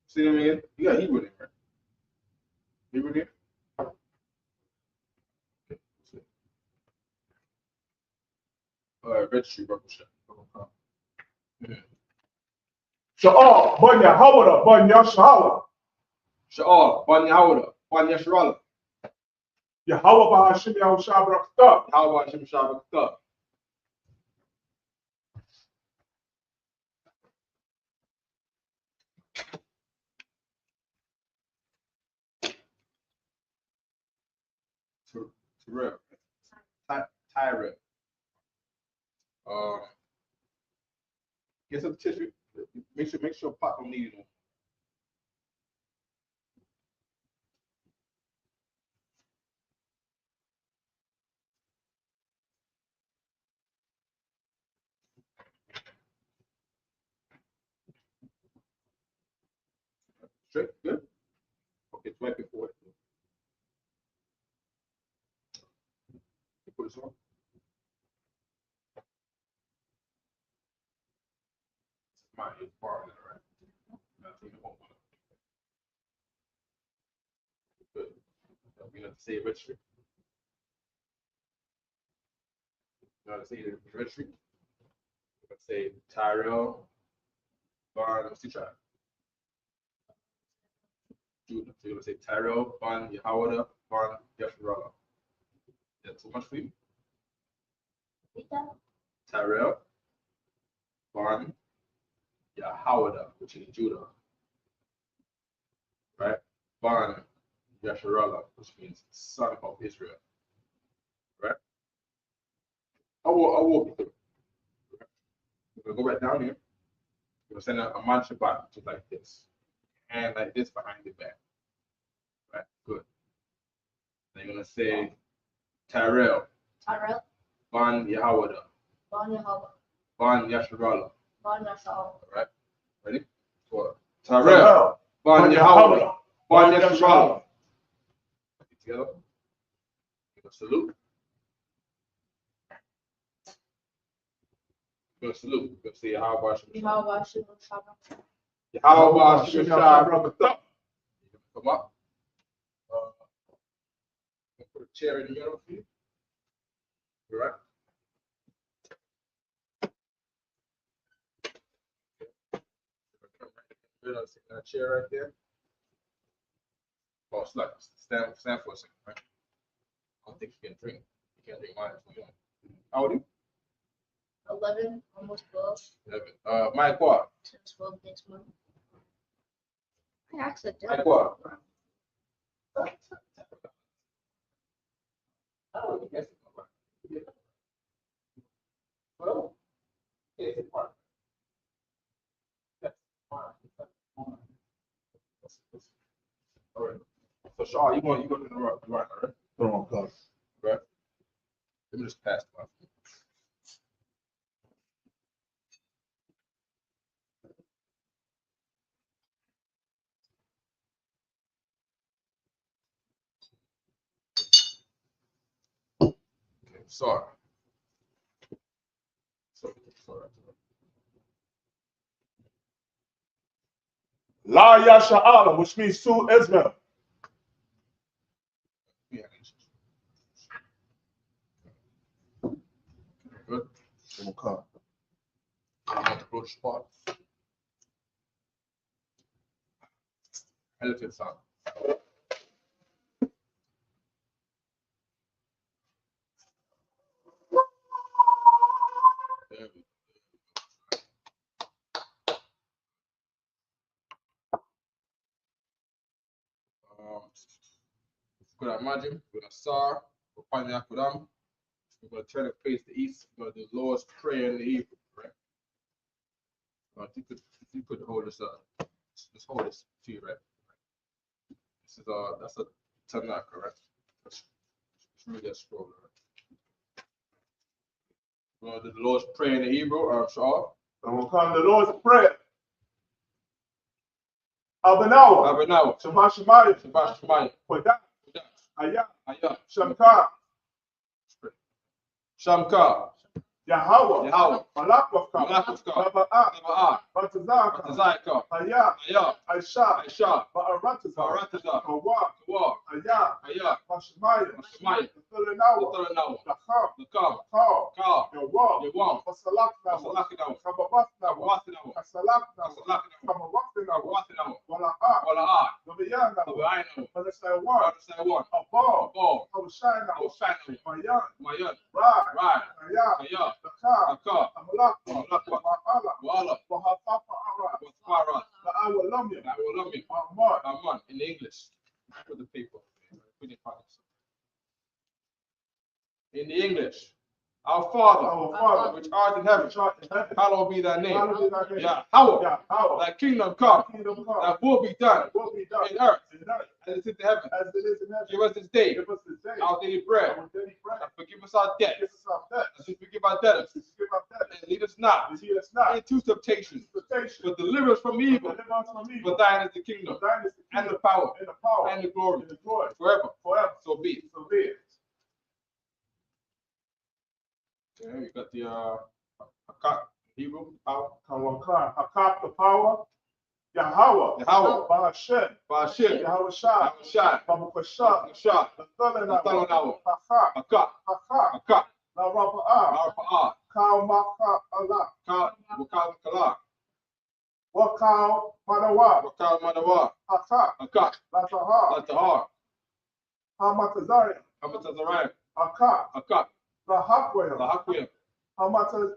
See them again? You got Hebrew there, right? Hebrew there? Okay. Registry, bro. Sha'al, Banya Hawada, Banya Shahala. Sha'al, Banya Hawada, Banya Sharala. Yahweh Bahashim Yahushua Barakatah. How about Shem Shabbat? Tyrell. Tyrell. Get some tissue. Make sure pot don't need it. Straight, good. Okay, swipe it forward. Put this on. Mine is far in right? Good. We have to say registry. You want to say the registry? Let's say Tyrell, Bond, let's see try. Judah. So you're gonna say Tyrell, Bond, Yahawada, Bond, Yasharala. That's too much for you? Tyrell, Bond, Yahawada, which is Judah. Right? Bond, Yasharala, which means son of Israel. Right? I'll walk you through. We're gonna go back down here. We're gonna send a man Shabbat just like this. And like this behind the back. Right? Good. Then you're gonna say Tyrell. Tyrell. Ban Yahawada. Ban Yahawada. Ban Yasharala. Ban Yasharala. All right. Ready? So, Tyrell. Ban Yahawada. Ban Yasharala. Together. You're gonna salute. You're gonna salute. You're gonna say Yahawah Shem Shabbat. Yahawah Shem Shabbat. Come up. Put a chair in the middle for you. All right. That chair right there. Oh, stand for a second, right? I don't think you can drink. You can't drink wine. How old are you? 11, almost 12. 11. Mike what? 12 next month. I accidentally. Mike what? Well, it's a part. All right. So Shaw, you go to the right, all right? Right. Let me just pass the one. Okay, sorry. Sorry. La Yasha'ala, which means Sue Israel. Yeah. Good. Okay. I'm going to approach spot. Elephant sound. There we go. Good imagine, we're gonna start, we're finding out for them. We're gonna turn it face the east, we're gonna do the Lord's Prayer in the evening, right? If you could hold this just hold this to you, right? This is that's a Tanakh, correct? Let's read that scroll, right? We're gonna do the Lord's Prayer in the Hebrew, Shaw. And we'll come to the Lord's Prayer. Abanawa. Shabbat Shemayim. Kodah. Ayah. Shamka. Shamka. Yahweh, Yahweh, Malakwaska, Malakwaska, Baba'ah, Baba'ah, Batazaka, Batazaka, Aya, Aya, Aisha, Aisha, Ba'arataza, Barataza, Kawa, Kawa, Aya, Aya, Mashmaya, Mashmaya, Nathalanawa, Nathalanawa, Lakam, Lakam, Kal, Ka, Yawam, Yawam, Wasalaknawa, Wasalakinawa, Kabawatnawa, Kabawatinawa, Kasalaknawa, Kasalakinawa, Kamawatnawa, Kabawatinawa, Wala'a, Wala'a, Nabiyanawa, Tabainawa, Manasaiwan, Barasaiwan, Abal, Abal, Hawashinawa, Hawashinawa, Mayan, Mayan, Rai, Rai, Aya, Aya, Lakam, Laka, Amalakwa, Amalakwa, Wa'ala, Wa'ala, Wahafafa Ara, Wasfara, La'awalamya, Awalami, Ahmad, Aman, in English, for the people. In the English, our Father, our Father, which art in heaven, which art in heaven, hallowed be thy name. hallowed be thy name. Yahweh, Yahweh, thy kingdom come, thy kingdom come, thy will be done thy will be done in earth in earth as it is in heaven. as it is in heaven. Give us this day Give us this day our daily bread, our daily bread. and forgive us our debts, Give us our debts, as we forgive our debtors, as we forgive our debtors, and lead us not and lead us not into temptation, into temptation, but deliver us from evil. deliver us from evil. For thine is the kingdom, For thine is the and kingdom, the power, and the power, and the glory, and the glory, forever. forever. So be it. So be it. Okay, we got the Hakat, Hebrew, power. Kawakar, Hakak, the power, Yahweh, Yahweh, Bahashem, Ba'ashir, Yahweh Shai, Shai, Babukashah, Shah, Nathalanawa, Hakak, Hakat, Hakak, Hakat, La Raba'ah, Ma'arfa'ah, Kaumaka Allah, Ka, Wakal Kala, Wakal Manawa, Wakal Madawa, Hakak, Hakat, Latahar, Latahar, Hamatazariah, Hamatazarayim, Hakak, Hakat, Lahakwayah, Lahakwim, Hamathia,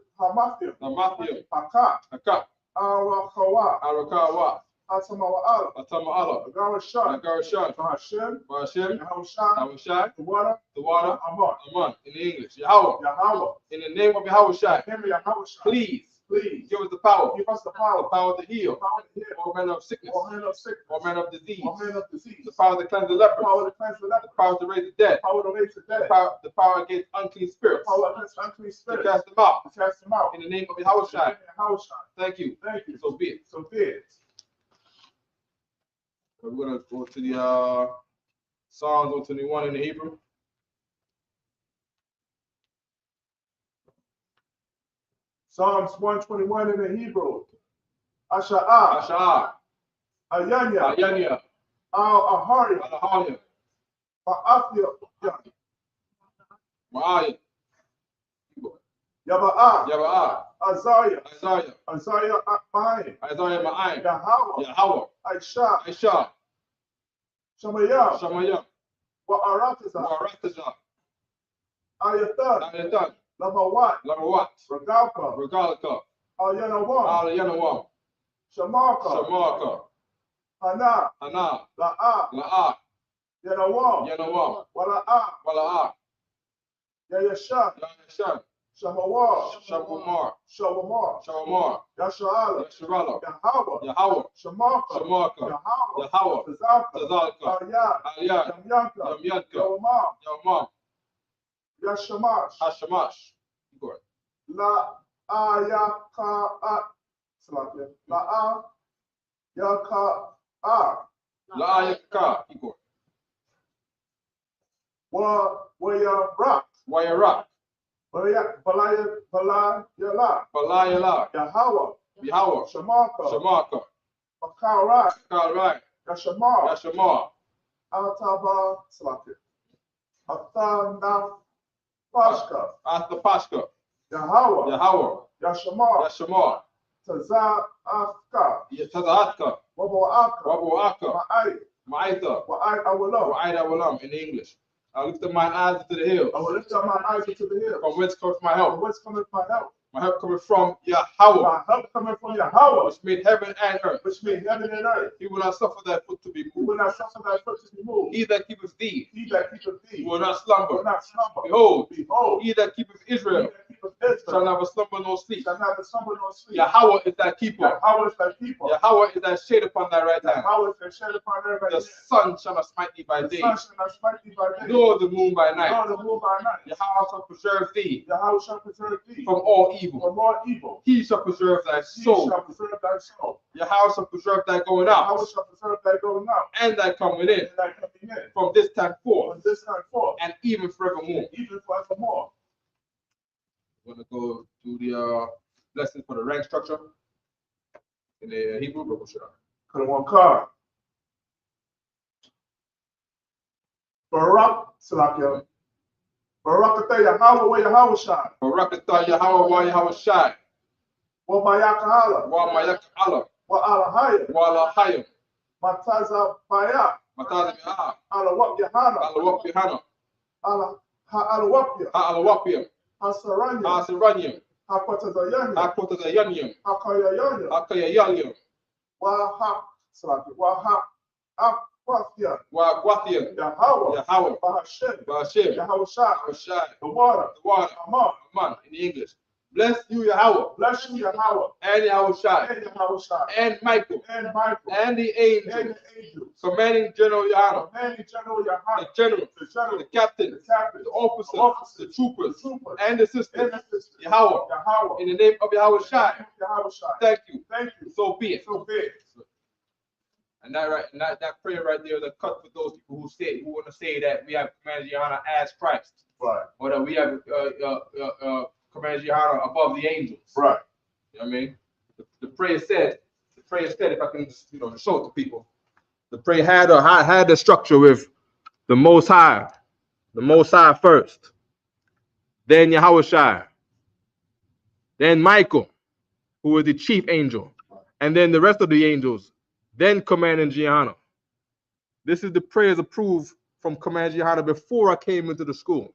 Lamathim, Hakak, Hakat, Arakawa, Arakawa, Atamawa'ala, Atama'ala, Agarashan, Agarashan, Bahashem, Ba'ashim, Yahushai, Shai, the water, the water, Amar, Aman, in English, Yahweh, Yahweh, in the name of Yahweh Shai, Henry Yahushai, please please give us the power, give us the the power, power to heal, power to heal, all manner of sickness, all manner of sickness, all manner of disease, all manner of disease, the power to cleanse the leper, power to cleanse the the leper, power to raise the dead, power to raise the dead, the power against unclean spirits, power against unclean to spirits, cast them out, to cast them out. in the name of Yahweh Shai. Yahushai, Thank you. thank you. So be it. So be it. So we're going to go to the Psalms 121 in the Hebrew. Psalms 121 in the Hebrew. Asha'ah, Asha'ah, Ayanya, Ayanya, Al-Ahari, Alahaya, Ma'afia, Ma'aya, Yaba'ah, Yaba'ah, Azariah, Isaiah, Isaiah Ma'ai, Isaiah Ma'ai, Yahweh, Yahweh, Aisha, Aisha, Shamayah, Shamayah, Wa'arataza, Wa'arataza, Ayathan, Ayatan, Lamawat, Lamawat, Regalka, Regalaka, Al-Yanawam, Al-Yanawam, Shamarka, Shamarka, Hana, Hana, La'ah, La'ah, Yanawam, Yanawam, Wala'ah, Wala'ah, Yayashan, Yashan, Shamawar, Shabumar, Shawamar, Shabumar, Yasha'ala, Yasharala, Yahweh, Yahweh, Shamarka, Shamarka, Yahweh, Yahweh, Tazalka, Tazalka, Aliyah, Aliyah, Yamyanka, Yamyanka, Yawamam, Yamam, Yashamash, Hashamash. Good. La Ayaka, La Ayaka, La'ayaka. Good. Waya Rock, Wayara, Balaya, Balayala, Yahweh, Yahweh, Shamarka, Shamaka, Makarai, Kalrai, Yashamar, Yashamar, Altaba, Athana, Pashka, Athapashka, Yahweh, Yahweh, Yashamar, Yashamar, Taza'afka, Yatazatka, Wabu'aka, Wabu'aka, Ma'ai, Ma'aitha, Wa'ai Awalam. Wa'aida Walam in English. I lift up my eyes into the hills. I will lift up my eyes into the hills. From whence cometh my From help? whence cometh my help? My help cometh from Yahweh, My help cometh from Yahweh, which made heaven and earth. which made heaven and earth. He will not suffer thy foot to be Who will moved. not suffer thy foot to be moved? He that keepeth thee He that keepeth thee will not will slumber. not slumber. Behold, Behold, he that keepeth he Israel that keepeth Israel shall never slumber nor sleep. shall never slumber nor sleep. Yahweh is thy keeper. Yahweh is thy keeper. Yahweh is thy shade upon thy right hand. Yahweh is thy shed upon thy right The hand. sun shall not smite thee by The day, sun shall not smite thee by day, nor the moon by night. nor the moon by night. Yahweh shall preserve thee Yahweh shall preserve thee from all evil. from all evil. He shall preserve thy He soul. shall preserve thy soul. Yahweh shall preserve thy going Yahweh out shall preserve thy going out and thy coming in and thy coming in from this time forth from this time forth and even forevermore. and even forevermore. We're going to go through the lessons for the rank structure in the Hebrew book. Put in one card. Barak, Salakia. Barak Atah Yahweh wa Yahweh Shai. Barak Atah Yahweh wa Yahweh Shai. Wa Mayaka Wa Mayak Allah. Wa Alahaya. Wa Lahayim. Mataza Baya. Mataz Mi'ah. Alawak Yahana. Alawak Bihana. Alawapia. Ha'alawapiyam. Hasaranya. Ha'asiranyam. Hapatazayanya. Ha'kotazayanyam. Hakayayanya. Ha'kayayalyam. Wa ha Salakia. Wa ha Aquathia. Wa Gwathiyam. Yahweh. Yahweh. Bahashem. Ba'ashem. Yahweh Shai. Shai. The water. The water. Aman. Man, in the English. Bless you, Yahweh. Bless you, Yahweh. And Yahweh Shai. And Yahweh Shai. And Michael. And Michael. And the And angels. the angels. Commanding General Yahweh. Commanding General The Yahweh. general. The general. The captain. The captain. The officers. officers, The troopers. the troopers, And the sisters. and the sisters. Yahweh. Yahweh. In the name of Yahweh Shai. Yahweh Shai. Thank you. Thank you. So be it. So big. And that prayer right there, the cut for those people who want to say that we have commanded Yahweh as Christ, Right. or that we have commanded Yahweh above the angels. Right. You know what I mean? The prayer said, if I can just show it to people, the prayer had the structure with the Most High first, then Yahweh Shai, then Michael, who was the chief angel, and then the rest of the angels. Then commanding Gianna. This is the prayers approved from commanding Gianna before I came into the school.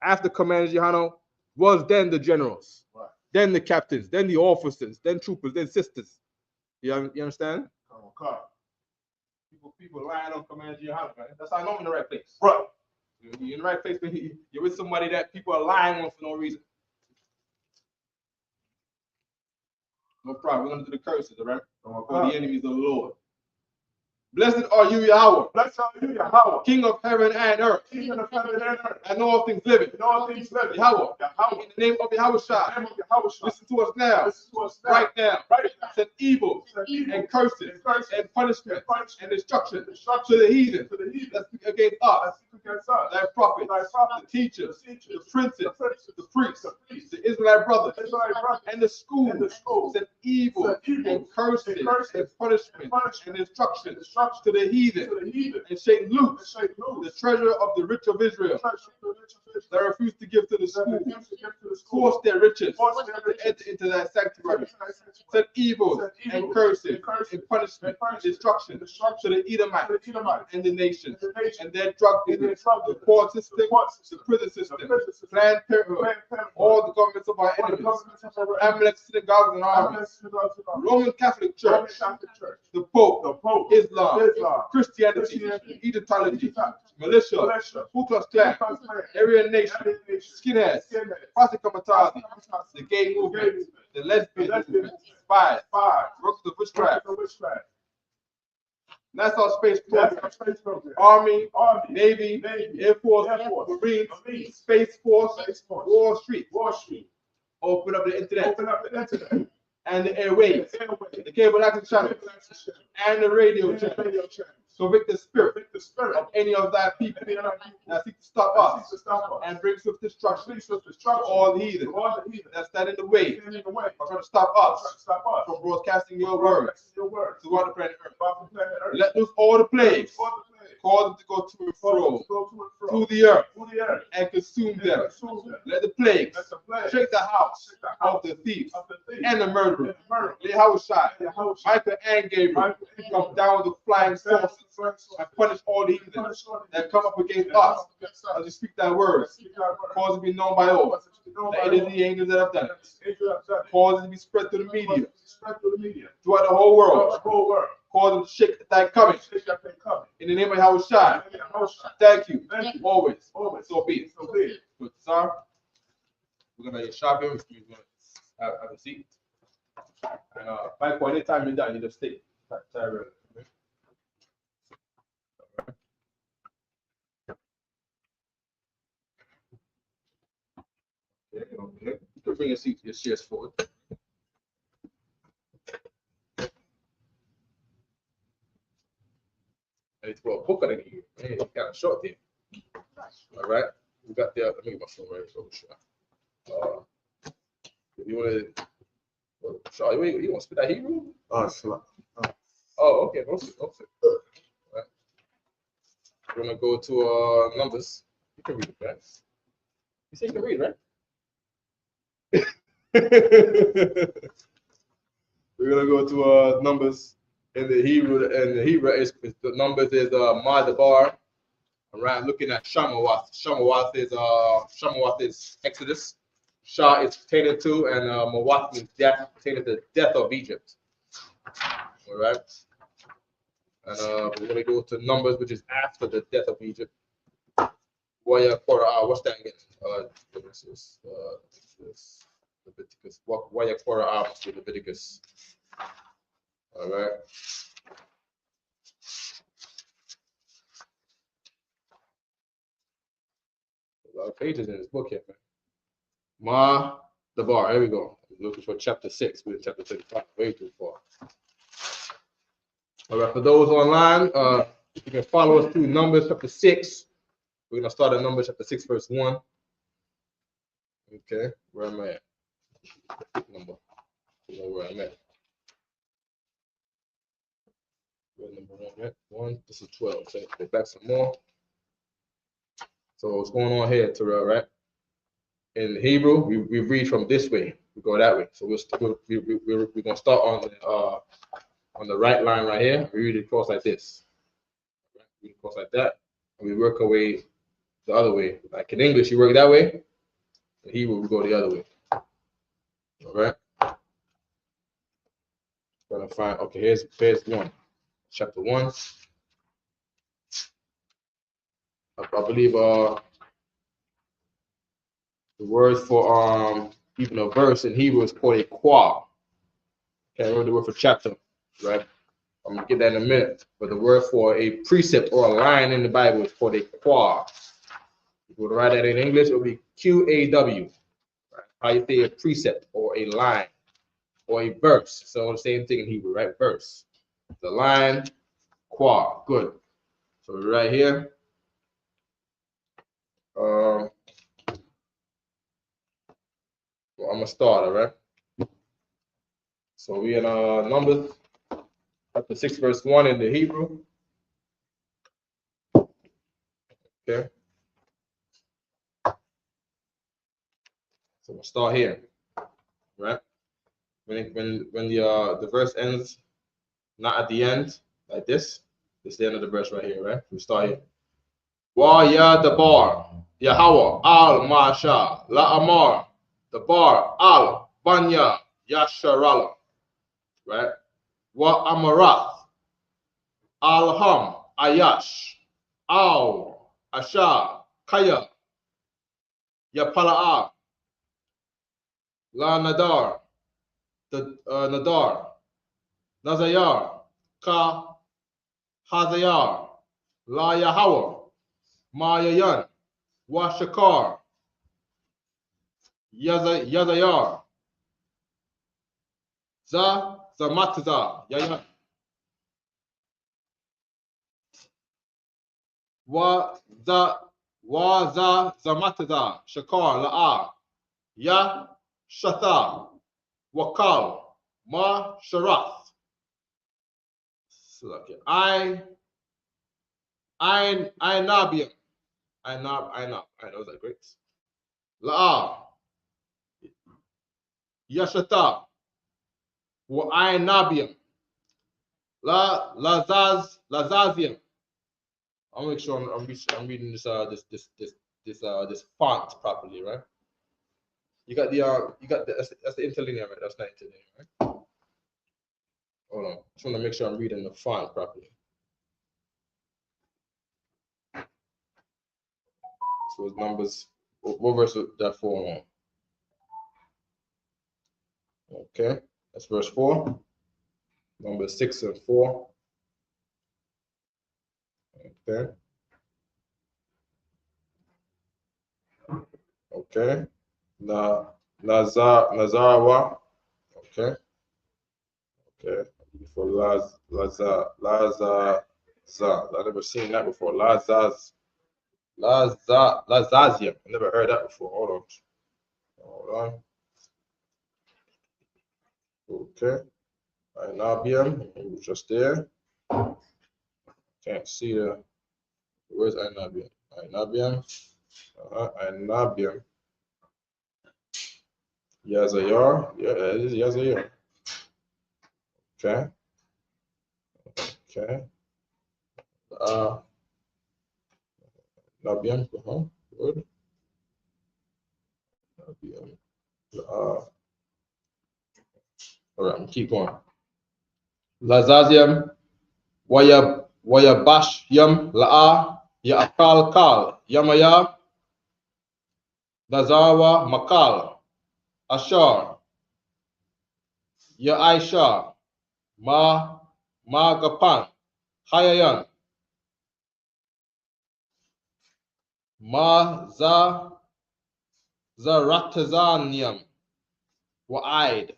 After commanding Gianna was then the generals, Right. then the captains, then the officers, then troopers, then sisters. You understand? Okay. People lying on commanding Gianna, man. That's how I know I'm in the right place. Right. You're in the right place when you're with somebody that people are lying on for no reason. No problem. We're going to do the curses, all right? For the enemies of the Lord. Blessed are you, Yahweh, Blessed are you, Yahweh. King of heaven and earth, King of heaven and earth. and all things living. And all things living. Yahweh, Yahweh. in the name of Yahweh In Shai, the name of Yahweh Shai. listen to us now, Listen to us now. right now. Right now. Send evil Send evil and curses and curses and punishment and punishment and destruction destruction to the heathen to the heathen that speak against us, that speak against us. thy prophets, Thy prophets, the teachers, the teachers, the princes, the princes, the priests, the priests, the Israelite brothers, the Israelite brothers, and the schools. and the schools. Send evil Send evil and curses and curses and punishment and punishment and destruction and destruction to the heathen, to the heathen. and shake And loose shake loose the treasure of the rich of Israel that refuse to give to the school, force their riches to enter into that sanctuary. Send evil and curses and punishment and destruction to the Edomites and the nations and their drug business, the court system, the prison system, Planned Parenthood, all the governments of our enemies, Amalek synagogues and armies, Roman Catholic Church, the Pope, Islam, Christianity, Egyptology, militia, Ku Klux Klan, Aryan Nation, skinheads, Pasikamatadi, the gay movement, the lesbian movement, spies, workers of witchcraft, Nassau Space Program, Army, Navy, Air Force, Marines, Space Force, Wall Street. Open up the internet and the airwaves, the cable access channel, and the radio channel. Convict the spirit of any of thy people that seek to stop us and bring swift destruction to all the heathen that stand in the way or trying to stop us from broadcasting your words throughout the planet Earth. Let loose all the plagues, cause them to go to and fro through the earth and consume them. Let the plagues shake the house of the thieves and the murderers. Yahweh Shai, Michael and Gabriel come down with the flying saucers and punish all the heathen that come up against us as we speak thy words. Cause it to be known by all that it is the angels that have done it. Cause it to be spread through the media throughout the whole world. Cause them to shake thy coming. In the name of Yahweh Shai. Thank you. Always. So be it. Good, sir. We're gonna get shopping. We're gonna have a seat. And by any time you're done, you just stay. Okay. You can bring your seat, your chairs forward. I need to put a book on it here. Man, it's kind of short there. All right. We got there. Let me get my phone right. So, You want to? Sorry, you want to spit that Hebrew? Salah. Oh, okay. No sit. Right. We're gonna go to Numbers. You can read it, right? You say you can read, right? We're gonna go to Numbers in the Hebrew, and the Hebrew is the Numbers is Madabar. Right, looking at Shamawath. Shamawath is Exodus. Shah is pertaining to, and Mawath means death, pertaining to the death of Egypt. All right, and we're gonna go to Numbers, which is after the death of Egypt. What's that again? Genesis, Leviticus. Waya Korah must be Leviticus. All right. A lot of pages in this book here, man. The bar. Here we go. Looking for chapter 6. We're in chapter 35. Way too far. All right. For those online, you can follow us through Numbers chapter 6. We're gonna start at Numbers chapter 6, verse 1. Okay. Where am I at? Number. I don't know where I'm at. Where number 1 at? 1. This is 12. So go back some more. So what's going on here, Terrell? Right? In Hebrew, we read from this way. We go that way. So we're gonna start on the right line right here. We read it across like this. Right? Read it across like that, and we work our way the other way. Like in English, you work that way. In Hebrew, we go the other way. All right. Gonna find. Okay, here's 1, chapter 1. I believe the word for even a verse in Hebrew is called a qua. Can't remember the word for chapter, right? I'm gonna get that in a minute. But the word for a precept or a line in the Bible is called a qua. If you would write that in English, it would be QAW. Right? How you say a precept or a line or a verse. So the same thing in Hebrew, right? Verse. The line, qua. Good. So right here. Well, I'm gonna start, all right? So we in Numbers chapter 6, verse 1 in the Hebrew. Okay. So we'll start here, right? When the verse ends, not at the end, like this. This is the end of the verse right here, right? We start here. Wa ya dabar, Yahweh al Masha, La Amar, Dabar al Banya, Yasharala, right? Wa Amarath, Al Ham, Ayash, Al Asha, Kaya, Yapala'a, La Nadar, the Nadar, Nazayar, Ka Hazayar, La Yahweh, Mayayan, Washakar, Yazayar, Zamatza, Yayan, Zamatza, Shakar, La'a, Ya Shatha, Wakal, Ma Sharath. I Nabium. I know that great. La'a, Yashata, wa I Nabium. Lazazium. I'll make sure I'm reading this this font properly, right? You got that's the interlinear, right? That's not interlinear, right? Hold on. Just want to make sure I'm reading the font properly. So it's Numbers. What verse would that fall on? Okay, that's verse 4. Numbers 6 and 4. Okay. Okay. Nazarawa. Okay. Okay. For Lazaza. I've never seen that before. Lazazium. I never heard that before. Hold on. Okay. Inabium, it was just there. Can't see the. Where's Inabium? Inabium. Inabium. Yazayar. Yeah, it is Yazayar. Okay. Okay. Inabium. Good. Inabium. All right, I'm gonna keep going. Lazazium. Wayabashyam La'a. Ya Akal Kal. Yamaya. Nazarwa Makal. Ashar. Ya Aisha. Magapan. Hayayan. Zaratazanium. Wa'id.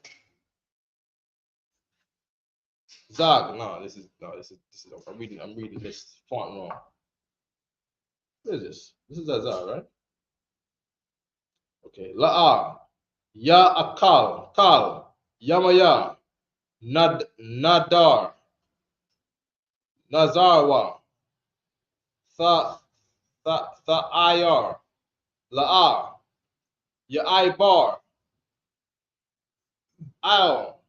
Zag. This is I'm reading this font wrong. What is this? This is Azar, right? Okay. La'a. Ya Akal. Kal. Yamaya. Nadar. Nazarwa. Ayar. La'a. Ya'aibar. Al.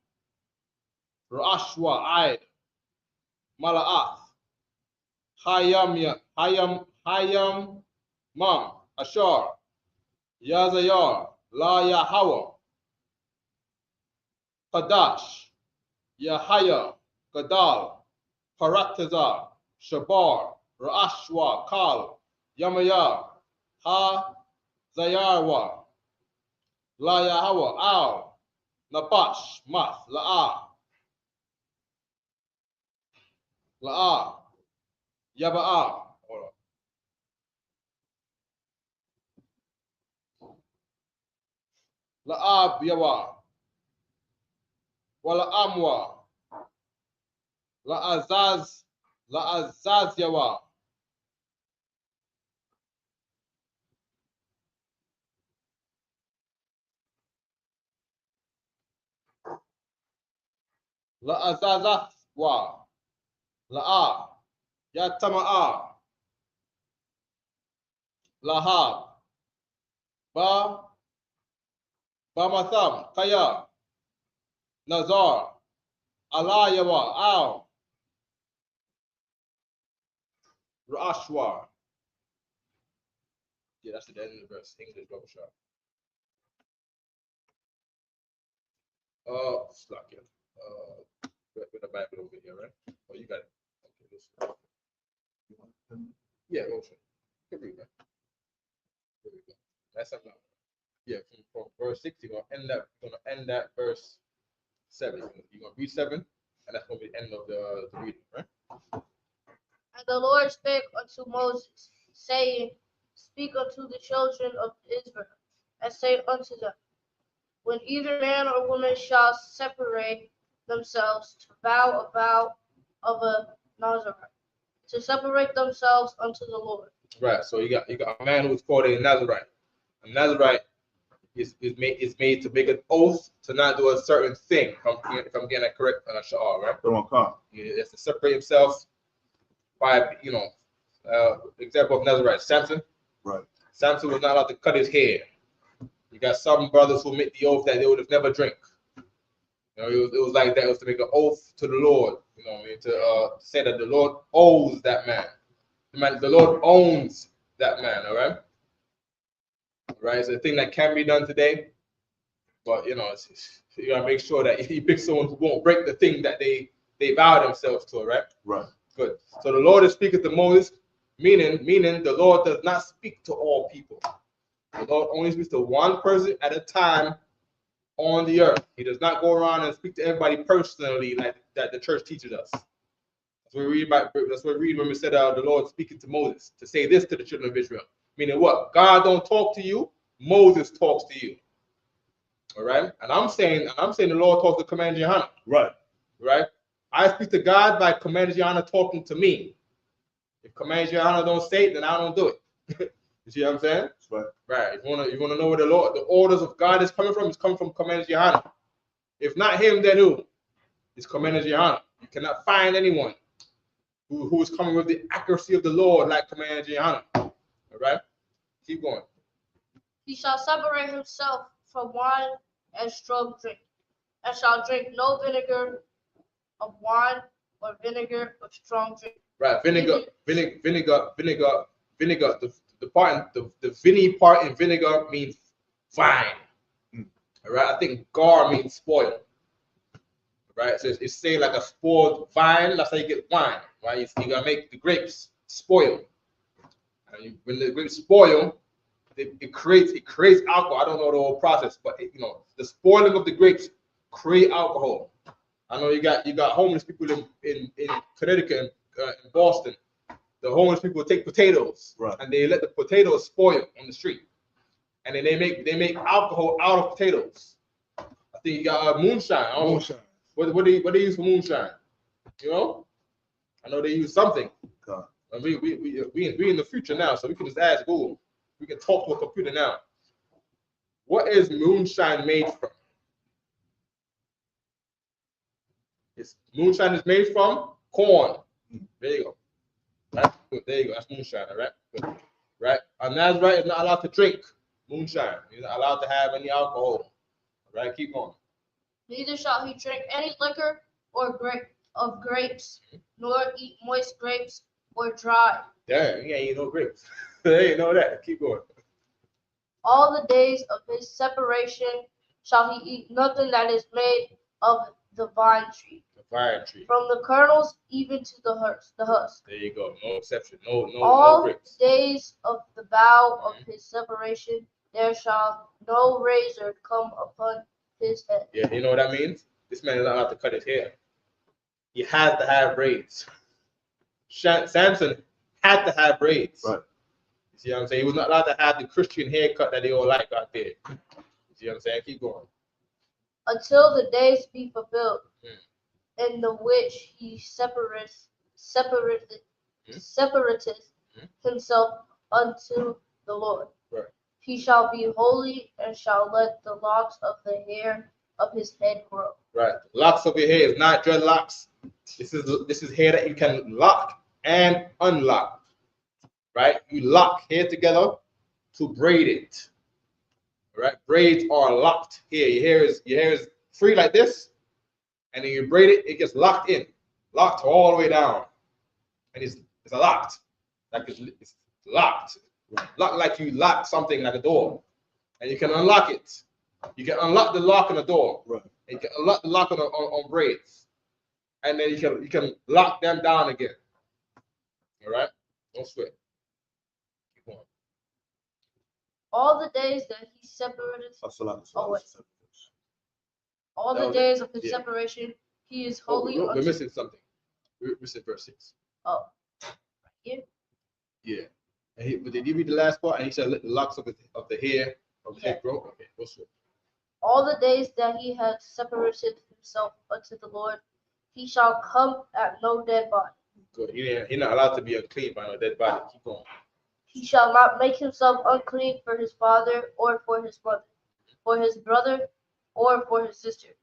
Rashwa. Aid. Mala'ath. Hayam. Mam. Ashar. Yazayar. La Yahawa. Kadash. Yahaya. Gadal. Paratazar. Shabar. Rashwa. Kal. Yamaya. Ha. Zayarwa. La Yahawa. Al. Nabash. Math. La'a. Yaba'a. La'ab Yawa. Wala Amwa. La'azaz Yawa. La'azazath wa. La'a. Yatama'a. Lahab. Bamatham. Kaya. Nazar. Alayawa. Al. Rashwa. Yeah, that's the end of the verse. English double shot. Slack it. With the Bible over here, right? Oh, you got it. Okay, this. Yeah, motion. Can read that. There we go. That's something. Yeah, from verse 6, you're gonna end that verse 7. You're gonna read 7, and that's gonna be the end of the reading, right? And the Lord spake unto Moses, saying, Speak unto the children of Israel, and say unto them, When either man or woman shall separate themselves to vow a vow of a Nazarite, to separate themselves unto the Lord. Right. So you got a man who's called a Nazarite. A Nazarite is made to make an oath to not do a certain thing. If I'm getting that correct, Sha'ar, right? He has to separate himself by, example of Nazarite, Samson. Right. Samson was not allowed to cut his hair. You got some brothers who make the oath that they would have never drink. It was like that. It was to make an oath to the Lord. You know what I mean? To say that the Lord owes that man. The Lord owns that man. All right. Right. It's a thing that can be done today, but you gotta make sure that you pick someone who won't break the thing that they vow themselves to. Right. Right. Good. So the Lord is speaking to Moses, meaning the Lord does not speak to all people. The Lord only speaks to one person at a time on the earth. He does not go around and speak to everybody personally like that the church teaches us. That's what we read when we said the Lord speaking to Moses to say this to the children of Israel. Meaning what? God don't talk to you, Moses talks to you. All right? And I'm saying the Lord talks to Commander Johanna. Right. Right? I speak to God by Commander Johanna talking to me. If Commander Johanna don't say it, then I don't do it. You see what I'm saying? Right. Right. If you wanna know where the orders of God is coming from, it's coming from Commander Johanna. If not him, then who? It's Commander Jehanna. You cannot find anyone who is coming with the accuracy of the Lord like Commander Jehanna. All right? Keep going. He shall separate himself from wine and strong drink, and shall drink no vinegar of wine or vinegar of strong drink. Right, vinegar. The part, the vinny part in vinegar means vine. All right, I think gar means spoil. Right, so it's saying like a spoiled vine. That's how you get wine. Right, you gotta make the grapes spoil. And when the grapes spoil, it creates alcohol. I don't know the whole process, but the spoiling of the grapes create alcohol. I know you got homeless people in Connecticut and in Boston. The homeless people take potatoes, right, and they let the potatoes spoil on the street, and then they make alcohol out of potatoes. I think you got moonshine. Moonshine. What do they use for moonshine? I know they use something. God. And we in the future now, so we can just ask Google. We can talk to a computer now. What is moonshine made from? Moonshine is made from corn. There you go. That's good. There you go. That's moonshine, all right? Good. Right? A Nazarite is not allowed to drink moonshine. He's not allowed to have any alcohol. All right? Keep going. Neither shall he drink any liquor or of grapes, nor eat moist grapes or dry. Damn, he ain't eat no grapes. They ain't know that. Keep going. All the days of his separation shall he eat nothing that is made of the vine tree. The vine tree. From the kernels even to the husk. There you go. No exception. No grapes. All days of the bough of his separation, there shall no razor come upon his head. Yeah, you know what that means? This man is not allowed to cut his hair. He has to have braids. Samson had to have braids. Right. You see what I'm saying? He was not allowed to have the Christian haircut that they all like out there. You see what I'm saying? Keep going. Until the days be fulfilled, in the which he separateth himself unto the Lord. Right. He shall be holy and shall let the locks of the hair of his head grow. Right. Locks of your hair is not dreadlocks. This is hair that you can lock and unlock. Right? You lock hair together to braid it. Right? Braids are locked here. Your hair is free like this, and then you braid it, it gets locked in, locked all the way down, and it's locked, like it's locked, locked like you lock something like a door, and you can unlock it. You can unlock the lock on the door, right? And you can unlock the lock on braids, and then you can lock them down again. All right, don't sweat. Keep going. All the days that he separated. All the days of his separation, he is holy. We're missing something. We're missing verse 6. Oh, right here. Yeah. But did you read the last part? And he said, "Let the locks of the hair of the head grow." Okay, go through. All the days that he has separated himself unto the Lord, he shall come at no dead body. Good. He's not allowed to be unclean by no dead body. Keep going. He shall not make himself unclean for his father or for his mother, for his brother or for his sister,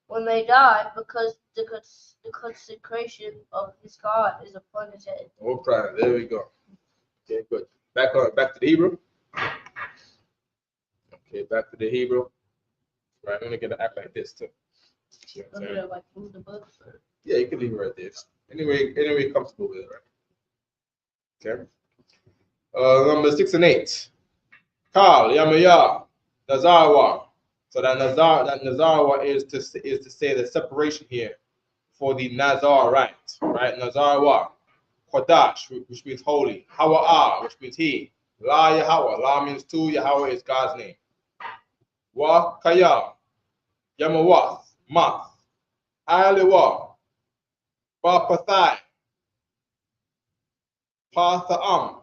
when they die, because the consecration of his God is upon his head. No problem. There we go. Okay, good. Back to the Hebrew. Okay, back to the Hebrew. Right, I'm gonna get to act like this too. You know what I'm saying? Like move the book. Yeah, you can leave it right there. Anyway, comfortable with it, right? Okay. Number 6 and 8. Kal Yamaya Nazarwa. So that Nazarwa is to say the separation here for the Nazarite, right? Nazarwa. Kodash, which means holy. Hawa'ah, which means he. La Yahweh. La means two. Yahweh is God's name. Wa Kaya. Yamawath. Math. Aliwa. Bapathai. Patha'am.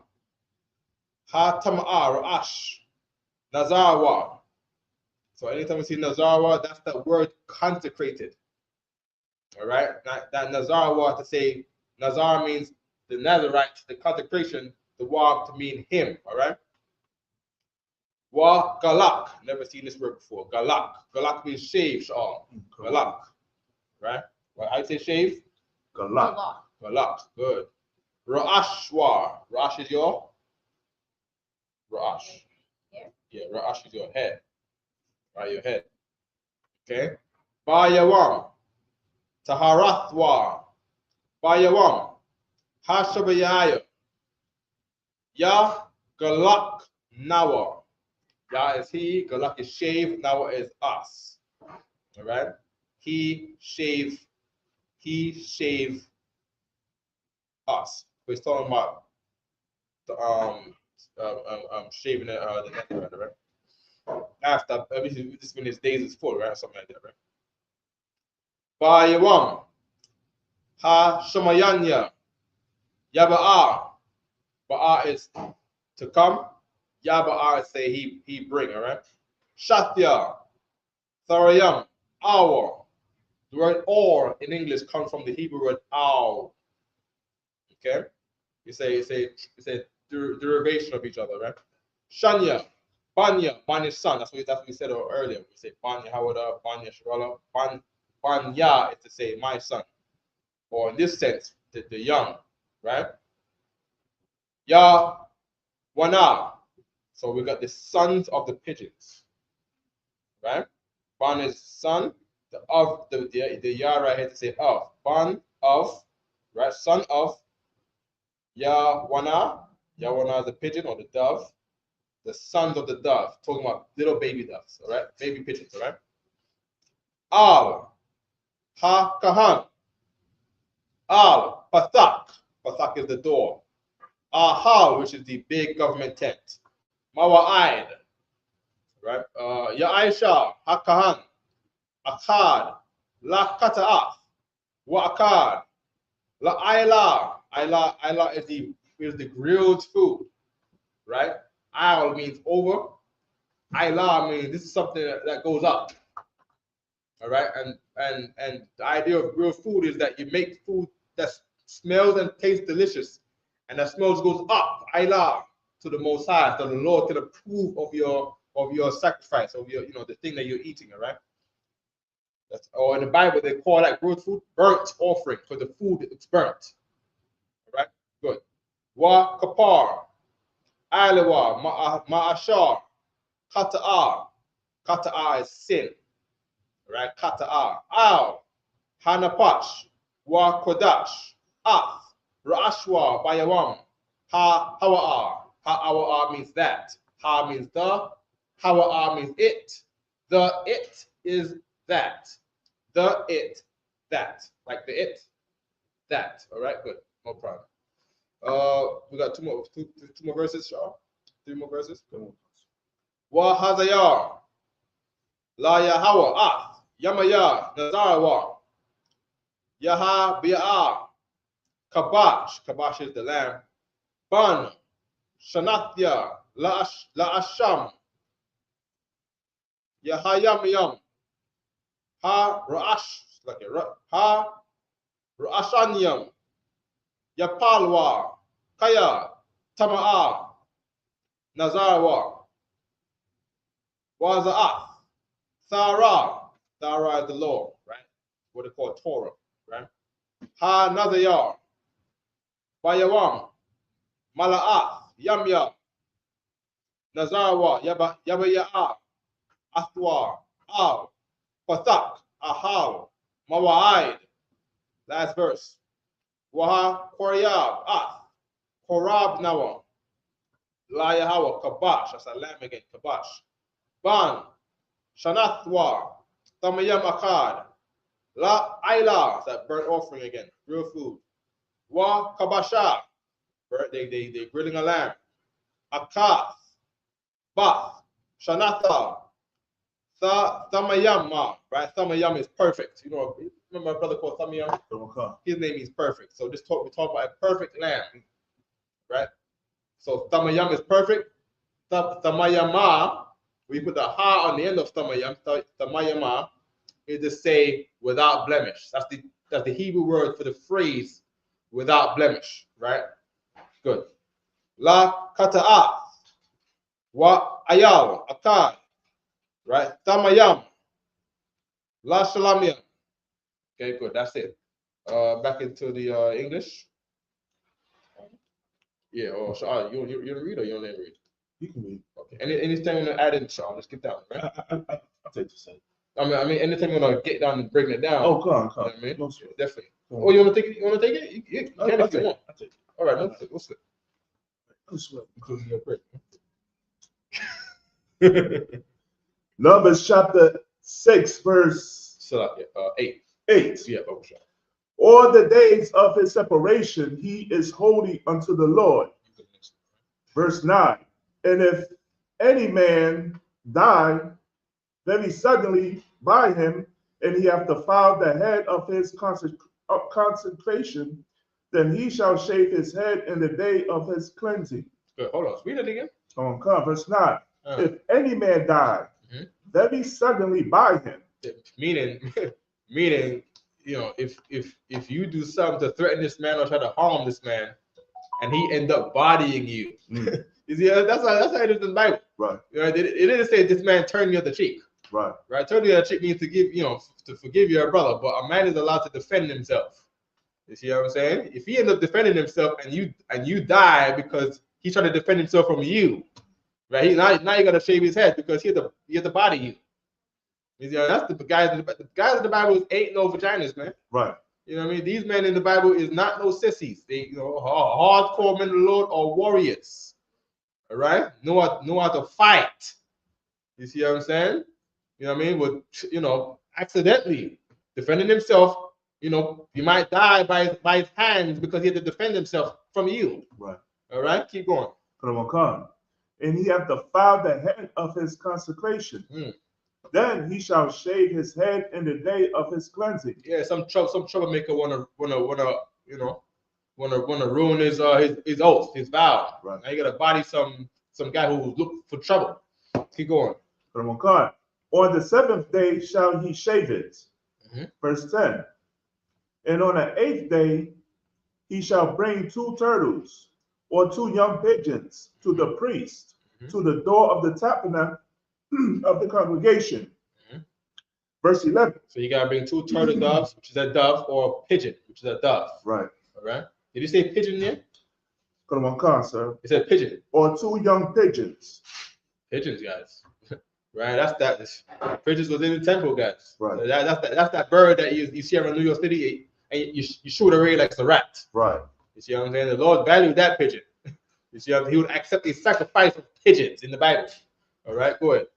Ha-tama'ah, Ra'ash, Nazarwa. So anytime we see Nazarwa, that's that word consecrated. All right? That Nazarwa, to say Nazar means the Nazarite, the consecration, the Wa to mean him. All right? Wa galak. Never seen this word before. Galak. Galak means shave, Shaw. Galak. Right? Well, I say shave. Galak. Galak. Good. Ra'ashwa. Ra'ash is your? Ra'ash. Yeah, Ra'ash is your head. Right, your head. Okay. Bayawam. Taharathwa. Bayawam. Hashabayaya. Ya galak nawa. Ya is he, galak is shave, nawa is us. Alright? He shave us. We're talking about the shaving the neck, right? After this when his days is full, right? Something like that, right? Bayawam. Ha shamayanya. Yaba'a. Ba'a is to come. Yaba'a is say he bring, all right? Shatya. Tharayam. Our. The word or in English comes from the Hebrew word ow. Okay? It's a derivation of each other, right? Shanya. Banya. Ban is son. That's what we said earlier. We say Banya Hawada, Banya Sharala. Banya is to say my son. Or in this sense, the young, right? Ya Wana. So we got the sons of the pigeons, right? Ban is son. The of the ya right here to say of. Ban of, right? Son of. Ya Wana. Ya Wana is the pigeon or the dove. The sons of the dove. Talking about little baby doves, all right? Baby pigeons, all right? Al. Ha Kahan. Al. Pathak. Pathak is the door. Ahal, which is the big government tent. Mawa'id, right? Ya Aisha, Hakahan, Akkad, La Kata'af, Wa'akad, La Ayla. Ayla is the grilled food, right? Al means over. Ayla means this is something that goes up. All right, and the idea of grilled food is that you make food that smells and tastes delicious, and that smells goes up, Ayla, to the Most High, so the Lord can approve of your sacrifice, of your the thing that you're eating. All right, or in the Bible they call that grilled food burnt offering, because the food it's burnt. All right, good. Wa kapar, Aylawa, ma'ashar, kata'a is sin. Right, kata'a, al, hanapash, wa kodash, af, ra'ashwa, bayawam, ha hawa'a. Ha hawa'a means that. Ha means the, hawa'a means it. The it is that. The it, that. Like the it, that. All right, good, no problem. We got two more verses, Shaw. 3 more verses. Wa hazayar, la yahawa, af. Yamaya, Nazarawa, Yaha, Bi'a, Kabash, Kabash is the lamb, Ban, Shanathya, La Asham, Yahayam Yam, Ha Ra'ash, like Ha Ra'ashanyam, Yapalwa, Kaya, Tama'a, Nazarawa, Waza'af, Sarah. Sarah is the law, right? What they call Torah, right? Ha Nazayar, Bayawam, Mala'ath, Yamya, Nazarwa, Yabaya'a, Athwa, Al, Pathak, Ahal, Mawa'id. Last verse. Waha Koryab, Ath, Korab Nawam, La Yahawa, Kabash, that's a lamb again, Kabash. Ban, Shanathwa, Tamayam Akkad, La Ayla, that burnt offering again, real food. Wa Kabasha, they grilling a lamb. Akath, Bath, Shanatha, Thamayama, right? Thamayam is perfect. Remember my brother called Thamayam? His name is perfect. So we talk about a perfect lamb, right? So Thamayam is perfect. Thamayama, we put the ha on the end of Thamayam. Thamayama is to say without blemish. That's the Hebrew word for the phrase without blemish, right? Good. La kata'ath, Wa ayal, atai, right? Tamayam, la shalamia. Okay, good. That's it. Back into the English. Yeah. Oh, so you read or you don't read? You can read. Okay. Anything you want to add in, Sean? Let's get down, right? I'll take the same. I mean, anything you want to get down and break it down. Oh, come on. You know what I mean? No, Yeah, definitely. come on. Oh, you want to take it? You want to take it? You can I'll if you take want. I'll take it. All right. What's it? This way. Including your break. Numbers chapter 6, verse So, 8. 8. Yeah, oh, sure. All the days of his separation, he is holy unto the Lord. Verse 9. And if any man die very suddenly by him, and he have defiled the head of his consecration, then he shall shave his head in the day of his cleansing. Good. Hold on. Read it again. Come, verse 9. If any man die very suddenly by him, Meaning, you know, if you do something to threaten this man or try to harm this man, and he end up bodying you, you see, that's how it is in the Bible. Right. You know, it didn't say this man turn the other cheek. Right. Right. Turn the other cheek means to give, you know, to forgive your brother, but a man is allowed to defend himself. You see what I'm saying? If he ends up defending himself and you die because he's trying to defend himself from you, right? Now you gotta shave his head because he had to body you. You know, that's the guys in the Bible ain't no vaginas, man. Right. You know what I mean? These men in the Bible is not no sissies. They, you know, are hardcore men of the Lord or warriors. All right? Know how to fight. You see what I'm saying? You know what I mean? With, you know, accidentally defending himself, you know, he might die by his hands because he had to defend himself from you. Right. All right? Keep going. Come. And he have defiled the head of his consecration. Then he shall shave his head in the day of his cleansing. Yeah, some troublemaker wanna ruin his oath, his vow. Right. Now you gotta body some guy who look for trouble. Keep going. On the 7th day shall he shave it. Verse 10. And on the 8th day he shall bring 2 turtles or 2 young pigeons to the priest to the door of the tabernacle of the congregation. Verse 11. So you gotta bring 2 turtle doves, which is a dove, or a pigeon, which is a dove. Right. All right. Did you say pigeon there? Sir. It said pigeon. Or 2 young pigeons. Pigeons, guys. Right. That's pigeons was in the temple, guys. Right. That's that bird that you see around New York City, and you shoot away like it's a rat. Right. You see what I'm saying? The Lord valued that pigeon. You see, he would accept a sacrifice of pigeons in the Bible. All right, go ahead.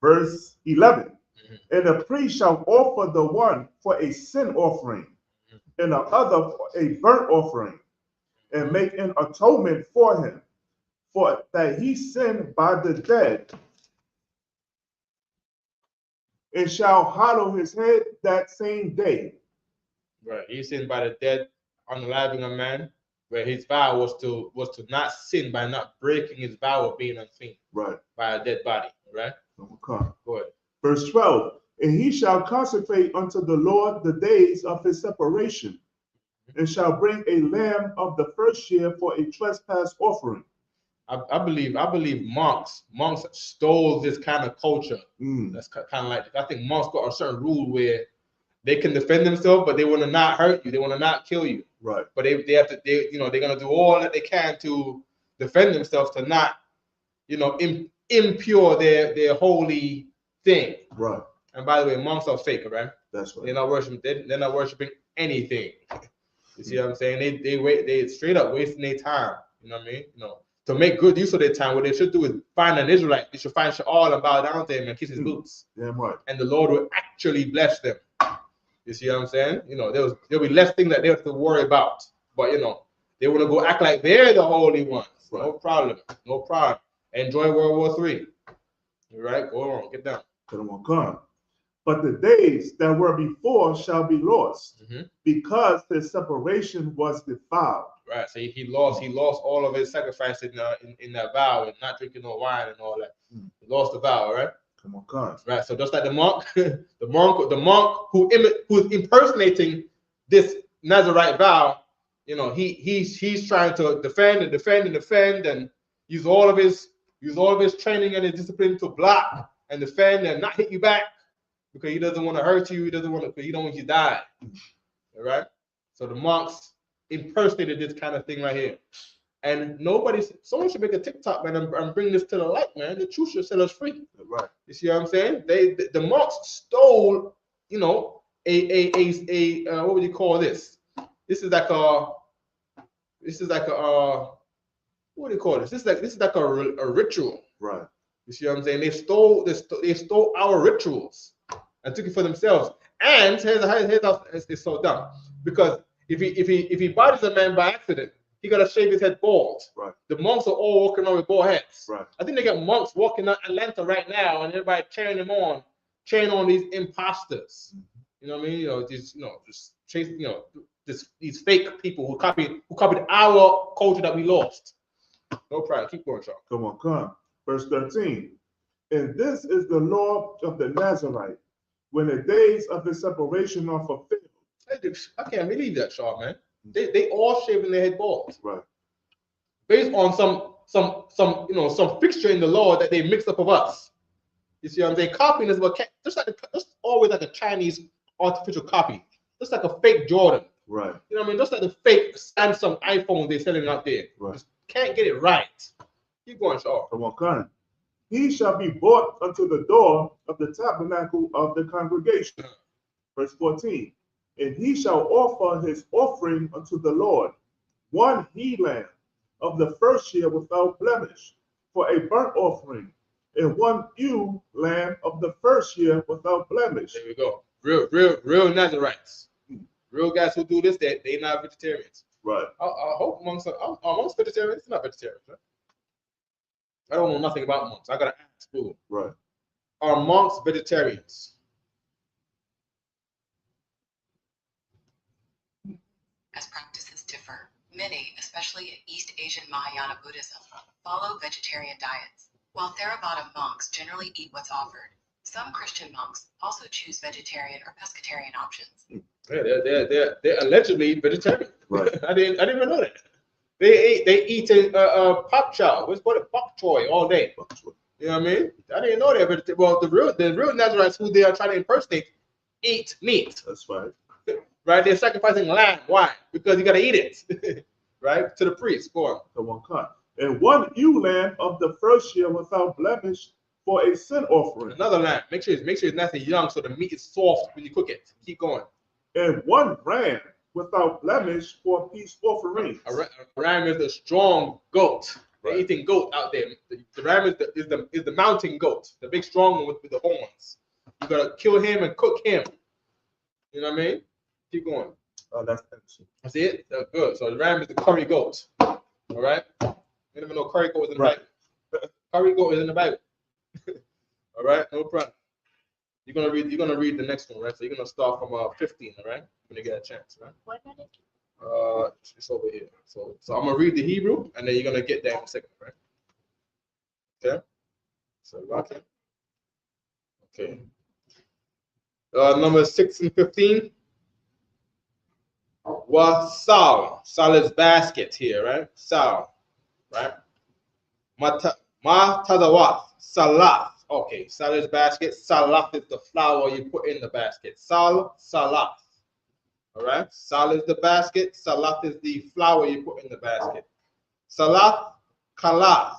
Verse 11. And the priest shall offer the one for a sin offering, and the other for a burnt offering, and make an atonement for him, for that he sinned by the dead, and shall hallow his head that same day. Right, he sinned by the dead, unaliving a man, where his vow was to not sin by not breaking his vow of being unclean. Right. By a dead body. Right. Okay. Go ahead. Verse 12. And he shall consecrate unto the Lord the days of his separation, and shall bring a lamb of the first year for a trespass offering. I believe monks stole this kind of culture. That's kind of like, I think monks got a certain rule where they can defend themselves, but they want to not hurt you. They want to not kill you. Right. But they're gonna do all that they can to defend themselves, to not, impure their holy thing. Right. And by the way, monks are fake, right? That's right. They're not worshiping anything. You see what I'm saying? They straight up wasting their time. You know what I mean? To make good use of their time, what they should do is find an Israelite. They should find Sha'al and bow down to him and kiss his boots. Damn right. And the Lord will actually bless them. You see what I'm saying? There'll be less things that they have to worry about. But they want to go act like they're the holy ones. Right. No problem. Enjoy World War III. All right, go on, get down. But the days that were before shall be lost, because the separation was defiled. Right. So he lost all of his sacrifice in that vow, and not drinking no wine and all that. He lost the vow, right? Right. So just like the monk, the monk who's impersonating this Nazarite vow, he's trying to defend, and use all of his training and his discipline to block and defend and not hit you back because he doesn't want to hurt you. He doesn't want to. Because he don't want you to die. All right. So the monks impersonated this kind of thing right here. And someone should make a TikTok, man, and bring this to the light, man. The truth should set us free. Right. You see what I'm saying? The monks stole, you know, what would you call this? This is like a what do you call this? This is like a ritual. Right. You see what I'm saying? They stole our rituals and took it for themselves. And here's how it's so dumb. Because if he bodies a man by accident, he gotta shave his head bald. Right. The monks are all walking around with bald heads. Right. I think they got monks walking in Atlanta right now, and everybody cheering on these imposters. You know what I mean? You know, just chasing, these fake people who copied our culture that we lost. No problem. Keep going, Charles. Come on. Verse 13. And this is the law of the Nazarite, when the days of his separation are fulfilled. I can't believe that, Charles, man. They all shaving their head bald. Right. Based on some fixture in the law that they mixed up of us. You see what I'm saying? Copying is just always like a Chinese artificial copy. Just like a fake Jordan. Right. You know what I mean? Just like the fake Samsung iPhone they're selling out there. Right. Just can't get it right. Keep going, Charles. Come on. He shall be brought unto the door of the tabernacle of the congregation. Verse 14. And he shall offer his offering unto the Lord, one he lamb of the first year without blemish, for a burnt offering, and one ewe lamb of the first year without blemish. There we go. Real Nazarites. Real guys who do this, they not vegetarians. Right. I hope monks vegetarians. It's not vegetarians, right? I don't know nothing about monks. I gotta ask school. Right. Are monks vegetarians? As practices differ, many, especially in East Asian Mahayana Buddhism, follow vegetarian diets. While Theravada monks generally eat what's offered, some Christian monks also choose vegetarian or pescatarian options. Yeah, they're allegedly vegetarian. Right. I didn't even know that. They eat pak chow. What's called it? Bok choy all day. You know what I mean? I didn't know that. But well, the real Nazarites who they are trying to impersonate eat meat. That's right. Right? They're sacrificing lamb. Why? Because you gotta eat it. Right? To the priest. Go on. Come on. And one ewe lamb of the first year without blemish for a sin offering. Another lamb. Make sure it's nice and young so the meat is soft when you cook it. Keep going. And one ram without blemish for peace offering. A ram is a strong goat. They're Right. eating goat out there. The ram is the mountain goat, the big strong one with the horns. You gotta kill him and cook him. You know what I mean? Keep going. Oh, that's interesting. That's it. That's good. So the ram is the curry goat. All right. You never know curry goat is in the Right. Bible. Curry goat is in the Bible. All right. No problem. You're gonna read the next one, right? So you're gonna start from 15, all right? When you get a chance, right? What minute? It's over here. So I'm gonna read the Hebrew, and then you're gonna get that in a second, right? Okay. So rock it. Okay. Number 6 and 15. Sal is basket here, right? Sal, right? Matazawat, salat. Okay, sal is basket. Salat is the flour you put in the basket. Salat. All right. Sal is the basket. Salat is the flour you put in the basket. Salat, kalath.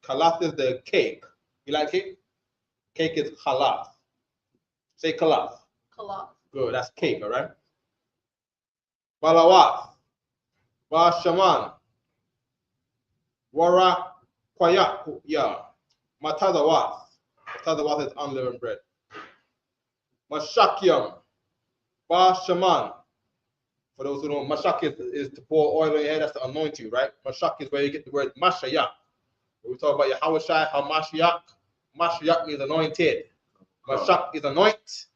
Kalath is the cake. You like cake? Cake is kalath. Say kalath. Kalaf. Good. That's cake. All right. Balawat. Bashaman. Wara kwayak. Yeah. Matazawat. Matazawat is unleavened bread. Mashakyam. Bashaman. For those who don't, mashak is to pour oil on your head. That's to anoint you, right? Mashak is where you get the word mashayak. When we talk about Yahweh Shai, Hamashiach. Mashiach means anointed. Mashak is anoint.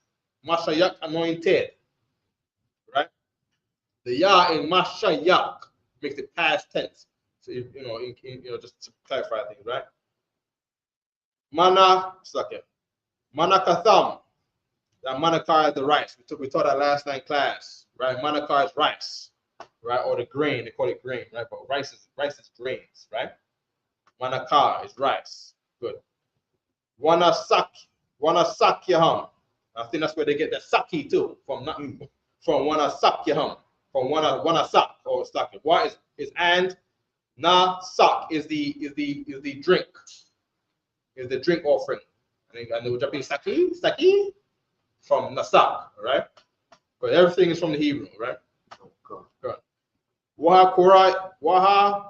Mashayak anointed. Right? The Yah in Mashayak makes it past tense. So just to clarify things, right? Manakatham. That manakar is the rice. We taught that last night in class, right? Manakar is rice, right? Or the grain. They call it grain, right? But rice is grains, right? Manakah is rice. Good. Wanasakyaham. I think that's where they get the saki too from. From Wanasakyaham. From Wanasak or saki. What is and na sak is the drink. Is the drink offering. And it would be saki from nasak, right? But everything is from the Hebrew, right? Good. Waha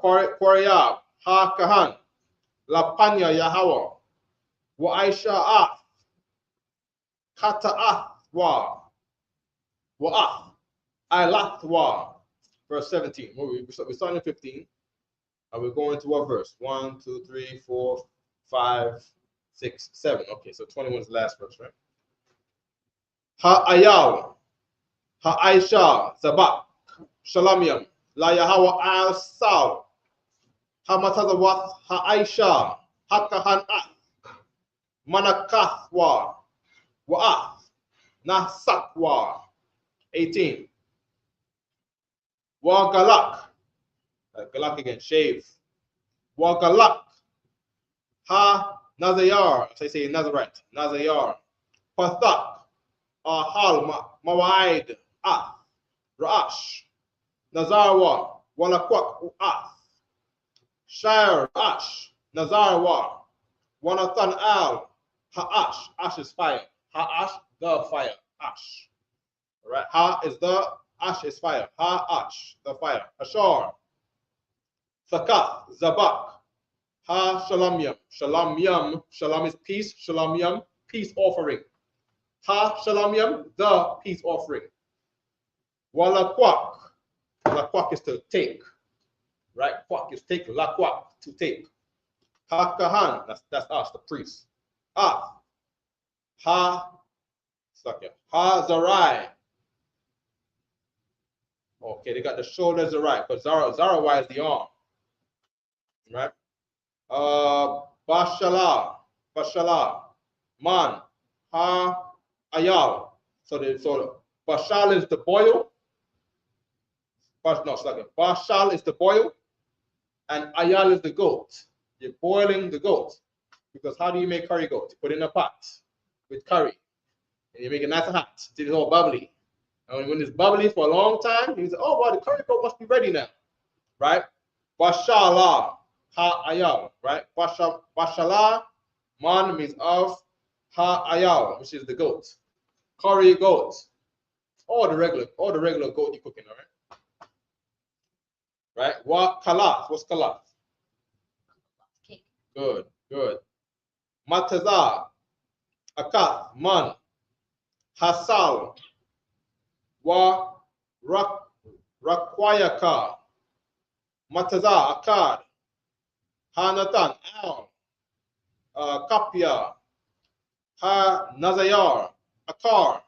Koryab, Ha Kahan, La Panya Yahawa, Wa Aisha Ath, Kata Athwa, Wa Ilathwa. Verse 17. We're starting at 15. And we're going to what verse? 1, 2, 3, 4, 5, 6, 7. Okay, so 21 is the last verse, right? Ha Ayaw, Ha Aisha, Zabak, Shalamiam, La Yahawa Al Sal, Ha Matazawath, Ha Aisha, Ha Kahan Ath, Manakathwa, Wa'ath, Nasakwa. 18. Wa Galak, Galak again, shave. Wa Galak, Ha Nazayar, so I say Nazarite, Nazayar, Pathak, Ahal Mawaid, Ath, Ra'ash, Nazarwa, Walakwak, U'ath, Shire, Ash, Nazarwa, Wanathan Al, Ha'ash, Ash is fire, Ha'ash, the fire, Ash. All right, Ha is the, Ash is fire, Ha'ash, the fire, Ashar, Thakath, Zabak, Ha Shalamyam, Shalamyam, Shalam is peace, Shalamyam, peace offering. Ha Shalamyam, the peace offering. Walakwak, Lakwak is to take, right? Kwak is take, Lakwak, to take. Ha Kahan, that's us, the priest. Ha Zarai. Okay, they got the shoulders Zarai, but Zarawai is the arm, right? Bashala, Man, Ha Ayal. So Bashal is the boil. Bashal is the boil, and Ayal is the goat. You're boiling the goat. Because how do you make curry goat? You put it in a pot with curry. And you make it nice and hot till it's all bubbly. And when it's bubbly for a long time, you say, oh, well, the curry goat must be ready now. Right? Bashala, Ha Ayal. Right? Bashala, man means of, Ha Ayal, which is the goat. Curry goat. All the regular goat you're cooking, all right? Right? What kalath? What's kalath? Cake. Good. Matazah, akath, man, hasal, wa rakwayaka, matazah, akad, hanatan, al, kapya, ha nazayar, akar,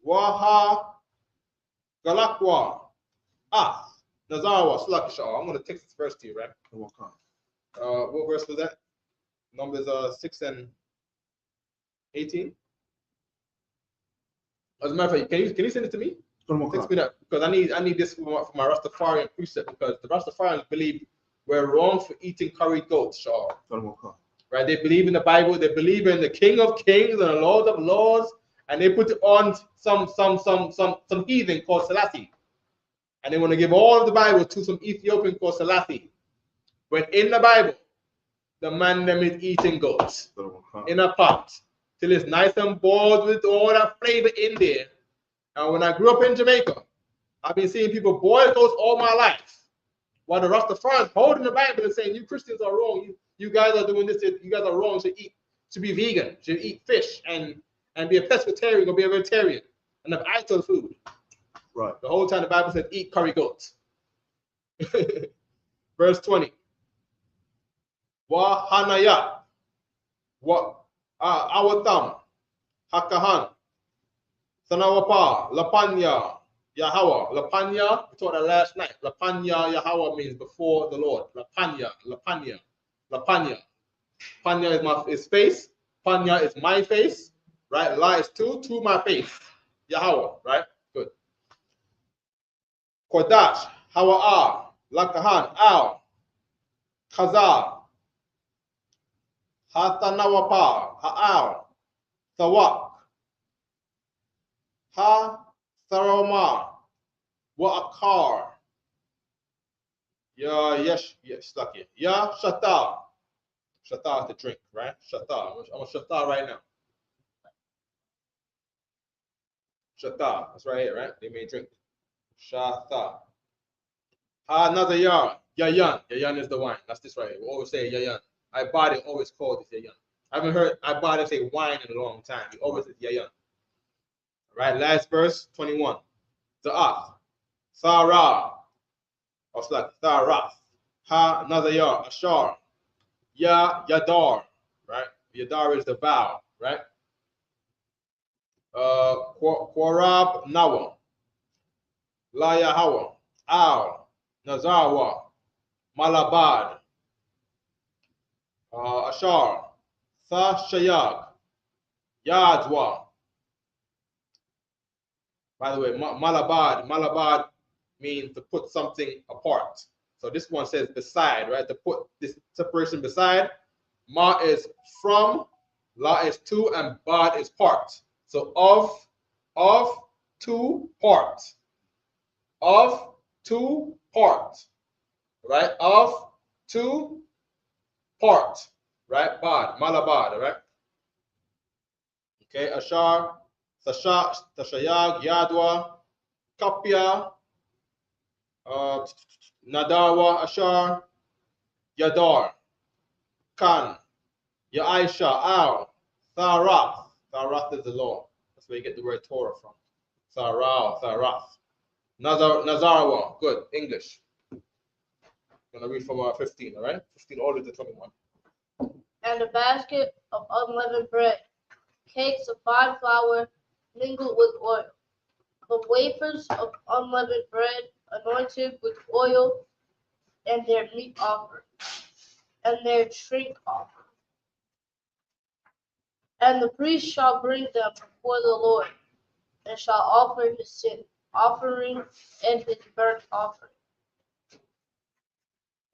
wa ha galakwa, nazarwa, slakshah. I'm going to text this verse to you, right? What verse was that? Numbers 6 and 18. As a matter of fact, can you send it to me? Text me that, because I need this for my Rastafarian precept, because the Rastafarians believe we're wrong for eating curried goats, Shaw. Right? They believe in the Bible, they believe in the King of Kings and the Lord of Lords, and they put it on some heathen called Selassie. And they want to give all of the Bible to some Ethiopian called Selassie. When in the Bible, the man them is eating goats in a pot till it's nice and boiled with all that flavor in there. And when I grew up in Jamaica, I've been seeing people boil goats all my life. While the Rastafarians holding the Bible and saying, you Christians are wrong, you guys are doing this, you guys are wrong, should be vegan, should eat fish and be a pescatarian or be a vegetarian and have idol food. Right. The whole time the Bible said eat curry goats. Verse 20. Wa hanaya, wa awatam, hakahan, sanawapa, lapanya, Yahweh. Lapanya, we taught that last night. Lapanya, Yahweh means before the Lord. Lapanya. Panya is face. Panya is my face. Right? La is to my face. Yahweh. Right? Good. Kodash, Hawa, Lakahan, Al, Khazar, Hatanawapa, Ha'al, Thawak, Ha Tharoma, Wa'akar, Ya Yesh, stuck it. Ya Shata. Shata is the drink, right? Shata. I'm a Shata right now. Shata. That's right here, right? They may drink. Shata. Ha Nazayar. Yayan. Yayan is the wine. That's this right here. We always say Yayan. I bought it, always called this Yayan. I haven't heard I bought it say wine in a long time. He always says Yayan. Right? Last verse, 21. Za'ath. Sarah. Or it's like Tharath. Ha Nazayar. Ashar. Ya Yadar. Right? Yadar is the vow, right? Korab Nawa. La Yahawa. Al. Nazarwa. Malabad. Ashar. Tha Shayag. Yadwa. By the way, Malabad means to put something apart. So this one says beside, right? To put this separation beside. Ma is from, La is to, and Bad is part. So of, to, part. Of, to, part. Right? Of, to, part. Right? Bad, Malabad, right? Okay, Ashar, Tashayag, Yadwa, Kapia, Nadawa, Ashar, Yadar, Khan, Ya'isha, Al, Tharath. Tharath is the law. That's where you get the word Torah from. Tharath. Nazarwa. Good. English. I'm going to read from 15, all right? 15 all the way to 21. And a basket of unleavened bread, cakes of fine flour mingled with oil, the wafers of unleavened bread anointed with oil, and their meat offering, and their drink offering. And the priest shall bring them before the Lord, and shall offer his sin offering and his burnt offering.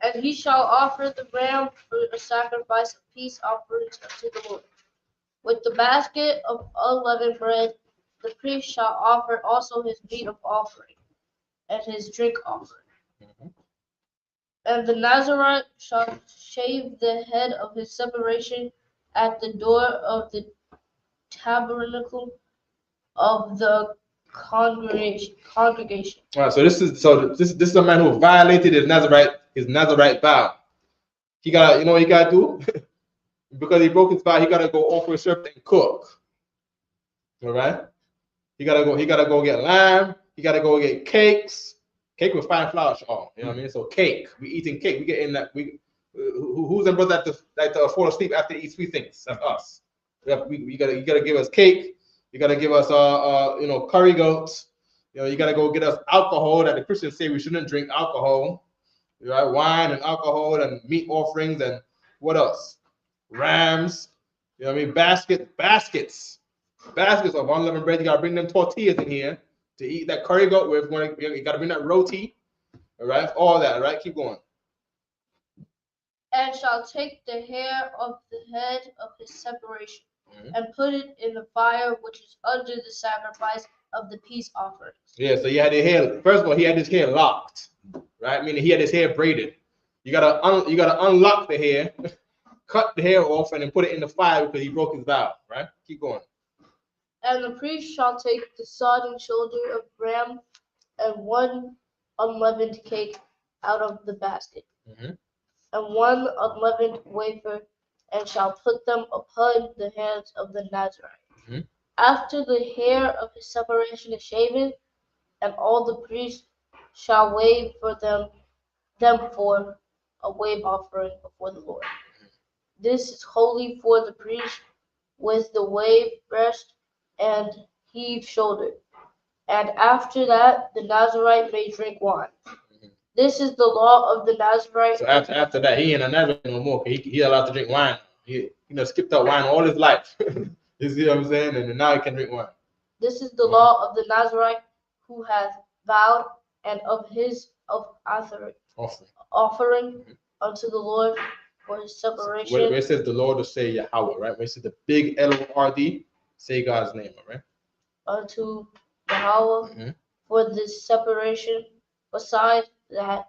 And he shall offer the ram for a sacrifice of peace offerings unto the Lord. With the basket of unleavened bread, the priest shall offer also his meat of offering and his drink offering. And the Nazarite shall shave the head of his separation at the door of the tabernacle of the congregation. All right, so this is a man who violated his Nazarite vow. He got, you know what he got to do? Because he broke his vow, he got to go offer a serpent and cook. All right, he got to go get lamb. He got to go get cakes. Cake with fine flour, y'all. You know what I mean? So cake. We eating cake. We get in that. Who's them brothers that fall asleep after they eat sweet things? That's us. You gotta give us cake. You gotta give us curry goats. You know, you gotta go get us alcohol that the Christians say we shouldn't drink alcohol. Right? Wine and alcohol and meat offerings and what else? Rams. You know what I mean? Baskets of unleavened bread. You gotta bring them tortillas in here to eat that curry goat with. You gotta bring that roti. All right, all that. All right, keep going. And shall take the hair of the head of his separation, and put it in the fire which is under the sacrifice of the peace offerings. Yeah, so he had his hair. First of all, he had his hair locked, right? Meaning he had his hair braided. You gotta unlock the hair, cut the hair off, and then put it in the fire because he broke his vow. Right? Keep going. And the priest shall take the sodden shoulder of ram and one unleavened cake out of the basket, and one unleavened wafer, and shall put them upon the hands of the Nazarite. After the hair of his separation is shaven, and all the priests shall wave for them for a wave offering before the Lord. This is holy for the priest, with the wave breast and heave shoulder. And after that, the Nazarite may drink wine. This is the law of the Nazarite. So after that, he ain't a Nazarite no more. He allowed to drink wine. He skipped out wine all his life. You see what I'm saying? And now he can drink wine. This is the law of the Nazarite who hath vowed, and of his offering unto the Lord for his separation Where it says the Lord will say Yahweh, right? When it says the big L-O-R-D, say God's name, all right? unto Yahweh Mhm. for this separation, besides that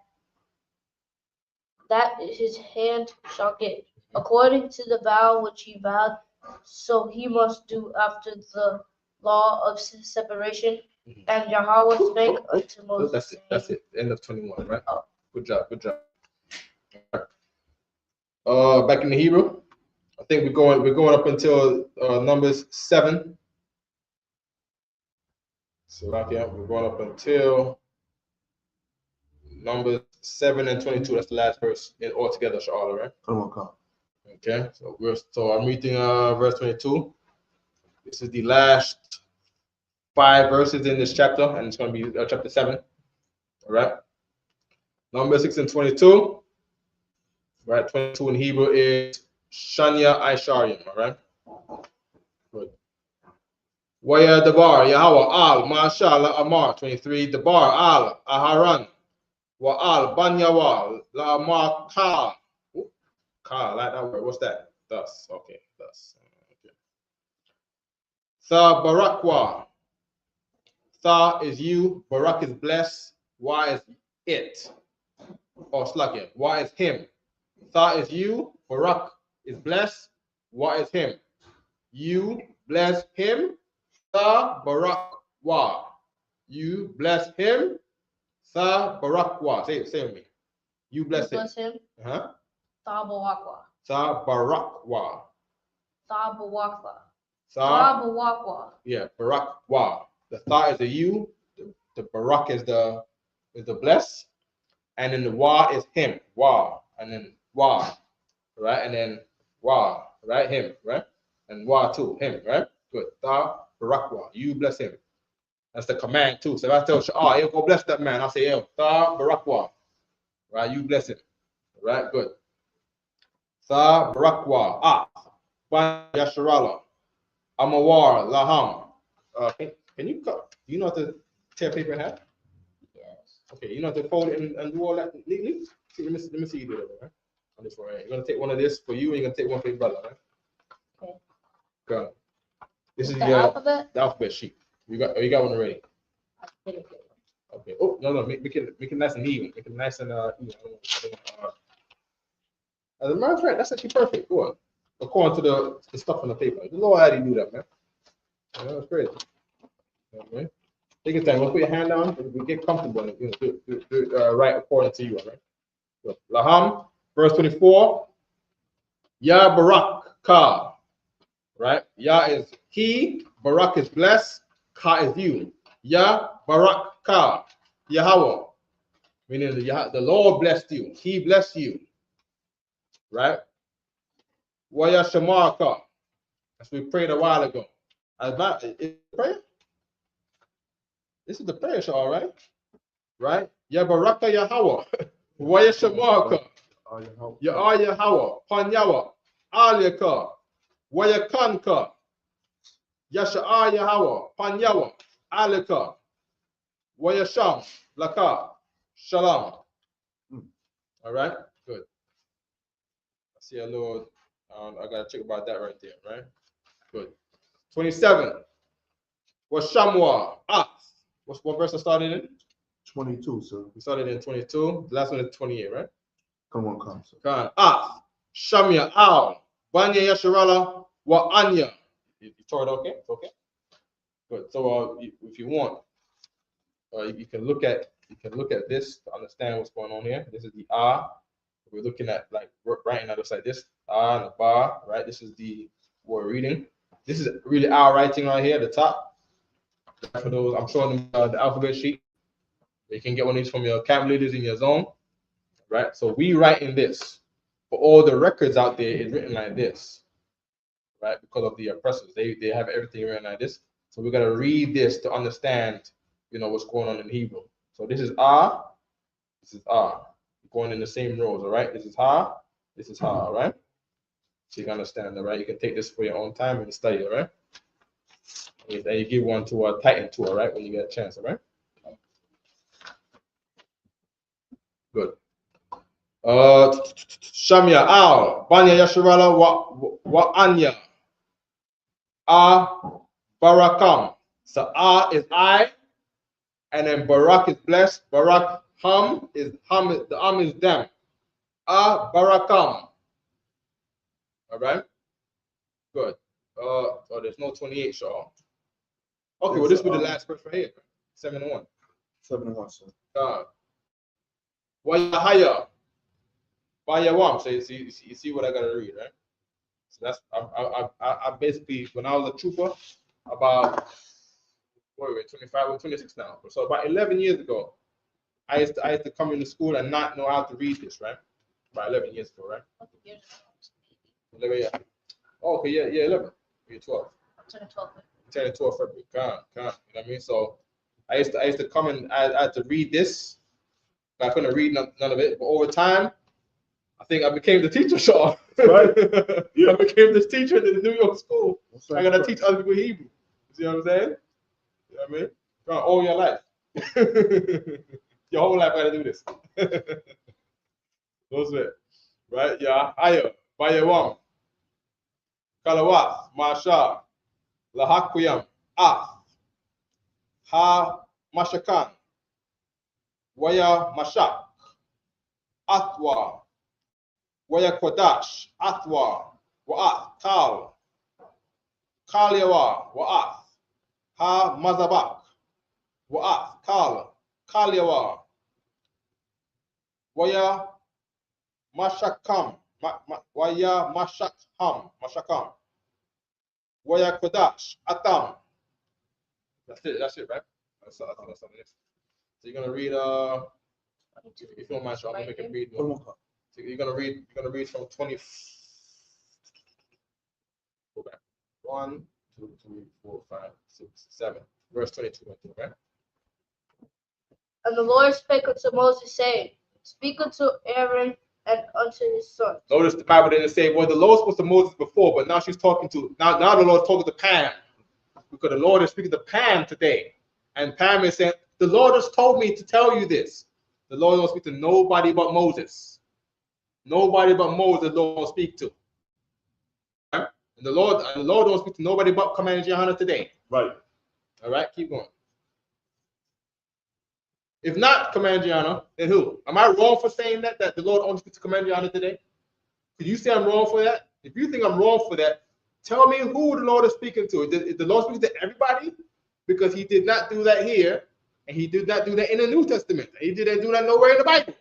his hand shall get, according to the vow which he vowed, so he must do after the law of separation. Mhm. And Yahweh spake unto Moses. That's it. That's it. End of 21, right? Oh. Good job. Good job. Back in the Hebrew, I think we're going up until Numbers 7. So right here, we're going up until Numbers 7 and 22. That's the last verse in altogether, Sha'ala, right? Come on, come. Okay. So I'm reading verse 22. This is the last 5 verses in this chapter, and it's going to be chapter 7. All right. Number 6 and 22. Right. 22 in Hebrew is Shanya Aisharim. All right. Good. Waya Dabar Yahweh Al Mashallah Amar 23. Dabar Al Aharan Wa Al Banyawal La Amar Ka. Ka, like that word. What's that? Thus. Okay. Thus. Okay. Sa Barakwa. Sa is you. Barak is blessed. Wa is it. Or slugging. Wa is him. Sa is you. Barak is blessed. Wa is him. You bless him. Sa Barak Wa. You bless him. Sa Barak Wa. Say it with me. You bless him. Bless him. Uh-huh. Tabawakwa. Sa Barak Wa. Tabawakwa. Sa. Tabawakwa. Yeah, Barak Wa. The Tha is the you. The Barak is the bless. And then the Wa is him. Wa. And then Wa. Right? And then Wa. Right? Him. Right? And Wa too. Him. Right? Good. Tha Barak Wa. You bless him. That's the command too. So if I tell Sha'ah, hey, go bless that man, I'll say, hey, Tha Barak Wa. Right? You bless him. Right? Good. Tha Barak Wa. Ah. Ban Yasharala. Amawar. Laham. Can you cut? Do you know how to tear paper in half? Yes. Okay, you know how to fold it and do all that neatly? See, let me see you do that, right? On this one, right? You're gonna take one of this for you, and you're gonna take one for your brother, right? Okay. Go. This is The your alphabet? the alphabet sheet. You got one already. I didn't get one. Okay. Oh no, make it nice and even. Make it nice and even. As a matter of fact, that's actually perfect. Go on. According to the stuff on the paper. The Lord, how do you do that, man? Yeah, that's crazy. Okay. Take your time. We'll put your hand down. We get comfortable. And, do it right according to you. All right. So, Laham, verse 24. Ya Barak Ka. Right. Ya is he. Barak is blessed. Ka is you. Ya Barak Ka. Yahweh. Meaning the Lord blessed you. He blessed you. Right. Waya Shamar Ka. As we prayed a while ago. Is prayer? This is the prayer, all right? Right? Ya Baraka Yahweh. Waya Shamar Ka. Ya Yahweh. Pan Yahweh. Aliyaka. Waya Kanka. Yasha Yahweh. Pan Yahweh. Alika. Waya Sham. Laka. Shalom. All right? Good. I see a little, I got to check about that right there, right? Good. 27. What's Shamwa? What verse I started in? 22, sir. We started in 22. The last one is 28, right? Come on, come, sir. Shamya, Al, Banya Yasharala, Wa Anya. You tore it okay? It's okay? Good. So if you want, you can look at this to understand what's going on here. This is the we're looking at, like writing that looks like this. And the bar, right? This is the we're reading. This is really our writing right here at the top. For those, I'm showing them the alphabet sheet. You can get one of these from your camp leaders in your zone, right? So we write in this. For all the records out there, it's written like this, right? Because of the oppressors, they have everything written like this. So we gotta read this to understand, what's going on in Hebrew. So this is R, this is R, going in the same rows, all right? This is Ha, this is Ha, all right? So you can understand, all right? You can take this for your own time and study, all right? And you give one to Titan too, all right? When you get a chance, all right? Good. Shamya, Al, Banya Yasharala, wa Anya, Barakam. So is I, and then Barak is blessed. Barak is them. Barakam. All right. Good. Oh, there's no 28, Shaw. Okay, well, this will be the last verse right here. 7-1. 7-1, sir. Wayahaya. Bayawam. So you see what I gotta read, right? So that's I basically, when I was a trooper, about 25 or 26 now. So about 11 years ago, I used to come into school and not know how to read this, right? About 11 years ago, right? 11, yeah. Oh, okay, yeah, 11. You're 12. 10 and 12. 10 and 12 February. You know what I mean? So I used to come and I had to read this. But I couldn't read none of it. But over time, I think I became the teacher, Shaw. Right. Yeah. I became this teacher in the New York school. Right. I gotta teach other people Hebrew. You see what I'm saying? You know what I mean? All your life. Your whole life I gotta do this. Those it. Right? Yeah. Ayo. Bayawam. Kalawat. Masha. Lahakuyam. Ha Mashakan. Waya Mashak. Atwa. Waya Kodash. Atwa. Wa'at. Kal. Kalyawa. Wa'at. Ha Mazabak. Wa'at. Kal. Kalyawa. Waya Mashakam. Waya Mashakam. Waya Kodash. Atam. That's it, right? That's it. So you're gonna read if you don't mind, I'm gonna make it read. So you're gonna read from 20. Go back. 1, 2, 3, 4, 5, 6, 7. Verse 22, right? And the Lord spake unto Moses, saying, Speak unto Aaron and unto his sons. Notice the Bible didn't say, well, the Lord spoke to Moses before, but now she's talking to now the Lord's talking to Pam. Because the Lord is speaking to Pam today. And Pam is saying, the Lord has told me to tell you this. The Lord don't speak to nobody but Moses. Nobody but Moses the Lord will speak to. Right? And the Lord don't speak to nobody but Commander Johanna today. Right. All right, keep going. If not Commander Johanna, then who? Am I wrong for saying that the Lord only speaks to Commander Johanna today? Could you say I'm wrong for that? If you think I'm wrong for that, tell me who the Lord is speaking to. Is the Lord speaking to everybody? Because he did not do that here, and he did not do that in the New Testament. He didn't do that nowhere in the Bible.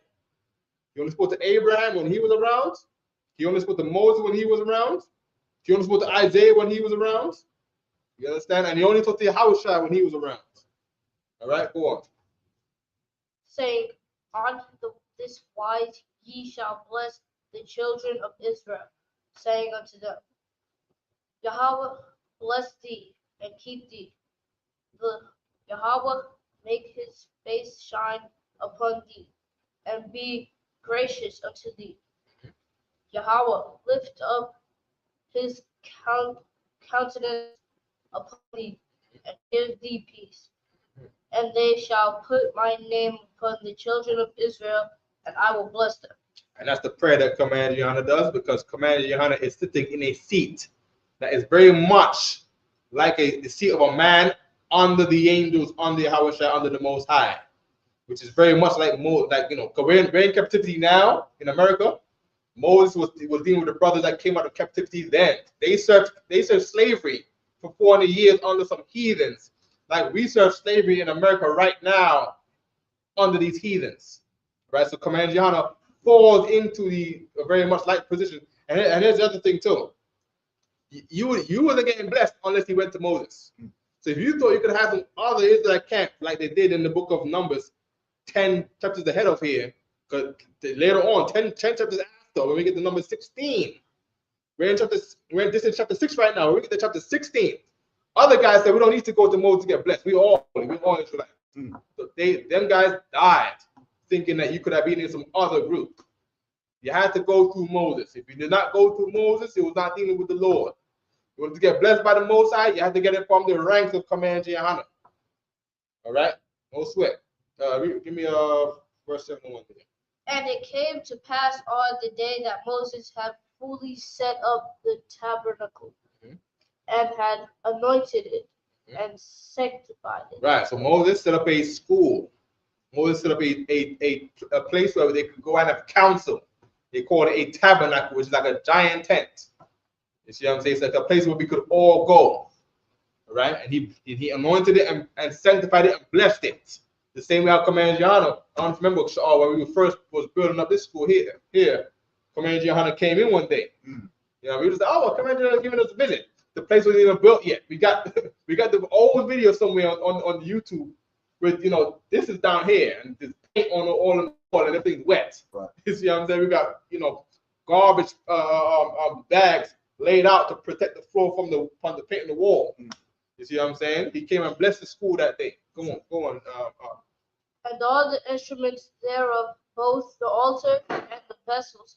He only spoke to Abraham when he was around. He only spoke to Moses when he was around. He only spoke to Isaiah when he was around. You understand? And he only talked to Yahushua when he was around. All right, go on. Saying, On this wise ye shall bless the children of Israel, saying unto them, Yahweh bless thee and keep thee. The Yahweh make his face shine upon thee, and be gracious unto thee. Yahweh lift up his countenance upon thee, and give thee peace. And they shall put my name upon the children of Israel, and I will bless them. And that's the prayer that Commander Johanna does, because Commander Johanna is sitting in a seat that is very much like the seat of a man under the angels, under Yahushua, under the Most High, which is very much like we're in captivity now in America. Moses was dealing with the brothers that came out of captivity then. They served slavery for 400 years under some heathens. Like we serve slavery in America right now under these heathens. Right? So Commander Johanna falls into the very much like position. And here's the other thing too. You wasn't getting blessed unless you went to Moses. So if you thought you could have some other Israelite camp like they did in the book of Numbers, 10 chapters ahead of here, because later on, 10 chapters after, when we get to number 16, we're in chapter 6 right now. When we get to chapter 16, other guys said we don't need to go to Moses to get blessed. We all Israelites. So them guys died thinking that you could have been in some other group. You had to go through Moses. If you did not go through Moses, it was not dealing with the Lord. You wanted to get blessed by the Most High, you had to get it from the ranks of Commander Johanna. All right? No sweat. Give me verse 7-1 here. And it came to pass on the day that Moses had fully set up the tabernacle and had anointed it and sanctified it. Right. So Moses set up a school. Moses set up a place where they could go and have council. They called it a tabernacle, which is like a giant tent. You see what I'm saying? It's like a place where we could all go. Right? And he anointed it and sanctified it and blessed it. The same way how Commander Johanna, I don't remember when we first was building up this school here. Commander Johanna came in one day. You know, we was like, oh, well, Commander Johanna giving us a visit. The place wasn't even built yet. We got the old video somewhere on YouTube with, you know, this is down here and there's paint on the wall and everything's wet. Right. You see what I'm saying? We got, you know, garbage bags laid out to protect the floor from the paint on the wall. You see what I'm saying? He came and blessed the school that day. Go on. And all the instruments thereof, both the altar and the vessels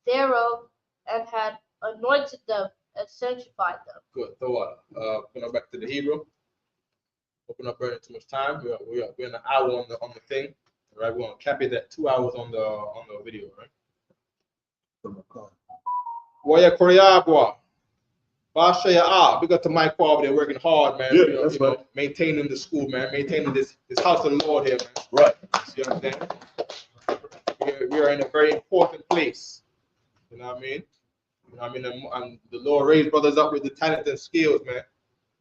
thereof, and had anointed them and sanctified them. Good. So going back to the Hebrew. Hope we're not burning too much time. We're in an hour on the thing. All right, we're gonna cap it at 2 hours on the video, right? Waya Koreabwa. Bashaya, big up to Mike over there working hard, man. Yeah, you know, maintaining the school, man, maintaining this house of the Lord here, man. Right. See what I'm saying? We are in a very important place. You know what I mean? You know what I mean? And the Lord raised brothers up with the talent and skills, man.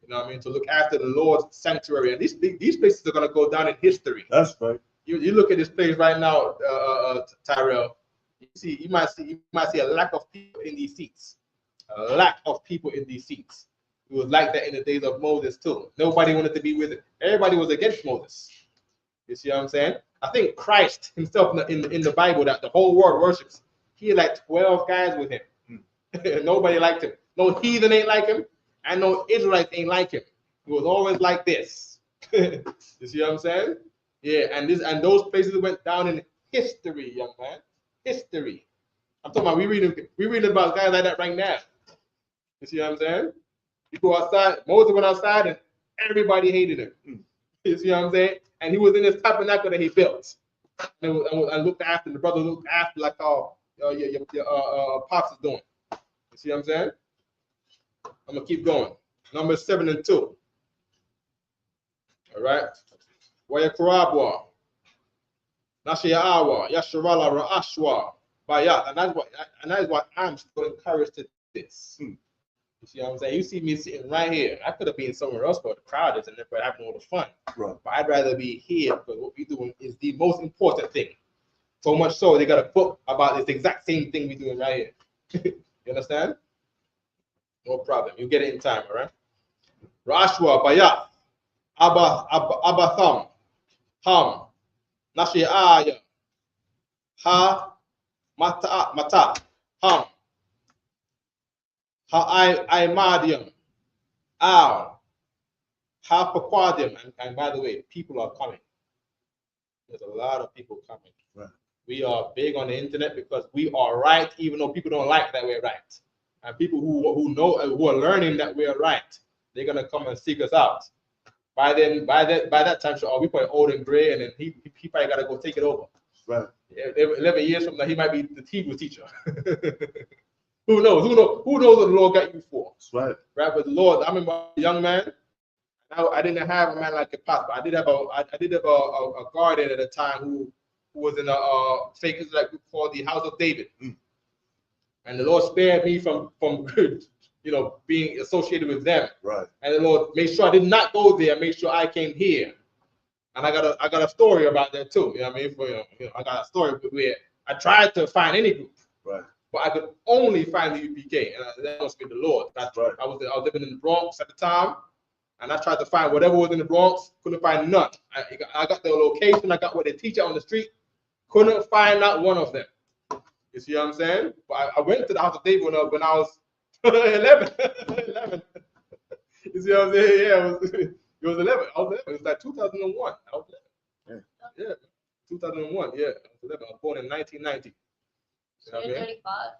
You know what I mean? To look after the Lord's sanctuary. And these places are gonna go down in history. That's right. You look at this place right now, Tyrell. You might see a lack of people in these seats. A lack of people in these seats. It was like that in the days of Moses too. Nobody wanted to be with it. Everybody was against Moses. You see what I'm saying? I think Christ himself in the Bible that the whole world worships, he had like 12 guys with him. Nobody liked him. No heathen ain't like him, and no Israelites ain't like him. It was always like this. You see what I'm saying? Yeah, and those places went down in history, young man. History. I'm talking about we reading about guys like that right now. You see what I'm saying? You go outside, Moses went outside and everybody hated him. You see what I'm saying? And he was in this tabernacle that he built. And looked after him. The brother looked after like how your pops is doing. You see what I'm saying? I'm gonna keep going. Number 7 and 2. All right. Wayakurabwa. Nashiawa. Yasharala Ra'ashwa. Bayat. And that is why I'm still encouraged to this. You see what I'm saying? You see me sitting right here. I could have been somewhere else, but the crowd is and they're having all the fun. Right. But I'd rather be here because what we're doing is the most important thing. So much so they got a book about this exact same thing we're doing right here. You understand? No problem. You get it in time, all right? Rashwa, Bayat, Abatham, Ham, Nashiaya, Ha, Mata, Ham, Ha-I-Madium, Al, Ha-Paquadium, and by the way, people are coming. There's a lot of people coming. Right. We are big on the internet because we are right, even though people don't like that we're right. And people who know who are learning that we're right, they're gonna come and seek us out. By that time, so we probably old and gray, and then he probably gotta go take it over. Right. 11 years from now, he might be the Hebrew teacher. Who knows? Who knows what the Lord got you for? That's right. Right. But the Lord, I remember a young man. I didn't have a man like a pastor. I did have a guardian at the time who was in a fake Israelite group called the House of David. And the Lord spared me from being associated with them. Right. And the Lord made sure I did not go there. Made sure I came here. And I got a story about that too. You know what I mean? I got a story where I tried to find any group. Right. But I could only find the UPK, and that must be the Lord. That's right. I was living in the Bronx at the time, and I tried to find whatever was in the Bronx. Couldn't find none. I got the location. I got what they teach on the street. Couldn't find not one of them. You see what I'm saying? But I went to the House of David when I was 11. 11. You see what I'm saying? Yeah, it was 11. I was 11. It was like 2001. I was 11. Yeah. 2001. Yeah, I was 11. I was born in 1990. You know what I mean? 35.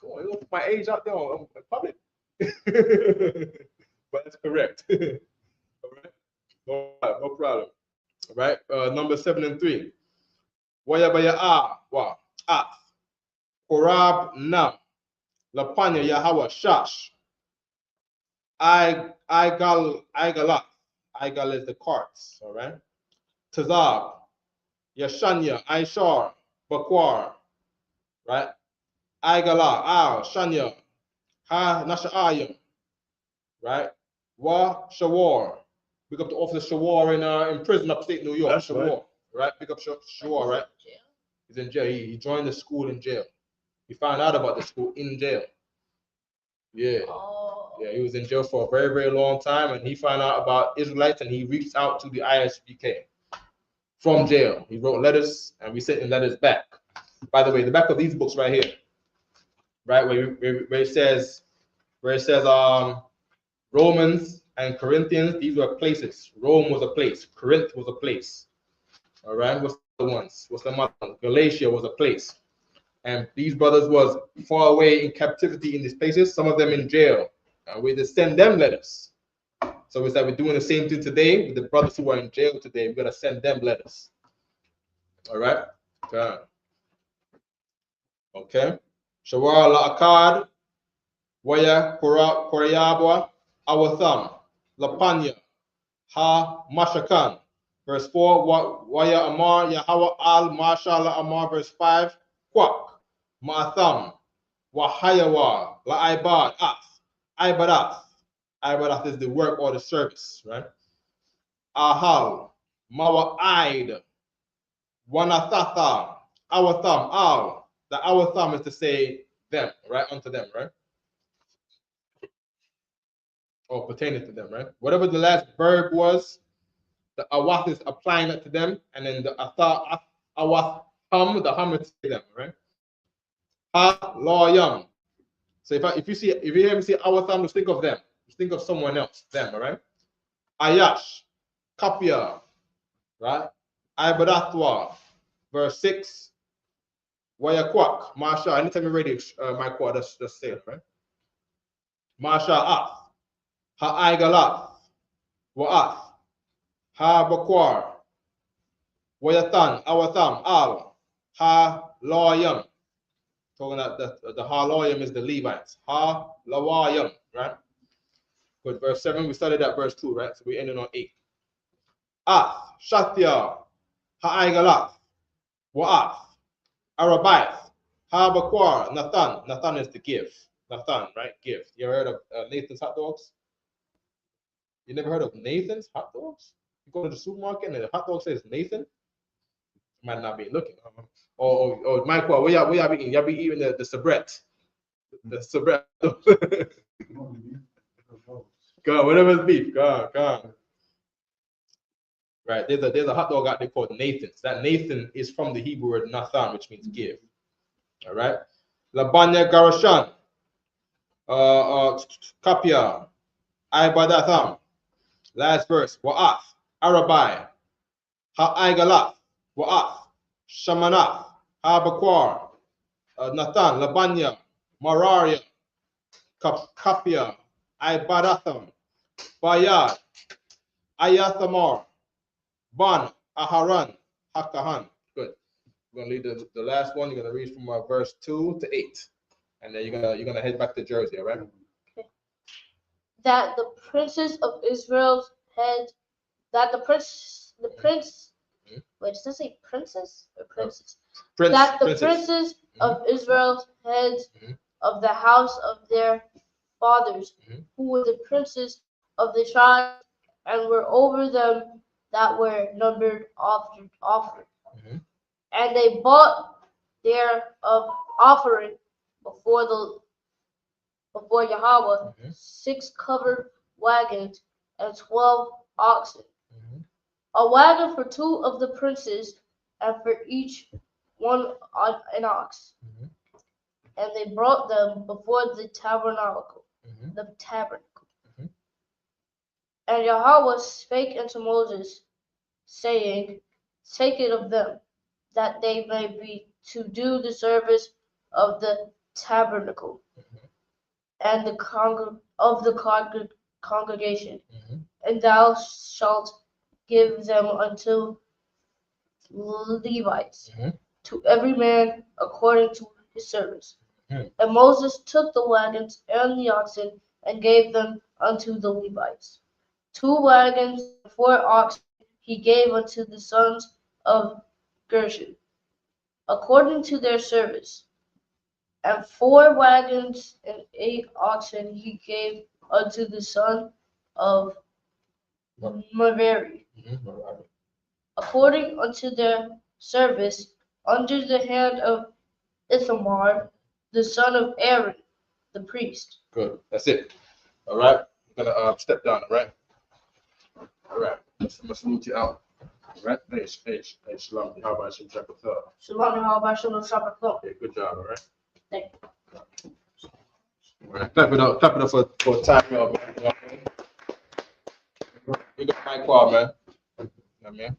Come on, you don't put my age out there on public. But that's correct. All right. No problem. All right. Number 7 and 3. Waya baya wa Korab nam Lapanya Yahweh Shash Igal is the carts, all right. Tazab Yashanya Aishar Bakwar, right. Igala Shanya Ha Nasha'ayim, right. Wa Shawar. Pick up the officer Shawar in prison upstate New York. That's Shawar, right. Pick up Shawar, right. He's in jail. He joined the school in jail. He found out about the school in jail. Yeah. Yeah, he was in jail for a very, very long time, and he found out about Israelites, and he reached out to the Isupk from jail. He wrote letters, and we sent him letters back. By the way, the back of these books right here, right, where it says Romans and Corinthians, these were places. Rome was a place. Corinth was a place. All right, what's the ones? What's the other one? Galatia was a place. And these brothers was far away in captivity in these places, some of them in jail. And we just send them letters. So it's like we're doing the same thing today with the brothers who are in jail today. We're going to send them letters. All right? Okay. Shawar la'akad, waya koryabwa, awatham, lapanya, ha mashakan. Verse 4, waya amar, yahawa al mashallah amar. Verse 5, kwak, ma'atham, wahayawa, la'ibad, ibadath. Ibadath is the work or the service, right? Ahal, mawa'id, wanathatha, awatham, al. The awatham is to say them, right? Unto them, right? Or pertaining to them, right? Whatever the last verb was, the awath is applying it to them, and then the awath hum, the hum is to them, right? Ha law yum. So if you hear me say awatham, just think of them. Just think of someone else, them, all right? Ayash, kapia, right? Ibadatwa, verse 6. Wayakwak, Masha. Anytime you're ready, my quad, just say it, right? Masha ath, ha'aigalat, wa'ath, ha-bakwar, wayatan, awatham, al, ha-lawayam. Talking about the ha-lawayam is the Levites. Ha-lawayam, right? Good, verse 7, we started at verse 2, right? So we ended on 8. Ath, shatya, ha'aigalat, wa'ath, arabaith, ha-bakwar, Nathan. Nathan is the gift. Nathan, right? Gift. You ever heard of Nathan's hot dogs? You never heard of Nathan's hot dogs? You go to the supermarket and the hot dog says Nathan? You might not be looking. Oh, Michael, what y'all be eating? Y'all be eating the Sabret. The Sabret. God, whatever's beef. God. Right. There's a hot dog out there called Nathan's. That Nathan is from the Hebrew word Nathan, which means give. All right. Labanya Garashan. Kapia, Ibadatham. Last verse. Wa'ath, Arabai, Ha'aigalah, Wa'ath, Shamanath, Habakwar, Nathan, Labanya, Mararia, Kapia, Ibadatham, Bayad, Ayathamar, Ban, Aharan, Hakahan. Good. We're gonna leave the last one. You're gonna read from verse 2 to 8. And then you're gonna head back to Jersey, all right? Okay. That the princes of Israel's heads, that the prince, wait, does that say princess or princess? That the princes of Israel's heads of the house of their fathers, who were the princes of the tribes, and were over them that were numbered offered. And they bought their offering before Yahweh 6 covered wagons and 12 oxen, a wagon for 2 of the princes, and for each one an ox. And they brought them before the tabernacle. And Yahweh spake unto Moses, saying, Take it of them, that they may be to do the service of the tabernacle and the congregation, and thou shalt give them unto Levites, Mhm. to every man according to his service. Mhm. And Moses took the wagons and the oxen and gave them unto the Levites. 2 wagons and 4 oxen he gave unto the sons of Gershon, according to their service. And 4 wagons and 8 oxen he gave unto the son of Merari, Mhm. according unto their service, under the hand of Ithamar, the son of Aaron, the priest. Good. That's it. All right. I'm gonna step down. All right. All right. Let's move you out. All right. Hey, Shalom. How about you? Check us out. Shalom, how about Shalom Shabbat? Okay, good job. All right. Thank All right. Clap it up for time, man. You got my call, man. Yeah, man.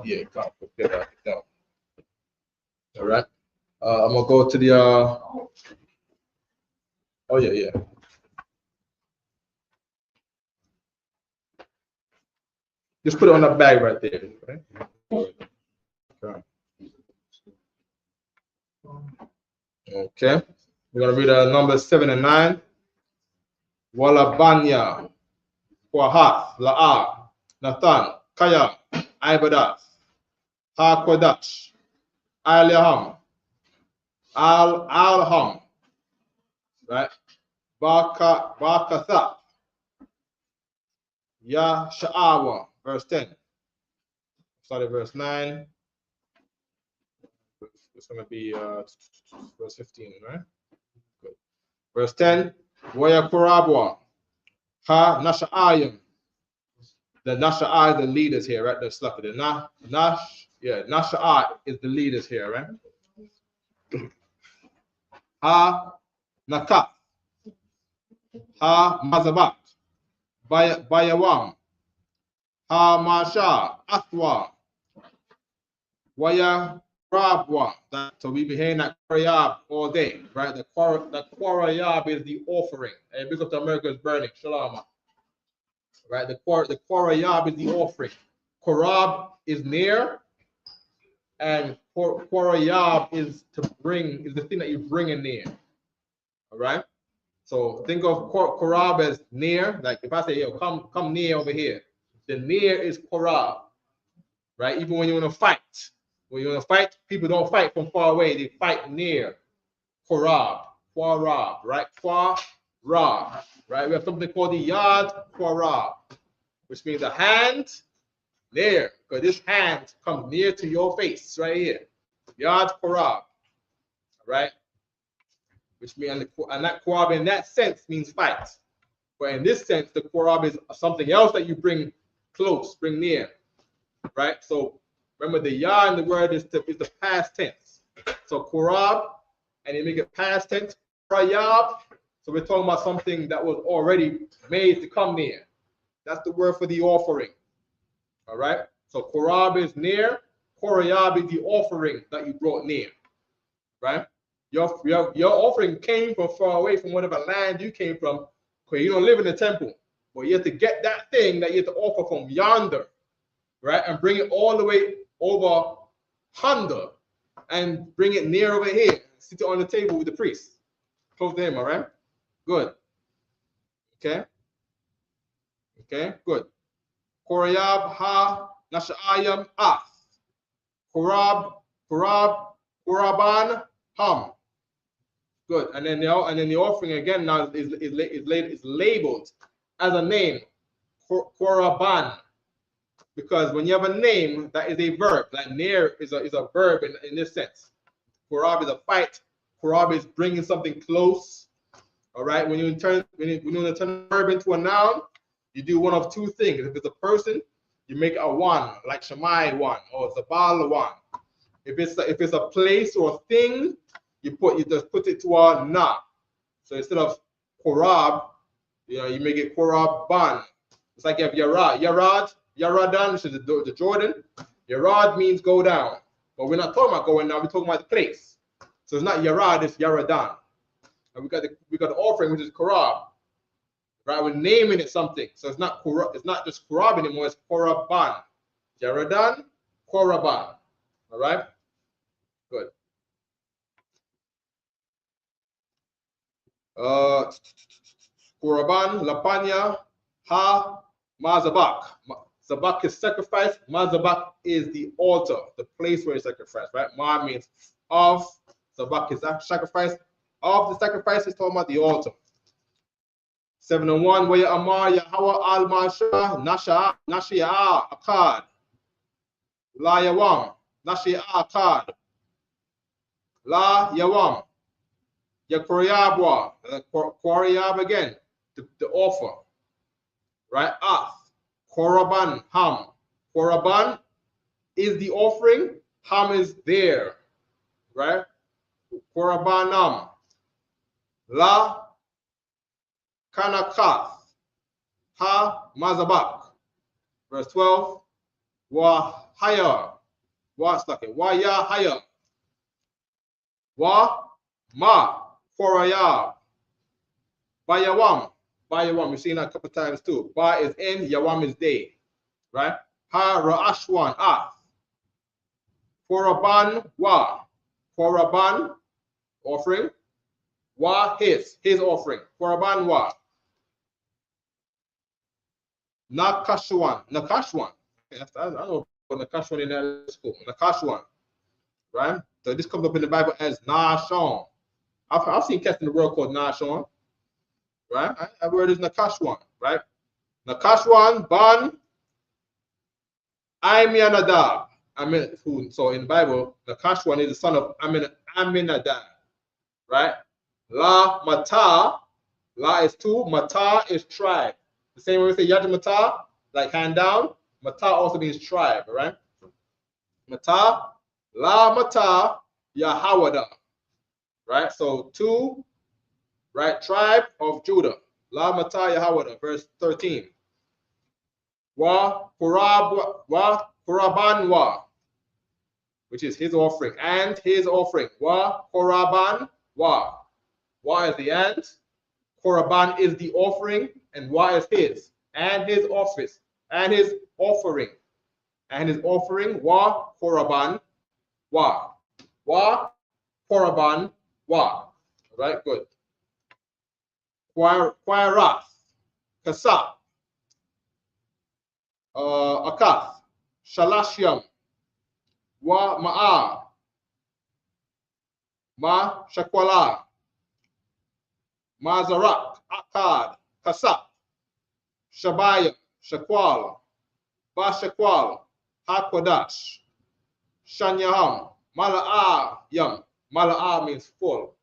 Yeah, come get down. All right. I'm gonna go to the. Oh yeah. Just put it on the bag right there. Okay. We're gonna read Numbers 7 and 9. Walabanya, Kwahath, La'ar, Nathan, Kaya, Ibadah, HaKodash, Aliham, Alham, right? Bakatha, Yasha'awa, verse 10. Start at verse 9. It's going to be verse 15, right? Good. Verse 10. Waya Korabwa, Ha Nasha'ayim. The Nasha'ai, the leaders here, right? The stuff. The Nasha'ai is the leaders here, right? Ha Nakat, Ha Mazabat, Bayawam, Ha Masha, Athwa, Waya Rabwa. So we've been hearing that Korayab all day, right? The Korayab is the offering. And because America is burning, Shalom. Right? The Korayab is the offering. Korab is near, and Korayab is the thing that you bring in near. All right. So think of Korab as near. Like if I say, yo, come near over here. The near is Korab. Right? Even when you want to fight, people don't fight from far away. They fight near. Korab. Right? Korab. Right? We have something called the Yad Korab, which means the hand near. Because this hand comes near to your face right here. Yad Korab. Right? Which means, and that Korab in that sense means fight. But in this sense, the Korab is something else that you bring close, bring near. Right? So remember, the ya in the word is the past tense. So Korab, and you make it past tense, Korayab. So we're talking about something that was already made to come near. That's the word for the offering. All right? So Korab is near, Korayab is the offering that you brought near. Right? Your offering came from far away from whatever land you came from, because you don't live in the temple. But you have to get that thing that you have to offer from yonder, right? And bring it all the way over Honda and bring it near over here. Sit it on the table with the priest. Close to him, all right? Good. Okay? Okay, good. Korayab, Ha, Nasha'ayam, Ath. Koraban, Ham. Good. And then the offering again now is labeled as a name, Koraban. Because when you have a name, that is a verb. Like near is a verb in this sense. Korab is a fight. Korab is bringing something close. All right. When you turn a verb into a noun, you do one of two things. If it's a person, you make a one, like Shammai one, or Zabal one. If it's a place or a thing, you just put it to a na. So instead of Korab, you make it Koraban. It's like you have Yaradan, which is the Jordan. Yarad means go down. But we're not talking about going down, we're talking about the place. So it's not Yarad, it's Yaradan. And we got the offering, which is Korab. Right? We're naming it something. So it's not just Korab anymore, it's Koraban. Yaradan, Korban. All right? Good. Korban, Lapanya, Ha, Mazabak. Zabak is sacrifice. Mazabak is the altar, the place where you sacrifice, right? Ma means of. Zabak is sacrifice. Of the sacrifice is talking about the altar. 7:1, where Amar Yahweh al Masha Nasha Nashia Akkad. La Yawam. Nashia Akkad. La Yawam. Yakoryabwa. Koryab again. The offer. Right? Ath. Korban, Ham. Korban is the offering. Ham is there. Right? Korbanam. La Kanakath. Ha Mazabak. Verse 12. Wa Haya. Wa Stake. Wa Ya Haya. Wa Ma Korayab. Bayawam. Bayawam. We've seen that a couple times too. Ba is in, Yawam is day. Right? Ha Ra'ashwan. Ah. Koraban Wa. Koraban, offering. Wa his offering. Koraban Wa. Nakashwan. Nakashwan. I don't know about Nakashwan in that school. Nakashwan. Right? So this comes up in the Bible as Nashon. I've seen cats in the world called Nashon. Right? That word is Nakashwan. Right? Nakashwan, Ban, Aminadab. So in the Bible, Nakashwan is the son of Aminadab. Right? La Mata. La is two. Mata is tribe. The same way we say Yad Mata, like hand down. Mata also means tribe. Right? Mata. La Mata Yahawada. Right? So two, right? Tribe of Judah. La Mata Yahawada, verse 13. Wa Koraban Wa, which is his offering, and his offering. Wa Koraban Wa. Wa is the and, Koraban is the offering, and Wa is his, and his office, and his offering. And his offering, Wa Koraban Wa. Wa Koraban Wa. All right, good. Quirath, Kasap, Akath, Shalashyam, Wa Ma'a, Ma Shakwala, Mazarak, Akkad, Kasap, Shabaya, Shakwal, Ba Shakwal, Hakodash, Shanyaham, Mala'a Yam. Mala'a means full.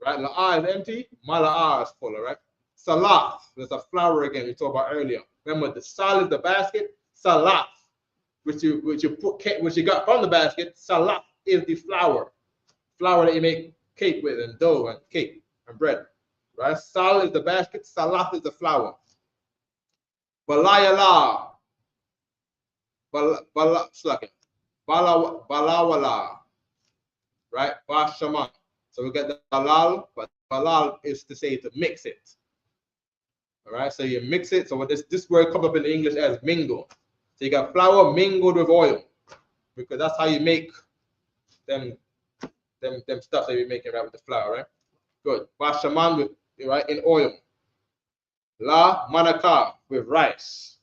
Right? La'a is empty, Mala'a is full, all right? Salath, there's a flour again we talked about earlier. Remember, the sal is the basket, Salath, which you got from the basket. Salath is the flour that you make cake with, and dough and cake and bread. Right? Sal is the basket, Salath is the flour. Balayala, Balawala, right? Bashaman. So we get the balal, but balal is to say to mix it. All right, so you mix it. So what this word comes up in English as mingle. So you got flour mingled with oil, because that's how you make them stuff that you're making, right, with the flour, right? Good. Bashaman with, right, in oil. La manaka with rice.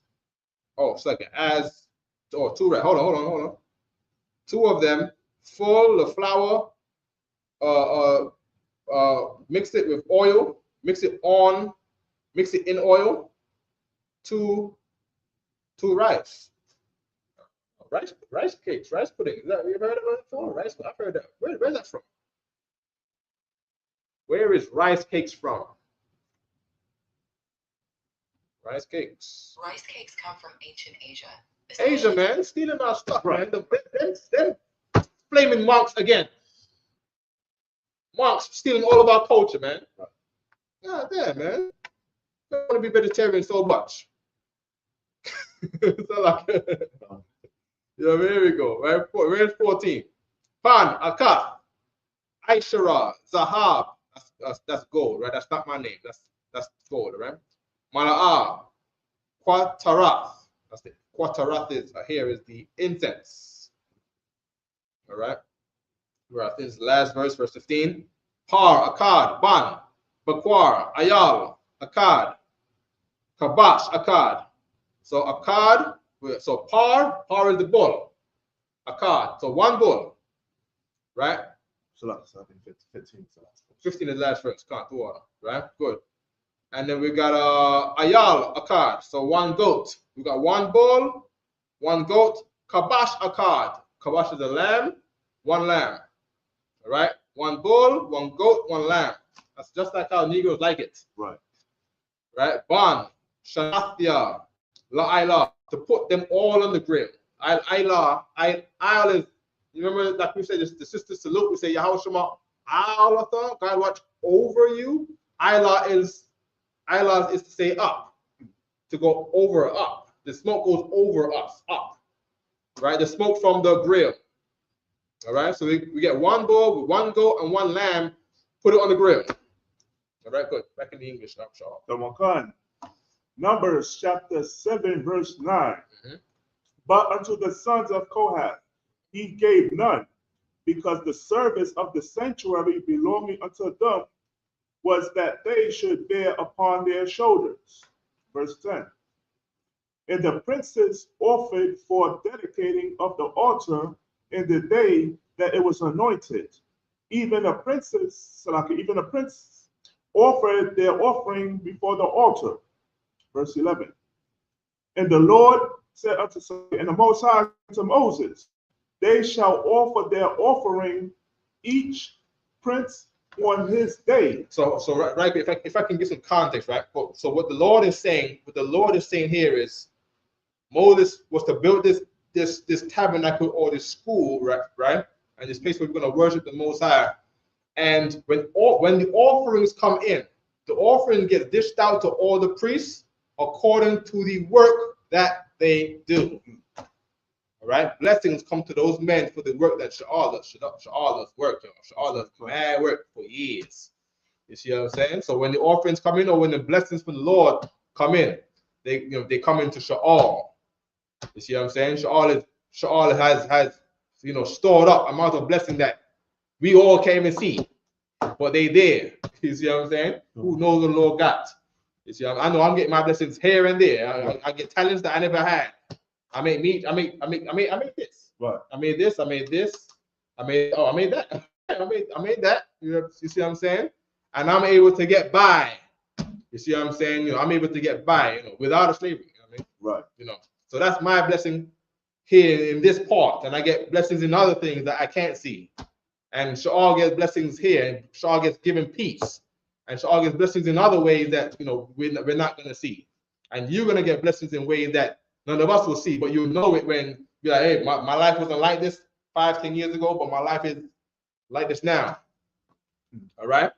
Oh, second, two rice. Hold on. Two of them full of flour. Mix it with oil. Mix it in oil. Two rice. Rice cakes, rice pudding. Is that, you ever heard of it before? Rice. I've heard that. Where's that from? Where is rice cakes from? Rice cakes. Rice cakes come from ancient Asia. Asia, man, stealing our stuff, right? Them flaming monks again. Monks stealing all of our culture, man. God damn, man. I don't want to be vegetarian so much. So like, yeah, here we go. Right, where's 14? Pan, Akath, Aishara, Zahab. That's gold, right? That's not my name. That's gold, right? Mala'ah, Quatarath. That's it. Quatarath is here is the incense. All right. Where I think it's the last verse, verse 15. Par, Akkad, Ban, Bakwar, Ayal, Akkad, Kabash, Akkad. So Akkad, so par is the bull. Akkad, so one bull, right? So that's, I think 15. 15 is the last verse, can't do order, right? Good. And then we got Ayal, Akkad, so one goat. We got one bull, one goat. Kabash, Akkad. Kabash is a lamb, one lamb. All right? One bull, one goat, one lamb. That's just like how Negroes like it. Right. Right? Ban, Shanathia, La'ila, to put them all on the grill. Ayla is, you remember that we said the sister salute, we say Yahweh Shema, Alatha, God watch over you. Ayla is to say up, to go over up. The smoke goes over us, up. Right? The smoke from the grill. All right, so we get one bull, one goat, and one lamb, put it on the grill. All right, good. Back in the English now, Shaw. The Wakan. Numbers chapter 7, verse 9. Mm-hmm. But unto the sons of Kohath he gave none, because the service of the sanctuary belonging unto them was that they should bear upon their shoulders. Verse 10. And the princes offered for dedicating of the altar in the day that it was anointed. Even the princes, even the prince offered their offering before the altar. Verse 11. And the Lord said unto and the Most High to Moses, they shall offer their offering each prince on his day. So right, if I can give some context, right? So what the Lord is saying here is Moses was to build this tabernacle or this school, right? And this place where we're going to worship the Most High. And when the offerings come in, the offering gets dished out to all the priests according to the work that they do. All right, blessings come to those men for the work that Sha'ala's work, Sha'ala's mad work for years. You see what I'm saying? So when the offerings come in, or when the blessings from the Lord come in, they come into Sha'al. You see what I'm saying? Sha'al has stored up amount of blessing that we all can't even see, but they there. You see what I'm saying? Who knows what the Lord got? You see, I know I'm getting my blessings here and there. I get talents that I never had. I make this. Right. I made this. I made this. I made that. I made that. You see what I'm saying? And I'm able to get by. You see what I'm saying? I'm able to get by, without a slavery. You know what I mean? Right. So that's my blessing here in this part, and I get blessings in other things that I can't see. And Sha'al gets blessings here, and Sha'al gets given peace, and Sha'al gets blessings in other ways that we're not going to see. And you're going to get blessings in ways that none of us will see, but you'll know it when you're like, hey, my life wasn't like this 5-10 years ago, but my life is like this now. All right?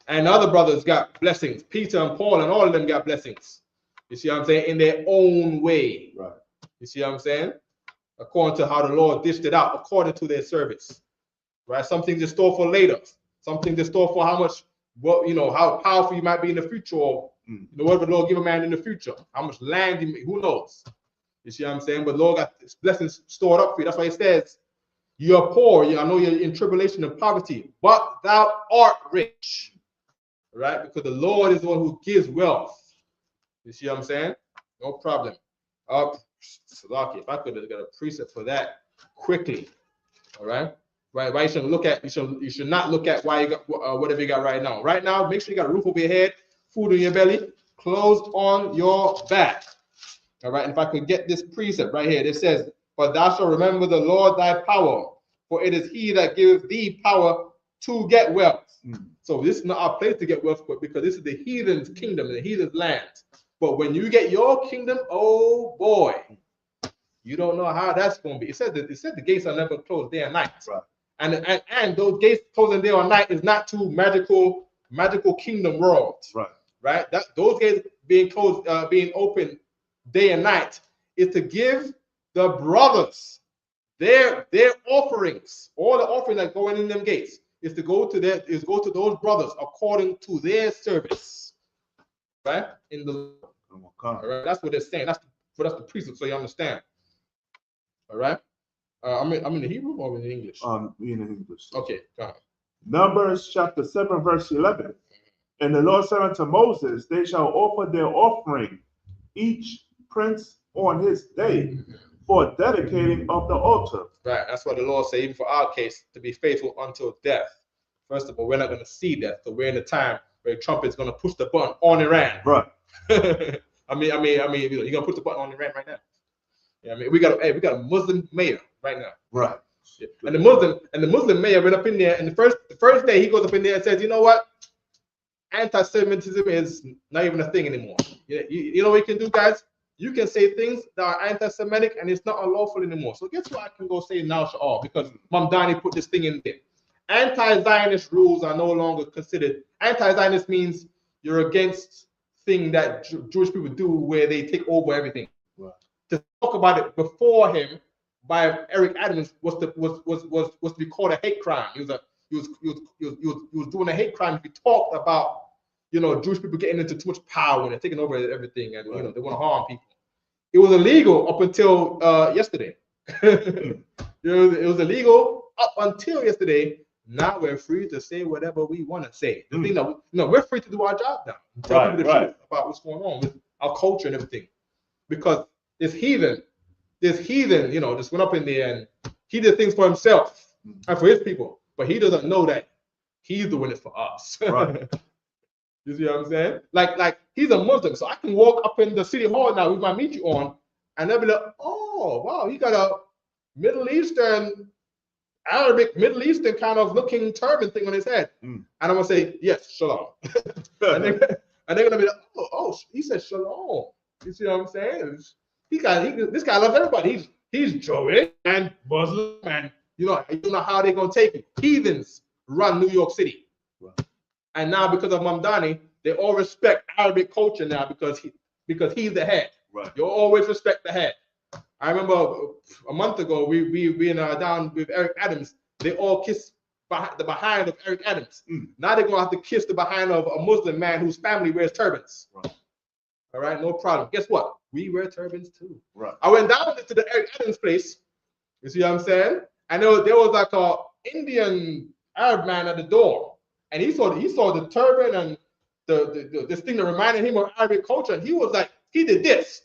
And other brothers got blessings. Peter and Paul and all of them got blessings. You see what I'm saying? In their own way. Right. You see what I'm saying? According to how the Lord dished it out, according to their service. Right? Some things to store for later. Some things to store for how powerful you might be in the future, or whatever the Lord give a man in the future. How much land who knows? You see what I'm saying? But the Lord got his blessings stored up for you. That's why he says, you're poor. I know you're in tribulation and poverty, but thou art rich. Right? Because the Lord is the one who gives wealth. You see what I'm saying? No problem. Salaki, if I could have got a precept for that quickly. All right? Right? You should not look at why you got whatever you got right now. Right now, make sure you got a roof over your head, food in your belly, clothes on your back. All right? And if I could get this precept right here, it says, but thou shalt remember the Lord thy power, for it is he that giveth thee power to get wealth. So this is not our place to get wealth, because this is the heathen's kingdom and the heathen's land. But when you get your kingdom, oh boy, you don't know how that's going to be. It said the gates are never closed day and night. Right. And those gates closing day or night is not to magical kingdom worlds. Right. Right. Those gates being closed, being open day and night is to give the brothers their offerings, all the offerings that go in them gates is to go to those brothers according to their service. Right? All right? That's what it's saying. That's but that's the priesthood, so you understand. All right. I'm in the Hebrew or in the English? In English. Okay, go ahead. Numbers chapter 7, verse 11. And the Lord said unto Moses, they shall offer their offering, each prince on his day, for dedicating of the altar. Right, that's what the Lord said, even for our case, to be faithful until death. First of all, we're not going to see death, so we're in the time where Trump is going to push the button on Iran. Right. I mean, you're gonna put the button on Iran right now. Yeah, I mean, we got a Muslim mayor right now. Right. Yeah. And the Muslim mayor went up in there, and the first day he goes up in there and says, you know what? Anti-Semitism is not even a thing anymore. You know what you can do, guys? You can say things that are anti-Semitic, and it's not unlawful anymore. So guess what I can go say now, Sha'ar, because Mamdani put this thing in there. Anti-Zionist rules are no longer considered. Anti-Zionist means you're against thing that Jewish people do where they take over everything. Right. To talk about it before him by Eric Adams was to be called a hate crime. He was doing a hate crime if he talked about, you know, Jewish people getting into too much power and they're taking over everything, and you know they want to harm people. It was illegal up until yesterday. It was illegal up until yesterday. Now we're free to say whatever we want to say. The thing that we're free to do our job now. Tell people the truth about what's going on with our culture and everything. Because this heathen, you know, just went up in there and he did things for himself and for his people, but he doesn't know that he's doing it for us. Right. You see what I'm saying? Like he's a Muslim, so I can walk up in the city hall now with my meet on, and they'll be like, oh wow, he got a Arabic Middle Eastern kind of looking turban thing on his head. And I'm gonna say, yes, shalom. and they're gonna be like, oh, he said shalom. You see what I'm saying? This guy loves everybody. He's Jewish and Muslim, and you know how they're gonna take it. Heathens run New York City. Right. And now because of Mamdani, they all respect Arabic culture now because he's the head. Right. You always respect the head. I remember a month ago, we being down with Eric Adams, they all kissed the behind of Eric Adams. Now they're going to have to kiss the behind of a Muslim man whose family wears turbans. Right. All right, no problem. Guess what? We wear turbans too. Right. I went down to the Eric Adams place. You see what I'm saying? And there was like a Indian Arab man at the door, and he saw the turban and this thing that reminded him of Arabic culture, and he was like, he did this.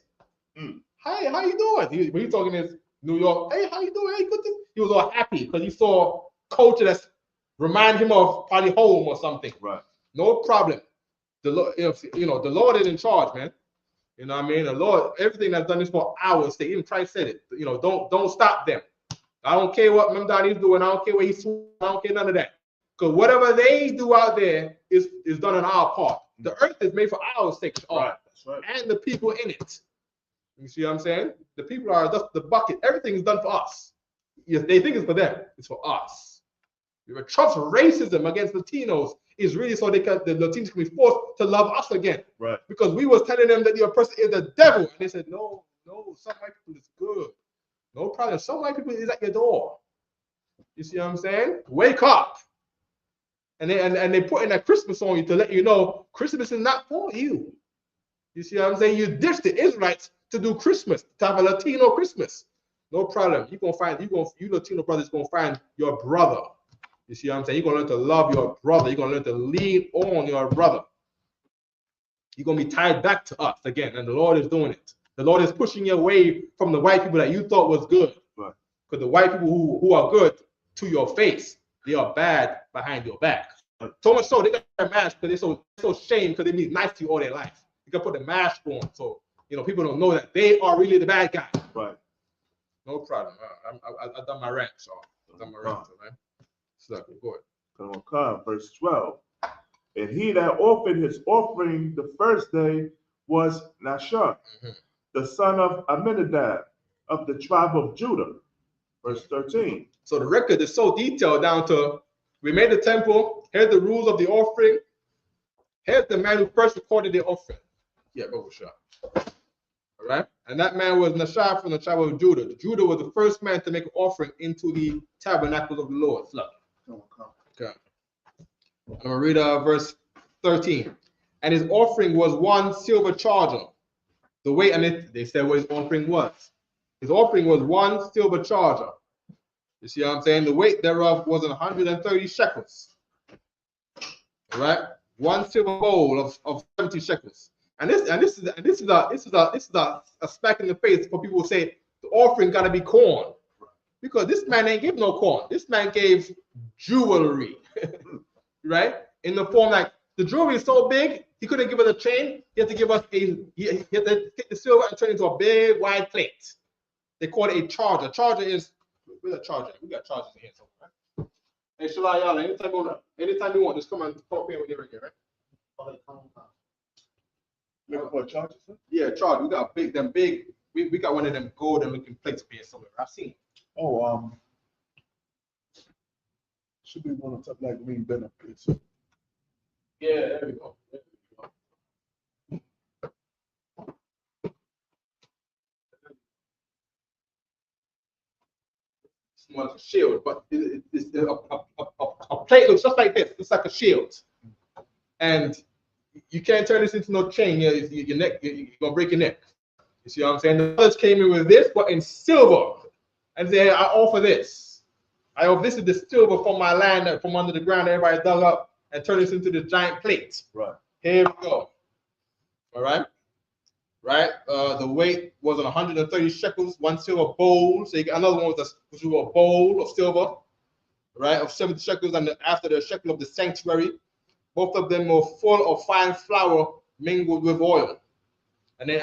Hey, how you doing? When he's talking in New York, hey, how you doing? Hey, good. He was all happy because he saw culture that's remind him of probably home or something. Right. No problem. The Lord, the Lord is in charge, man. You know what I mean? The Lord, everything that's done is for our sake. Even Christ said it. You know, don't stop them. I don't care what Mamdani is doing. I don't care what he's doing. I don't care none of that. Because whatever they do out there is done on our part. The earth is made for our sake. Right. That's right. And the people in it. You see what I'm saying? The people are just the bucket. Everything is done for us. Yes, they think it's for them. It's for us. Trump's racism against Latinos is really so the Latinos can be forced to love us again. Right. Because we was telling them that your person is the devil. And they said, no, some white people is good. No problem. Some white people is at your door. You see what I'm saying? Wake up. And they put in that Christmas on you to let you know Christmas is not for you. You see what I'm saying? You ditched the Israelites to do Christmas, to have a Latino Christmas. No problem. You Latino brothers gonna find your brother. You see what I'm saying? You're gonna learn to love your brother. You're gonna learn to lean on your brother. You're gonna be tied back to us again, and the Lord is doing it. The Lord is pushing you away from the white people that you thought was good. Right. Because the white people who are good to your face, they are bad behind your back. So much so they got a mask because they're so ashamed because they be nice to you all their life. You gotta put the mask on so people don't know that they are really the bad guy. Right. No problem. I've done my rant, so I've done my rant, man. So go ahead. Come on, verse 12. And he that offered his offering the first day was Nashon, the son of Amminadab of the tribe of Judah. Verse 13. So the record is so detailed down to we made the temple. Here's the rules of the offering. Here's the man who first recorded the offering. Yeah, go shot. All right, and that man was Nashon from the tribe of Judah. Judah was the first man to make an offering into the tabernacle of the Lord. Look. Okay. I'm gonna read verse 13. And his offering was one silver charger the weight, and they said what his offering was. His offering was 1 silver charger. You see what I'm saying? The weight thereof was 130 shekels. All right, 1 silver bowl of 70 shekels. And this is a smack in the face for people who say the offering got to be corn, because this man ain't give no corn. This man gave jewelry, right? In the form like the jewelry is so big, he couldn't give us a chain. He had to give us he had to take the silver and turn it into a big wide plate. They call it a charger. Charger is, where's a charger? We got chargers in here somewhere, right? Hey, Shalai, y'all, anytime you want, just come and talk here with you right? Looking for a charger, sir? Yeah, charger. We got big. We got one of them golden looking plates up here somewhere. I've seen it. Oh, should be one on top like green benefits. Yeah, there we go. It's more like a shield, but it's a plate looks just like this. It's like a shield, and you can't turn this into no chain. Your neck, you're gonna break your neck. You see what I'm saying? The others came in with this, but in silver, and say, I offer this. I offer this is the silver from my land, from under the ground. Everybody dug up and turned this into this giant plate. Right. Here we go. All right. Right. The weight was 130 shekels, 1 silver bowl. So you got another one which was a bowl of silver, right, of 70 shekels, and after the shekel of the sanctuary, both of them were full of fine flour mingled with oil. And then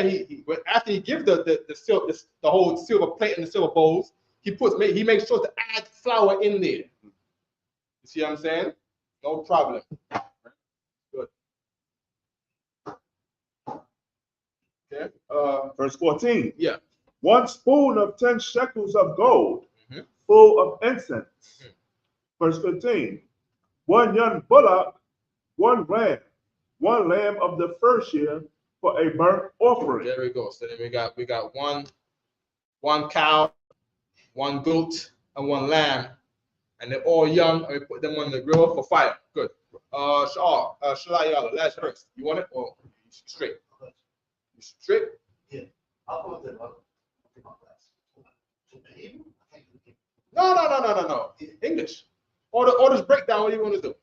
he after he gives the whole silver plate and the silver bowls, he makes sure to add flour in there. You see what I'm saying? No problem. Good. Okay. Verse 14. Yeah. 1 spoon of 10 shekels of gold, full of incense. Verse 15. 1 young bullock, 1 ram, 1 lamb of the first year for a burnt offering. There we go. So then we got one cow, 1 goat, and 1 lamb, and they're all young, and we put them on the grill for fire. Good. Shalai Yala, last verse. You want it or straight? You straight? Yeah. I'll put it up. No. English. Or just break down what you want to do.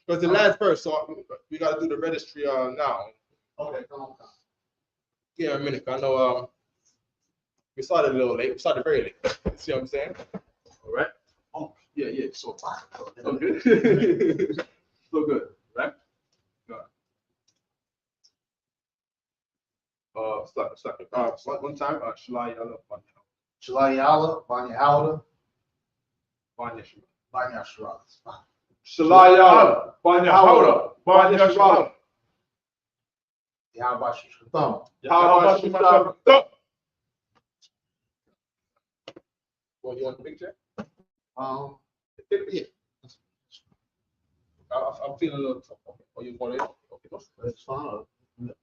Because the last verse, so we got to do the registry now. Okay, come on. Yeah, a minute. I know we started a little late. We started very late. See what I'm saying? All right. Oh. Yeah. So good. So good, right? One time, Shalai Yala, Shalayala, Banyala, Banyashima. Banyashra. Shalai Yala, Banyahauda, Banyashima. Yabashishkatham. Yabashima. Well, you want the picture? Yeah. I'm feeling a little tough. Okay. Oh, you want it? Okay. It's fine. You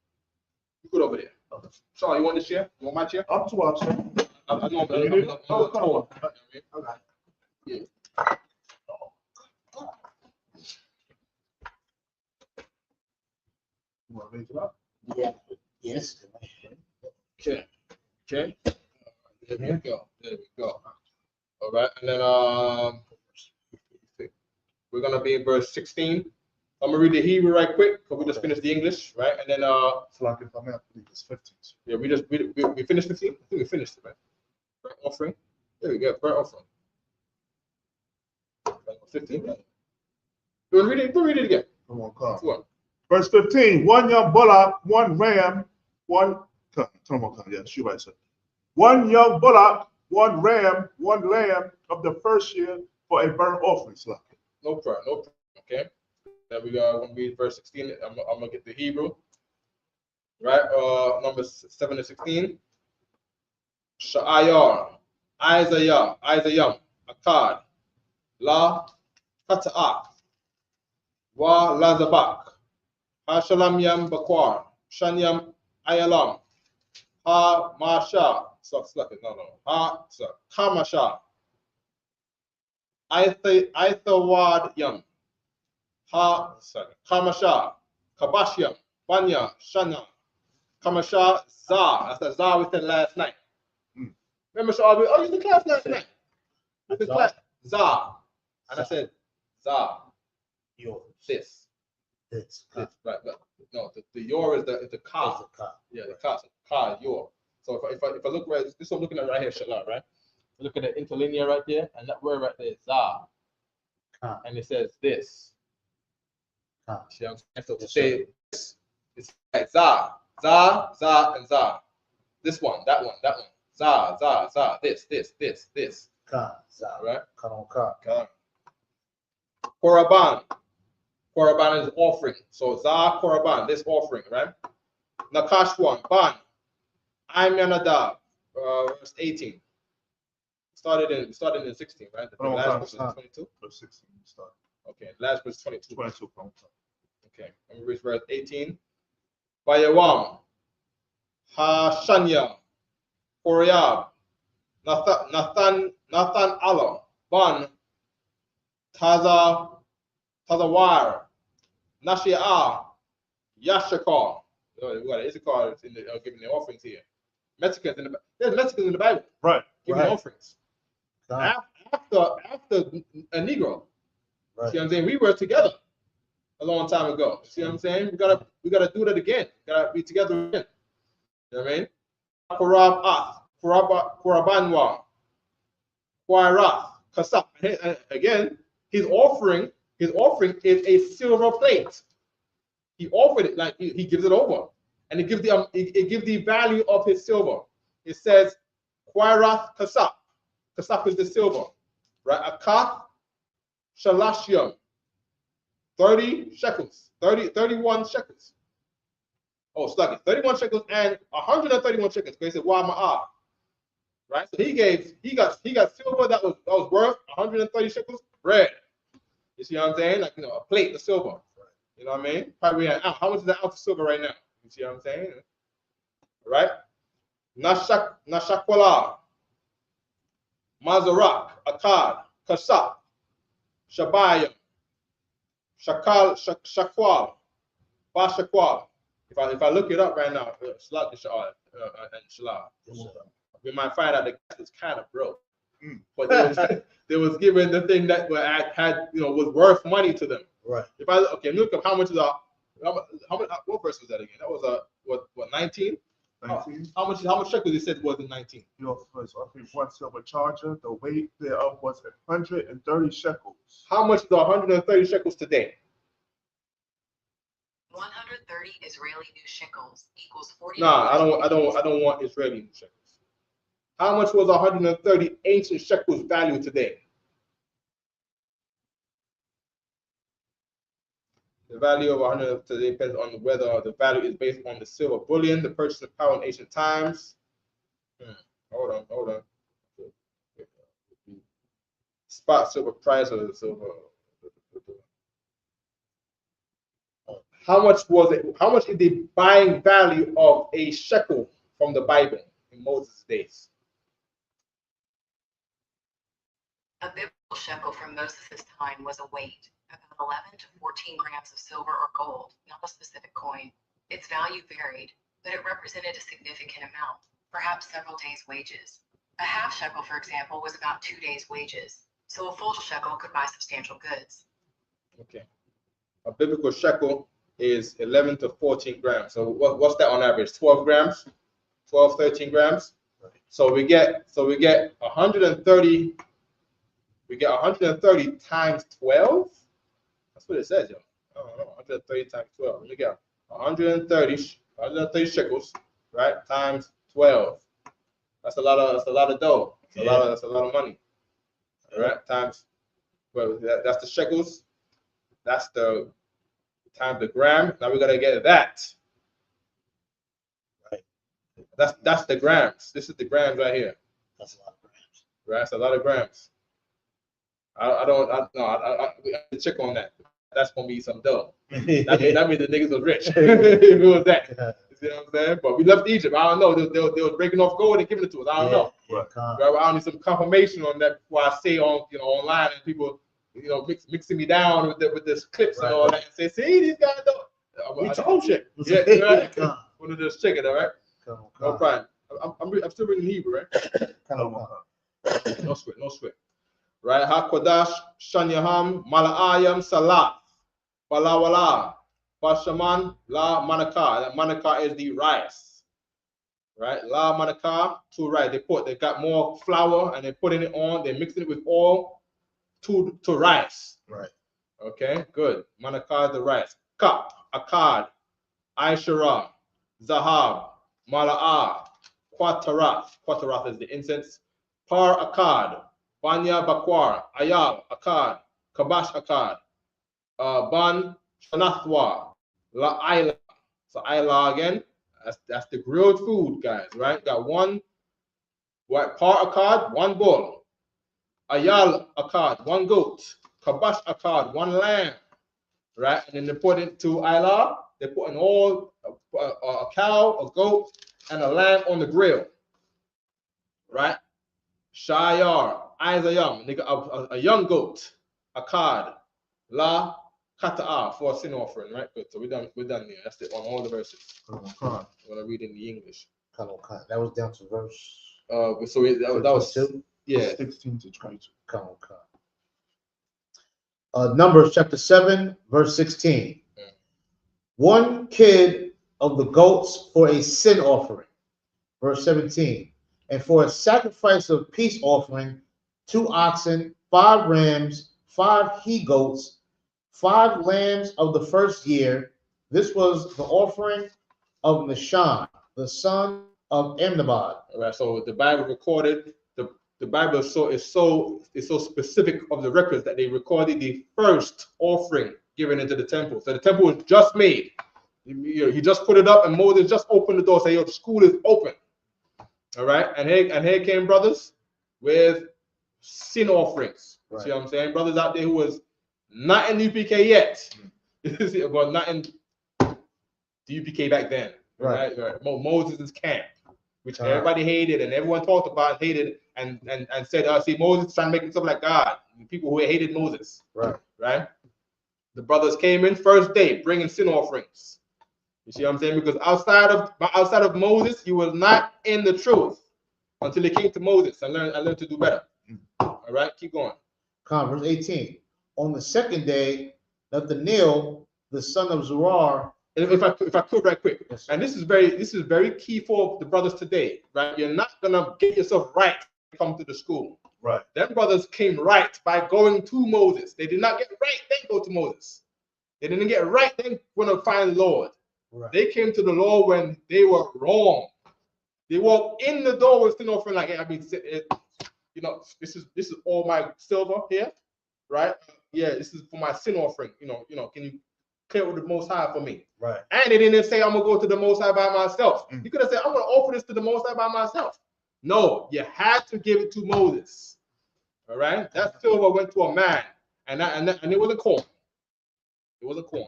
good over there. Okay. Shaw, you want this chair? You want my chair? Up to us. I know I'm You need it? a little tall. Okay. Yeah. You want to raise it up? Yeah. Yes. Okay. There we go. All right, and then we're gonna be in verse 16. I'm gonna read the Hebrew right quick because we just finished the English, right? And then It's like if I'm at it's 15. yeah, we finished 15. I think we finished it, right? Burnt offering. There we go. Burnt offering. 15. We'll read it again. Come on, come. Come on. Verse 15. 1 young bullock, 1 ram, 1. Come on, yeah, she right, sir. 1 young bullock, 1 ram, 1 lamb of the first year for a burnt offering. Slap. No problem. Okay. Then we are gonna read verse 16. I'm gonna get the Hebrew. Right? Numbers 7 to 16. Sha'ayar, Isaiah, Akkad, La Kata'ak, Wa Lazabak, Hashalam Yam Bakwar, Shanyam Ayalam, Ha Masha, Kamasha, Aithawad Yam, Kamasha, Kabashyam, Banya, Shana, Kamasha Zah. That's the Zah we said last night. Mm. Remember, so you was in class last night. You was in Zah? class. Zah. And I Zah. said Zah. Yours. This. This. This. Right. But no, the your is the ka. Is a car. Yeah, the ka. So ka is your. So if I look right, this is what I'm looking at right here, Shalom, right? Look at the interlinear right there, and that word right there is Zah. Car. And it says this. Car. See what I'm saying? So to Yes, say this, it's like Zah, Zah, Zah, and Zah. This one, that one, that one. Zah, Zah, Zah. This. Car. Zah. All right. Come on, car. Okay. Korban. Korban is offering. So Zah, Korban, this offering, right? Nakashwan, Ban. I'm Yanadab, verse 18. Started in 16, right? The Oh, last okay. verse is 22. Verse 16, start. Okay, last verse 22. 22 from Okay, let me read verse 18. Vayawam, Hashanya, Horiab, Nathan Allah, Ban, Tazawar, Nashiah, Yashakar. We got Issachar in the giving the offerings here. Mexicans in there's Mexicans in the Bible Right. giving the offerings. Car. After a Negro. Right. See what I'm saying? We were together a long time ago. See what I'm saying? We gotta do that again. Gotta be together again. You know what I mean? Korabanwa, Kwairath, Kasap. Again, his offering is a silver plate. He offered it like he gives it over, and it gives the value of his silver. It says Kwairath Kasap. Kasap is the silver, right? A kath shalashium, 30 shekels, 31 shekels. Oh, slug it, 31 shekels and 131 shekels. Because he said, "Wa ma'ah." Right? So he got silver that was worth 130 shekels, bread. You see what I'm saying? Like, a plate of silver. You know what I mean? Probably an ounce. How much is an ounce of silver right now? You see what I'm saying? Right? Nashakwala, Mazarak, Akkad, Kasap, Shabayim, Shakwal, Bashakwal. If I look it up right now, and Shalah, we might find out the gas was kind of broke. But they was given the thing that had was worth money to them. Right. If I look up how much what verse was that again? That was what 19? 19. How much shekels he said was in 19? First, I think one silver charger, the weight thereof was 130 shekels. How much is 130 shekels today? 130 Israeli new shekels equals 40. Nah, I don't want Israeli shekels. How much was 130 ancient shekels value today? The value of 100 today depends on whether the value is based on the silver bullion, the purchasing power in ancient times. Hold on. Spot silver price of the silver. How much was it? How much is the buying value of a shekel from the Bible in Moses' days? A biblical shekel from Moses' time was a weight, about 11 to 14 grams of silver or gold, not a specific coin. Its value varied, but it represented a significant amount, perhaps several days' wages. A half shekel, for example, was about 2 days' wages, so a full shekel could buy substantial goods. Okay. A biblical shekel is 11 to 14 grams. So what's that on average? 12 grams? 12, 13 grams? Right. So we get 130. We get 130 times 12. That's what it says, yo. I don't know. 130 times 12. We get 130 shekels, right? Times 12. That's a lot of dough. That's a lot of money. All right. Times, well, that's the shekels. That's the times the gram. Now we gotta get that. Right. That's the grams. This is the grams right here. That's a lot of grams. Right. That's a lot of grams. I have to check on that. That's gonna be some dough. That means the niggas was rich. If it was that. You see what I'm saying? But we left Egypt. I don't know. They were breaking off gold and giving it to us. I don't know. Yeah, Right? I need some confirmation on that before I say online and people mixing me down with this clips and all that and say, see, these guys don't. we told you. Yeah, right. Want to just check it, all right? Come on, No problem. I'm still reading Hebrew, right? Come on. No sweat, no sweat. Right? Hakodash, Shanyaham, Malaayam, Salah, Balawala, Bashaman, La Manaka. That Manaka is the rice. Right? La Manaka, to rice. They got more flour and they're putting it on, they're mixing it with oil to rice. Right. Okay, good. Manaka is the rice. Kap, Akkad, Aishara, Zahab, Mala'ah, Quatarath. Quatarath is the incense. Par Akkad, Banya Bakwar, Ayal Akkad, Kabash Akkad, Ban Shanathwa, La Ayla. So Ayla again, that's the grilled food, guys, right? Got one, what, Par Akkad, one bull. Ayal Akkad, one goat. Kabash Akkad, one lamb. Right? And then they put it to Ayla. They put in all a cow, a goat, and a lamb on the grill. Right? Shayar, Isayam, they got a young goat, a cod, La Kata'a for a sin offering. Right? Good. So we're done here. That's it on all the verses. Come on. I'm gonna read in the English. Come on. That was down to verse. So that was 22. yeah. 16 to 22. Come on. Numbers chapter 7, verse 16. One kid of the goats for a sin offering. Verse 17. And for a sacrifice of peace offering, 2 oxen, 5 rams, 5 he goats, 5 lambs of the first year. This was the offering of Nahshon, the son of Amminadab. All right. So the Bible recorded the Bible is so specific of the records that they recorded the first offering given into the temple. So the temple was just made. He just put it up, and Moses just opened the door, say, "Yo, the school is open." All right, and here came brothers with sin offerings. Right. See what I'm saying? Brothers out there who was not in UPK yet, but not in the UPK back then. Right. Moses' camp, which everybody hated and everyone talked about, hated, and said, see, Moses trying to make himself like God. People who hated Moses. Right. The brothers came in first day bringing sin offerings. You see what I'm saying? Because outside of Moses, he was not in the truth until he came to Moses and learned to do better. All right, keep going. Verse 18. On the second day, Nathaniel, the son of Zurar. If I could right quick, yes, and this is very key for the brothers today, right? You're not gonna get yourself right when you come to the school. Right. Them brothers came right by going to Moses. They did not get right, then go to Moses. They didn't get right, then going to find the Lord. Right. They came to the Lord when they were wrong. They walked in the door with sin offering, like, hey, I mean, this is all my silver here, right? Yeah, this is for my sin offering. Can you clear with the Most High for me? Right. And they didn't say, I'm gonna go to the Most High by myself. You could have said, I'm gonna offer this to the Most High by myself. No, you had to give it to Moses. All right, that silver went to a man, and it wasn't corn. It wasn't corn.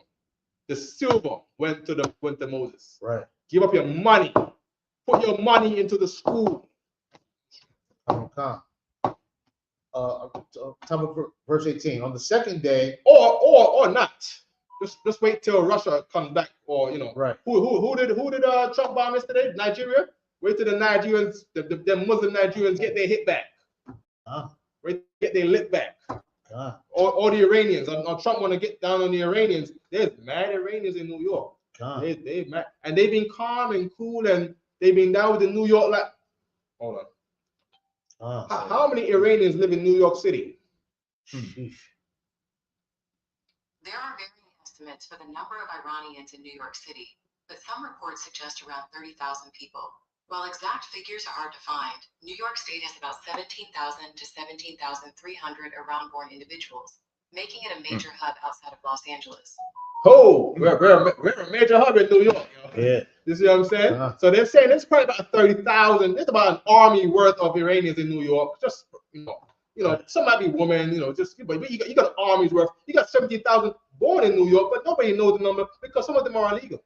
The silver went to Moses. Right. Give up your money. Put your money into the school. Top of verse 18. On the second day, or not. Just wait till Russia comes back, or Right. Who did Trump bomb yesterday? Nigeria. Wait till the Nigerians, the Muslim Nigerians get their hit back. Wait, get their lit back. Or the Iranians. Or Trump want to get down on the Iranians. There's mad Iranians in New York. They mad, and they've been calm and cool, and they've been down with the New York. Like, hold on. How many Iranians live in New York City? There are varying estimates for the number of Iranians in New York City, but some reports suggest around 30,000 people. While exact figures are hard to find, New York State has about 17,000 to 17,300 Iran-born individuals, making it a major hub outside of Los Angeles. Oh, we're a major hub in New York. Yeah. You see what I'm saying? So they're saying there's probably about 30,000. There's about an army worth of Iranians in New York. Just some might be women. But you got armies worth. You got 17,000 born in New York, but nobody knows the number because some of them are illegal.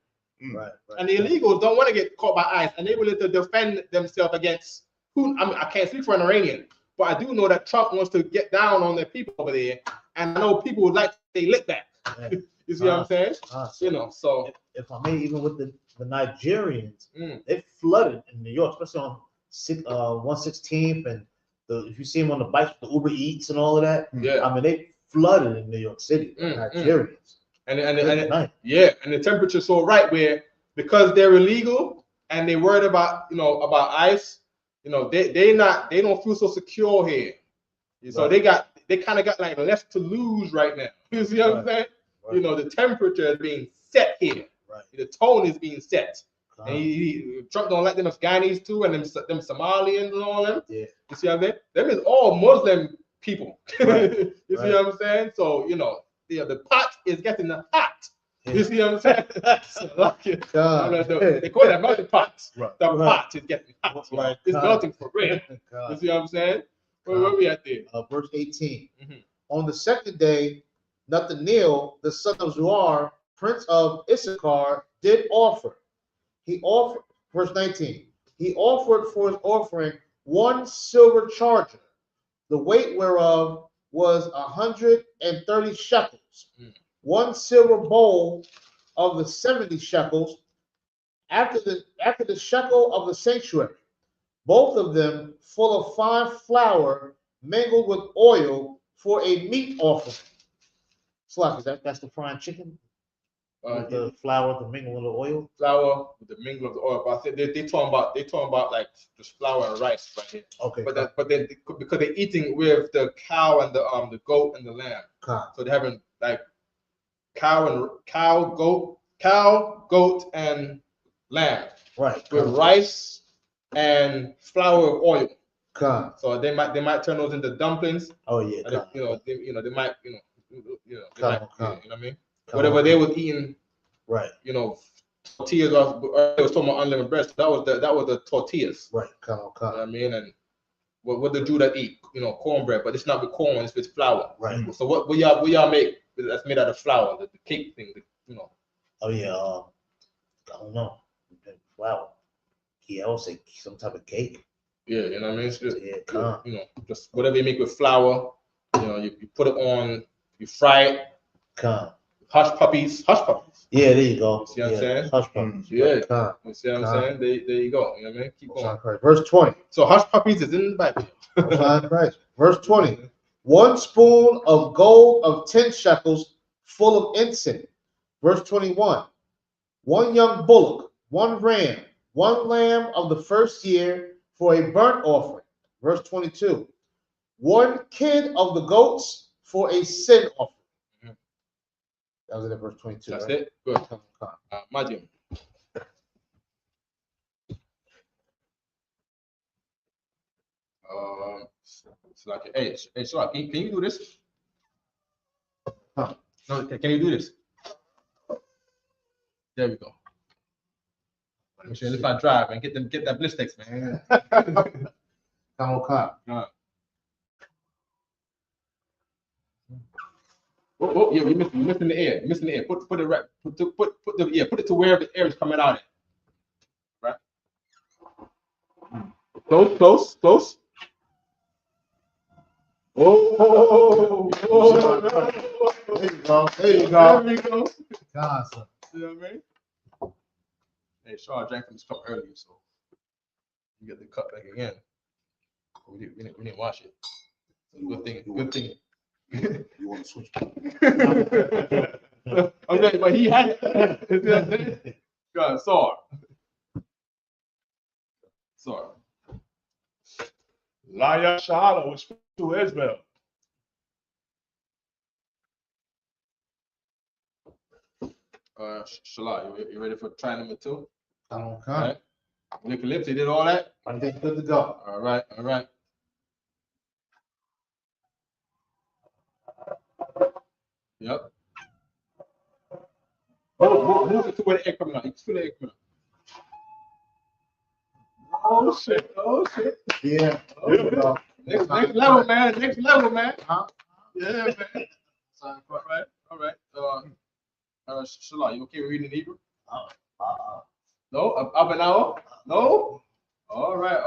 Right. And the illegals don't want to get caught by ICE, and they're willing to defend themselves against who. I mean, I can't speak for an Iranian, but I do know that Trump wants to get down on the people over there, and I know people would like to stay lit back. You see what I'm saying? So so if I may, even with the the Nigerians, Mm. they flooded in New York, especially on 116th, and if you see them on the bikes with the Uber Eats and all of that. Yeah. I mean, they flooded in New York City. Nigerians. And Good yeah, and the temperature's so right where because they're illegal and they worried about about ICE, they don't feel so secure here. So they kind of got like less to lose right now. You see what I'm saying? Right. The temperature is being set here. Right. The tone is being set. And Trump don't like them Afghanis too, and them Somalians and all them. Yeah. You see what I'm saying? Them is all Muslim people. Right. You see what I'm saying? So the pot is getting hot. Yeah. You see what I'm saying? So, they call it melting pot. Right. The pot is getting hot. Right. It's melting for real. You see what I'm saying? Where we at there? Verse 18. Mm-hmm. On the second day, Nathaniel, the son of Zuar, prince of Issachar, did offer. He offered, verse 19. He offered for his offering 1 silver charger, the weight whereof was 130 shekels. 1 silver bowl of the 70 shekels, after the shekel of the sanctuary, both of them full of fine flour mingled with oil for a meat offering. Slack, that's the frying chicken? With the flour to mingle with the oil? Flour with the mingle of the oil. But I think they talking about like just flour and rice right here. Okay. But then because they're eating with the cow and the goat and the lamb. So they're having like cow, goat, and lamb. Right. With rice and flour of oil. So they might turn those into dumplings. Oh yeah. They might you know what I mean? Whatever they was eating, right? Tortillas. It was talking about unleavened bread. So that was the tortillas. Right. You know what I mean? And what the Jew that eat, cornbread, but it's not with corn. It's with flour. Right. So what y'all make that's made out of flour? The cake thing. Oh yeah. I don't know. Flour. Yeah, I would say some type of cake. Yeah, you know what I mean? It's just, just whatever you make with flour. You put it on. You fry it. Hush puppies. Yeah, there you go. See what I'm saying? Hush puppies. Yeah. You see what I'm saying? There you go. You know what I mean? Keep going. Verse 20. So hush puppies is in the Bible. Verse 20. 1 spoon of gold of 10 shekels full of incense. Verse 21. 1 young bullock, 1 ram, 1 lamb of the first year for a burnt offering. Verse 22. 1 kid of the goats for a sin offering. That was it at verse 22. That's right? it. Good. Majim. It's like, hey, Shalak, can you do this? No, can you do this? There we go. Make sure if I drive and get that blistex, man. Oh, yeah, you're missing the air. You're missing the air. Put it right. Put it to where the air is coming out at. Right. Close. Oh. There you go. There we go. Awesome. You know what I mean? Hey, Shaw drank from this cup earlier, so you get the cup back again. We didn't wash it. So good thing. You want to switch? Okay, but he had it. God, sorry. Laya Shahala was to Israel. Shala, you ready for try number 2? Okay. Right. Lick your lips, you did all that? I think good to go. All right. Yep. Move it to where the egg coming out. You can feel the egg coming out. Oh shit. Yeah. Next level, man. Next level, man. Huh? Yeah, man. All right. Shala, you okay with reading in Hebrew? No? Up an hour? No? All right.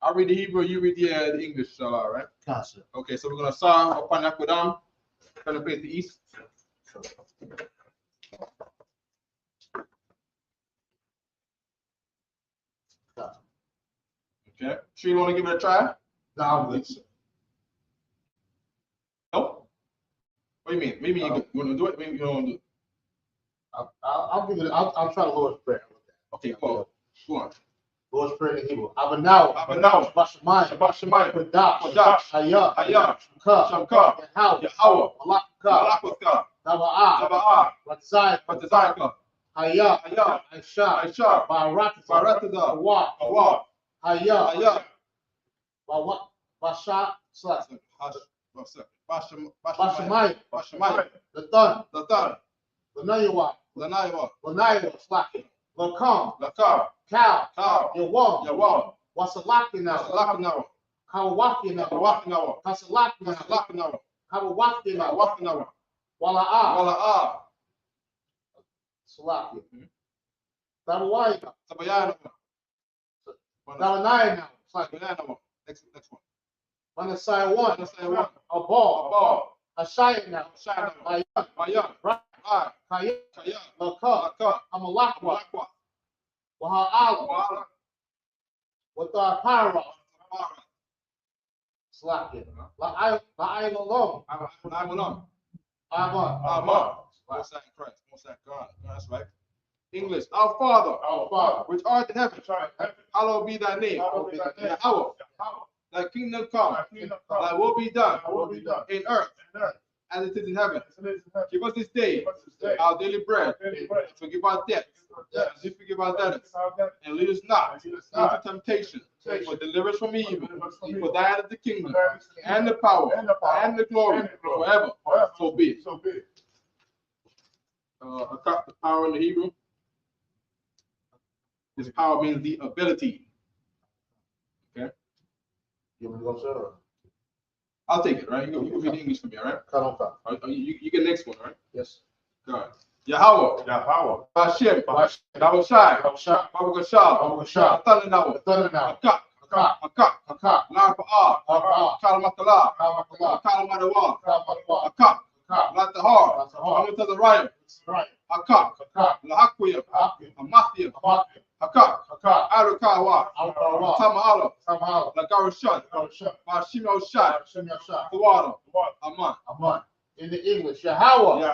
I'll read the Hebrew, you read the English, Shala, all right? Gotcha. Okay, so we're going to start upon Akudam, kind of face the east. Okay. Sure you want to give it a try? No, I'm good, sir. Nope. What do you mean? Maybe you want to do it, maybe you don't want to do it. I'll give it. I'll try the Lord's Prayer. Okay, go on. Lord's Prayer in Hebrew. Abanaw, Bashamayim, Kodash, Hayah, Shamka, Yahweh, Malakka, Taba'ah, Ratzai, Hayah, Aisha, Baratazah, Awad, Hayah, Bashamayim, the Thun, Lanayawa, Slaki, Lakam, Cow, Yawam, Wasalakina, Kawakina, Kasalakina, Kawakina, Wala'a, Salaki, Tabawayana, Dawanayana, Next one. Manasai one, Abal, Hashayana, Mayan, Kaya, Kaya, Laka, Amalakwa, Waha'ala, Watapara, Slaki, La'aylalom, Aman. Most like Christ, most like God. That's right. English. Our Father, which art in heaven, hallowed be thy name. Yahweh, thy kingdom come, thy will be done in earth as it is in heaven. Give us this day our daily bread, and forgive our debts as we forgive our debtors, and lead us not into temptation, but deliver us from evil. For thine is the kingdom, and the power, and the glory, forever. So be it. The power in the Hebrew. This power means the ability. Okay? You want to go, sir? I'll take it, right? You can read English for me, all right? You get the next one, all right? Yes. God. Yahweh. Hashem. Dawoshai. Babagashah. Atalinawa. Akak. La'afa'ah. Kalamatala. Kalamadawa. Akak. Latahar. Amatazarayim. Akak. Lahakwiyah. Amathiyah. Akak. Arukawa. Tama'ala. Lagarushan. Mashimoshai. Tawada. Aman. In the English, Yahweh.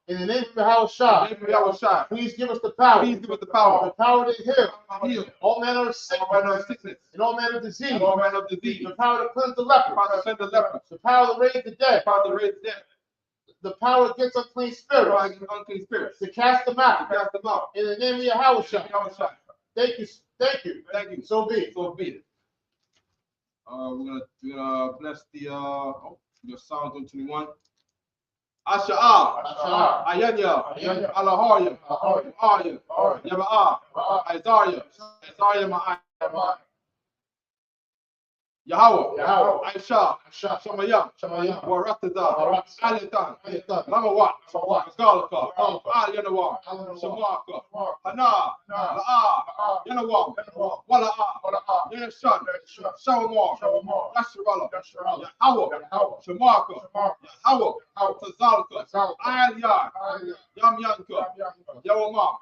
In the name of Yahweh, please give us the power. The power to heal. All manner of sickness. And all manner of disease. The power to cleanse the leper. The power to raise the dead. The power against unclean spirits. To cast them out. In the name of Yahweh. Thank you. So be it. We're gonna bless the Psalms 121. Asha'ah, Ayanya, Alahaya, Arya, Yaba'ah, Isaiah, Ma'ayah, Yahweh, Aisha, Shamayah, Waratazah, Alitan, Lamawat, Galaka, Al-Yanawar, Shamaka, Hana, La'a, Yanawam, Wala'a, Yanashan, Shawamar, Yasharala, Yahweh, Shamaka, Yahweh, Tazalka, Al-Yar, Yamyanka, Yawamam,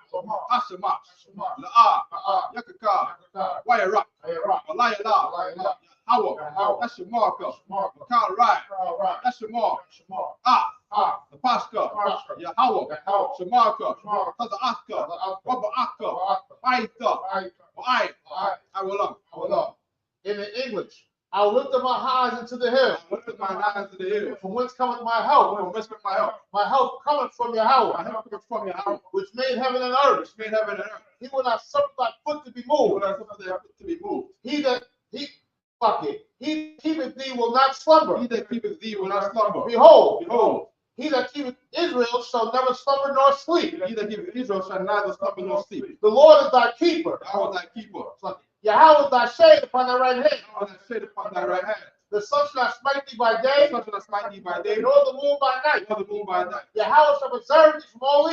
Hashamash, La'a, Yakaka, Wayarak, Walayala, Yahweh, that's your marker. Makal Rai, that's your mark. The Pascha, Yahweh, Shamarka, Taza Aska, Baba Akka, Aita, Awalam. In the English, I lift up my eyes into the hill. From whence cometh my help? My help cometh from Yahweh. Which made heaven and earth. He will not suffer thy foot to be moved. He keepeth thee will not slumber. Behold, he that keepeth Israel shall never slumber nor sleep. The Lord is thy keeper. Yahweh is thy shade upon thy right hand. The sun shall not smite thee by day, nor the moon by night. Yahweh shall preserve thee from all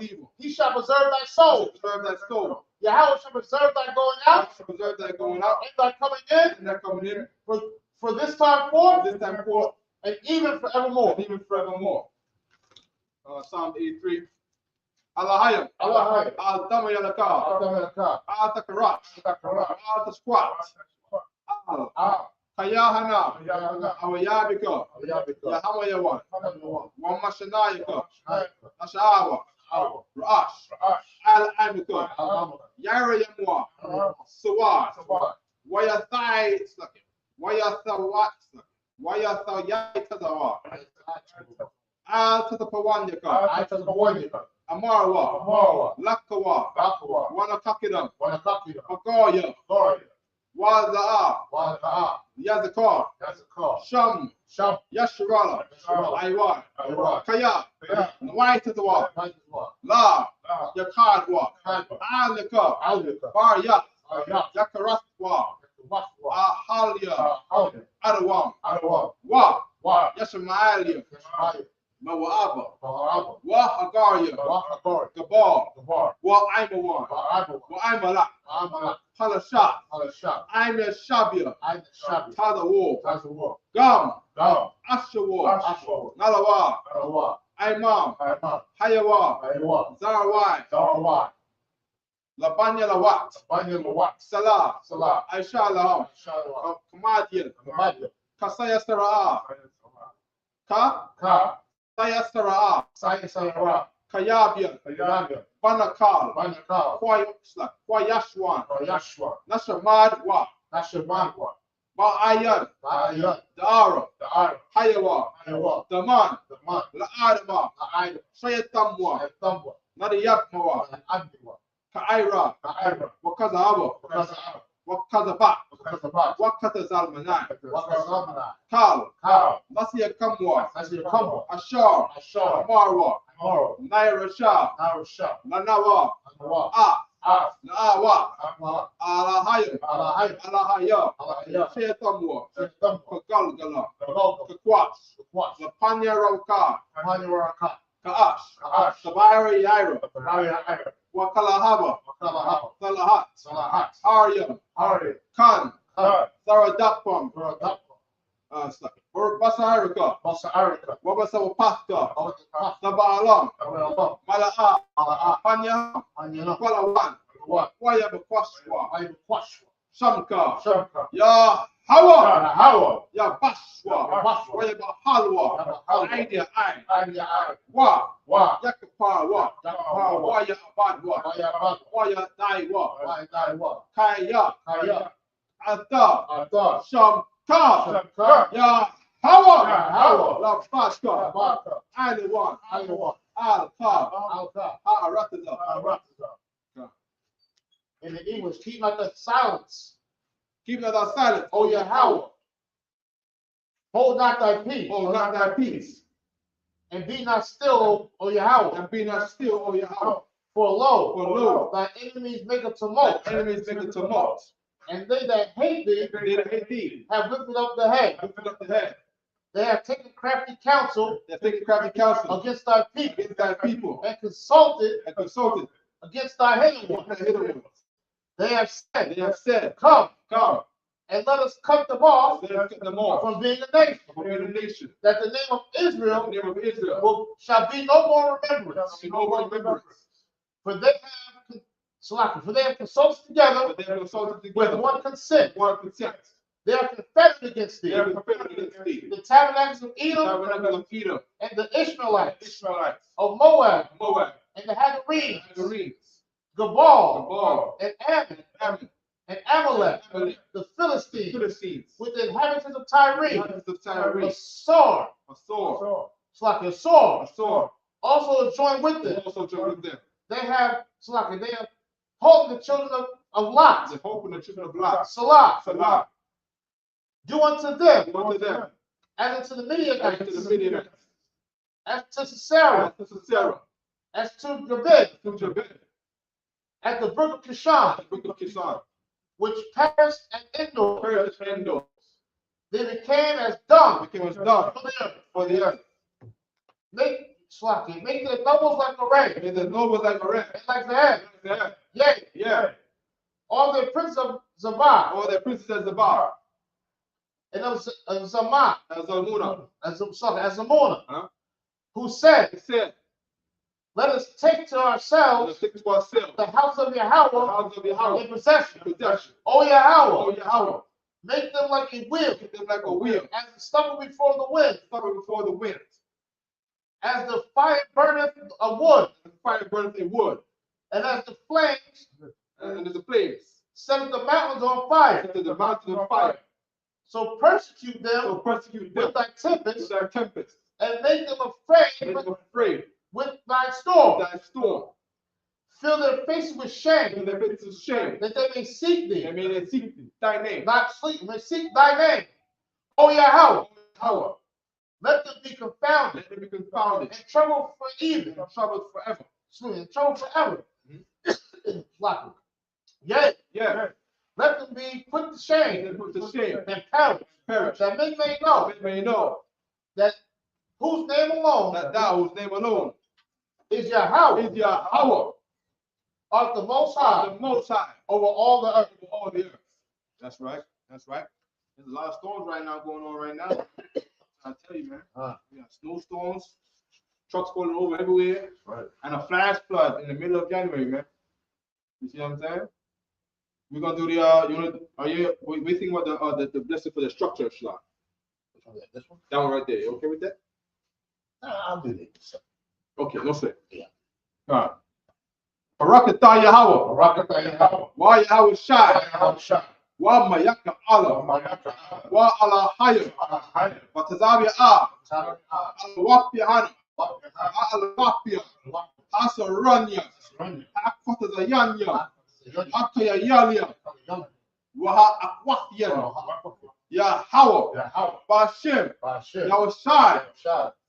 evil. He shall preserve thy soul. Yahweh shall preserve thy going out, and thy coming in, for this time forth, and even forevermore. Psalm 83. Alahayim. Alahayim. Al-Dama Yalaka. Al-Damelaka. Al-Takarat. Al-Takarat. Al-Tasquat. Al. Kayahana. Yahana. Awayabika. Yabika. Yahamayawan. Hamayawan. Wamashanayaka. Shnaika. Ashawa. Awa. Ra'ash. Ra'ash. Al-Amika. Al-Amaka. Yarayamwa. Al-Amaka. Sawad. Sawad. Wayathai. Wayathawat. Wayathayatadawa. Al-Tatapawanyaka. Al-Tatapawanyaka. Amarwa. Amarwa. Lakawa. Lakawa. Wanakakidam. Wanakakida. Agoya. Goya. Waza'a. Wada'a. Yazakar. Yazakar. Sham. Sham. Yashrala. Yashrala. Aiwa. Aiwa. Kaya. Kaya. Nawaitatawa. Naitwa. La. La. Yakadwa. Kadwa. Alika. Alika. Barya. Ayat. Yakaratwa. Watwa. Ahalya. Halya. Adawam. Adawa. Wa. Wa. Yashmaalia. Yashmaya. Mawaba. Baharaba. Wa Hagarya. Wahagor. Gabal. Gabar. Wa Aimawan. Ba'abawa. Wa Aimala. Ba'amala. Halashat. Halashat. Aimya Shabia. Aina Shabi. Tadawo. Tazawa. Gam. Gam. Ashawa. Ashwa. Nalawa. Adawa. Aimam. Ayman. Hayawa. Aywa. Zarawai. Darawai. Labanya Lawat. Banya Lawat. Salah. Salah. Aisha Laham. Shalawa. Kamadian. Kamadya. Kasaya Saraa. Ka. Ka. Saya Saraa. Saya Sayara. Kayabian. Ayabya. Banakal. Banyakal. Kwayashwan. Yashwa. Nashamad Wa. Nashamanwa. Ba'ayan. Ba'ayat. Dara. The Ara. Hayawa. Aywa. Daman. The Man. La'adama. The Aida. Shayatamwa. The Thumwa. Nadiyakmawa. The Admiwa. Ka'ira. The Ira. Wakazahaba. Wakaza. Wakazaba. Wakazabat. Wakatazalmanai. Wakazamana. Kal. Kal. Nasiyakamwa. Nasiyakamwa. Ashar. Ashar. Marwa. Amaro. Naira Shah. Narusha. Lanawa. Anawa. Ah. Ah. Na'awa. Amwa. Alahaya. Alahaya. Alahaya. Alahaya. Shayatamwa. The Thumwa. Kagalgala. The Logo. Kakwats. The Quas. Lapanya Rauka. Manuraka. Ka'ash. Ka'ash. Sabari Yaira. The Barya Ira. Wakalahaba. Wakalahaba. Salahat. Salahat. Arya. Hari. Khan. Khan. Saradapam. Muradapa. Basarika. Basa Arika. Wabasawapaka. Awataka. Sabalam. Awataka. Mala'a. Mala'a. Panya. Anyana. Kwalawan. What? Wayabakwaswa. Ayu Kwashwa. Shamka. Shamka. Ya Hawa. Hawa. Ya Baswa. Ya Baswa. Wayabahalwa. Yabahalwa. Idea I. Anya Ai. Wa. Wa. Yakapar. Yakapar. Waya Abadwa. Waya Bad. Waya Daiwa. Waya Daiwa. Kaya. Kaya. Ata. Ata. Shamka. Shamka. Ya Hawa. Ya Hawa. La Bashka. Baka. Aliwan. Aywa. Al-Ka. Alka. Ha'arataza. Arataza. Yeah. In the English, keep not the silence. Keep not silent. O Yahweh. Hold not thy peace. Hold not thy peace. And be not still, O Yahweh. And be not still, O Yahweh. For lo, For lo, thy enemies make a tumult. thy enemies make a tumult. And they that hate thee They that hate thee, have lifted up the head. lift up the head. They have taken crafty counsel They have taken crafty counsel against thy people against thy people, and consulted and consulted against thy hidden against ones. thy hidden ones. They have They said, have said, come come, and let us cut them off let us cut them off from being a nation, from being a nation. that the name of In the Israel name of Israel, shall be no more remembrance. be no more remembrance. For they have consulted together But they have consulted with together, one consent. one consent. They are confederate against They thee. are confederate against thee. The tabernacles of Edom Tabernacle of Edom, and the Ishmaelites Ishmaelites, of Moab Moab, and the Hagarenes, Hagarenes, Gabal Gabal, and Ammon Ammon, and Amalek, Amalek, the Philistines, Philistines, with the inhabitants of Tyre, inhabitants of Tyre, a sword, a sword, a sword, a sword, also joined with they them. also joined with them. They have holding the children of Lot, The hope and the children of Lot, Salah, Salah, do unto them unto them, as unto the and to Midianites, the Midianites, as to Sisera, as to Sarah, as to Jabez, to Jabez, at the brook of Kishon, the book of Kisan, which perished and Endor. perished and those, They became as dung became as dung for the earth. for the earth. Make the nobles like a rain, And the nobles like a rat, and like the head. the earth. Yea, Yeah, all the princes of Zabah all their princes as the bar, and of Zamah, as Almuna, as Zamona, Huh? who said, he said, let us take to ourselves stick to ourselves. the house of The Yahweh house of Yahweh. in possession. Possession. O Yahweh, Oh, Yahweh. make them like a wheel, Make them like a wheel. as the stubble before the wind, Stubble before the wind. as the fire burneth a wood, The fire burns in wood. and as the flames And there's a flames. set the mountains on fire. Set the mountains on fire. So persecute them So persecute them with thy tempest, with thy tempest. and make them afraid Make them afraid with thy storm. with thy storm. Fill their faces with And shame, their faces of shame. that they may seek thee, And may they seek thy name. not sleep, may seek thy name. O Yahweh, Power. let them be confounded Let them be confounded. and troubled for even, And troubled forever. and troubled forever. Yea, Yeah. let them be put to And shame then put to shame. and perish, Perish. that men may know That may know that whose name alone that thou, whose name alone is Yahweh, is Yahweh, art the Most High the Most High, over all the earth. over all the earth. That's right. That's right. There's a lot of storms right now going on right now. I tell you, man. We got snowstorms, trucks falling over everywhere, Right. and a flash flood in the middle of January, man. You see what I'm saying? We're gonna do the we think about the blessing for the structure of Shlah. This one? That one right there. You okay with that? I'll do this. Okay, no sweat. Yeah. All right. Barakatah Yahweh. Barakatah Yahweh. Wa Yahweh Shai. Yahweh Shai. Wa Mayaka Allah. Wa Allah Hayy. Wa Tazabi Ah. Al-Waqfi Hana. Al-Waqfi. Asaranya. Akfatazayanya. Akayayanya. Waha Akwafyan. Yahweh. Bashem. Yahweh Shai.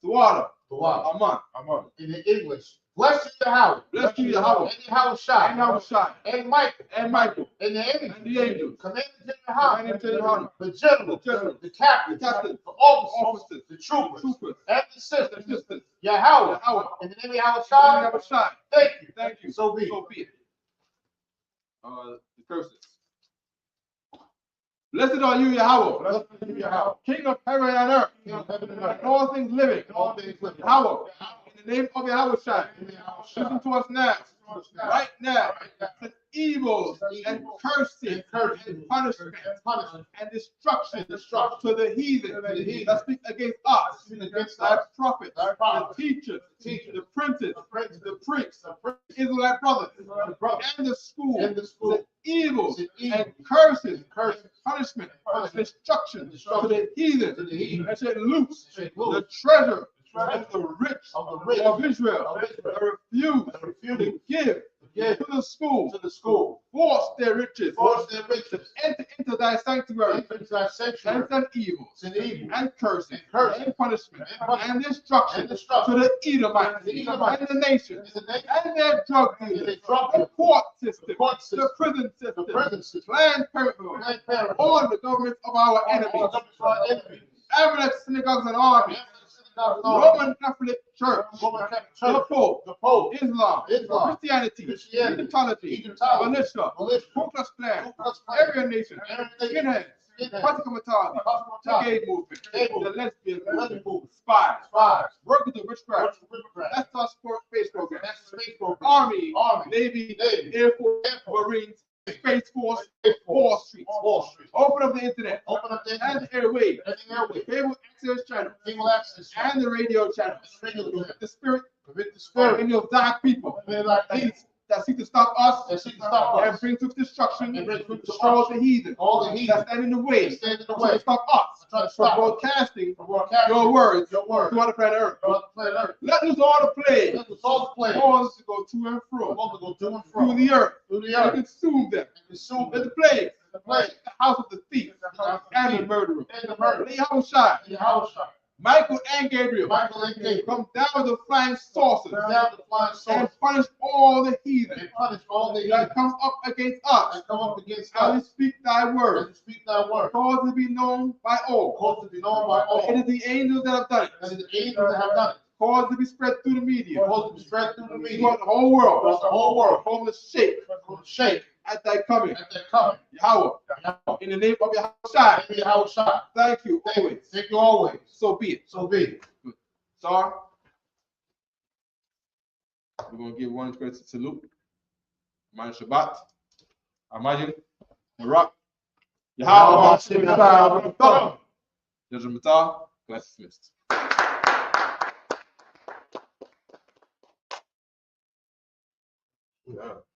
Tuwara. Aman. In the English, bless you Yahweh. Bless you, Yahweh. And Yahweh Shai. And Yahweh Shai. And Michael. And Michael. And the angels. And the angels. Command the Command the general. general. The general. The general. The captain. The captain. The officers. Officers. The troopers. Troopers. And the The sisters. sisters. Yahweh. Yahweh. In the name of Yahweh And Shai. Yahweh Shai. Thank you. Thank you. So be it. So be it. The curses. Blessed are you, Yahweh. Blessed are you, Yahweh. King of heaven and earth. King of heaven and And earth. all things living. And all things living. Yahweh. In the name of Yahweh Shai. In the Yahweh Shai. Listen to us now. Right now. The evils and curses and punishment and destruction to the heathen that speak against us, thy prophets, the teachers, the princes, the priests, Israelite brothers, and the school, the evils and curses, punishment, destruction to the heathen, and shall loose the treasure of the rich of Israel that refuse to give to the school, force their riches, to enter into thy sanctuary, and send evils, and curses, and punishment, and destruction to the Edomites, and the nations, and their drug dealers, the court system, the prison system, Planned Parenthood, all the governments of our enemies, Amalek synagogues and armies, Roman Catholic Church, the Pope, Islam, Christianity, Egyptology, militia, Ku Klux Klan, Aryan Nation, skinheads, Pentecostalism, the gay movement, the lesbian movement, spies, work with the witchcraft, that's our space program, Army, Navy, Air Force, Marines, Space Force, Wall Street. Open up the internet, and the airwaves, cable access channels, and the radio channels. The spirit in your dark people that seek to stop us and bring to destruction to all the heathen that stand in the way to stop us from broadcasting your words throughout the planet Earth. Let us all the plague cause to go to and fro through the earth and consume them. Let the plague, the house of the thief and the murderer, Yahweh Shai, Michael and Gabriel, come down with the flying saucers and punish all the heathen that come up against us. And we speak thy word. Cause to be known by all. It is the angels that have done it. Cause to be spread through the media. Throughout the whole world. Cause to shake at thy coming. Yahweh. In the name of Yahweh Shai. Thank you always. So be it. Good. Sorry. We're going to give one courtesy salute. Man Shabbat. Imagine. Iraq. Yahweh Shabbat. Judge Matah. Class dismissed. Yeah.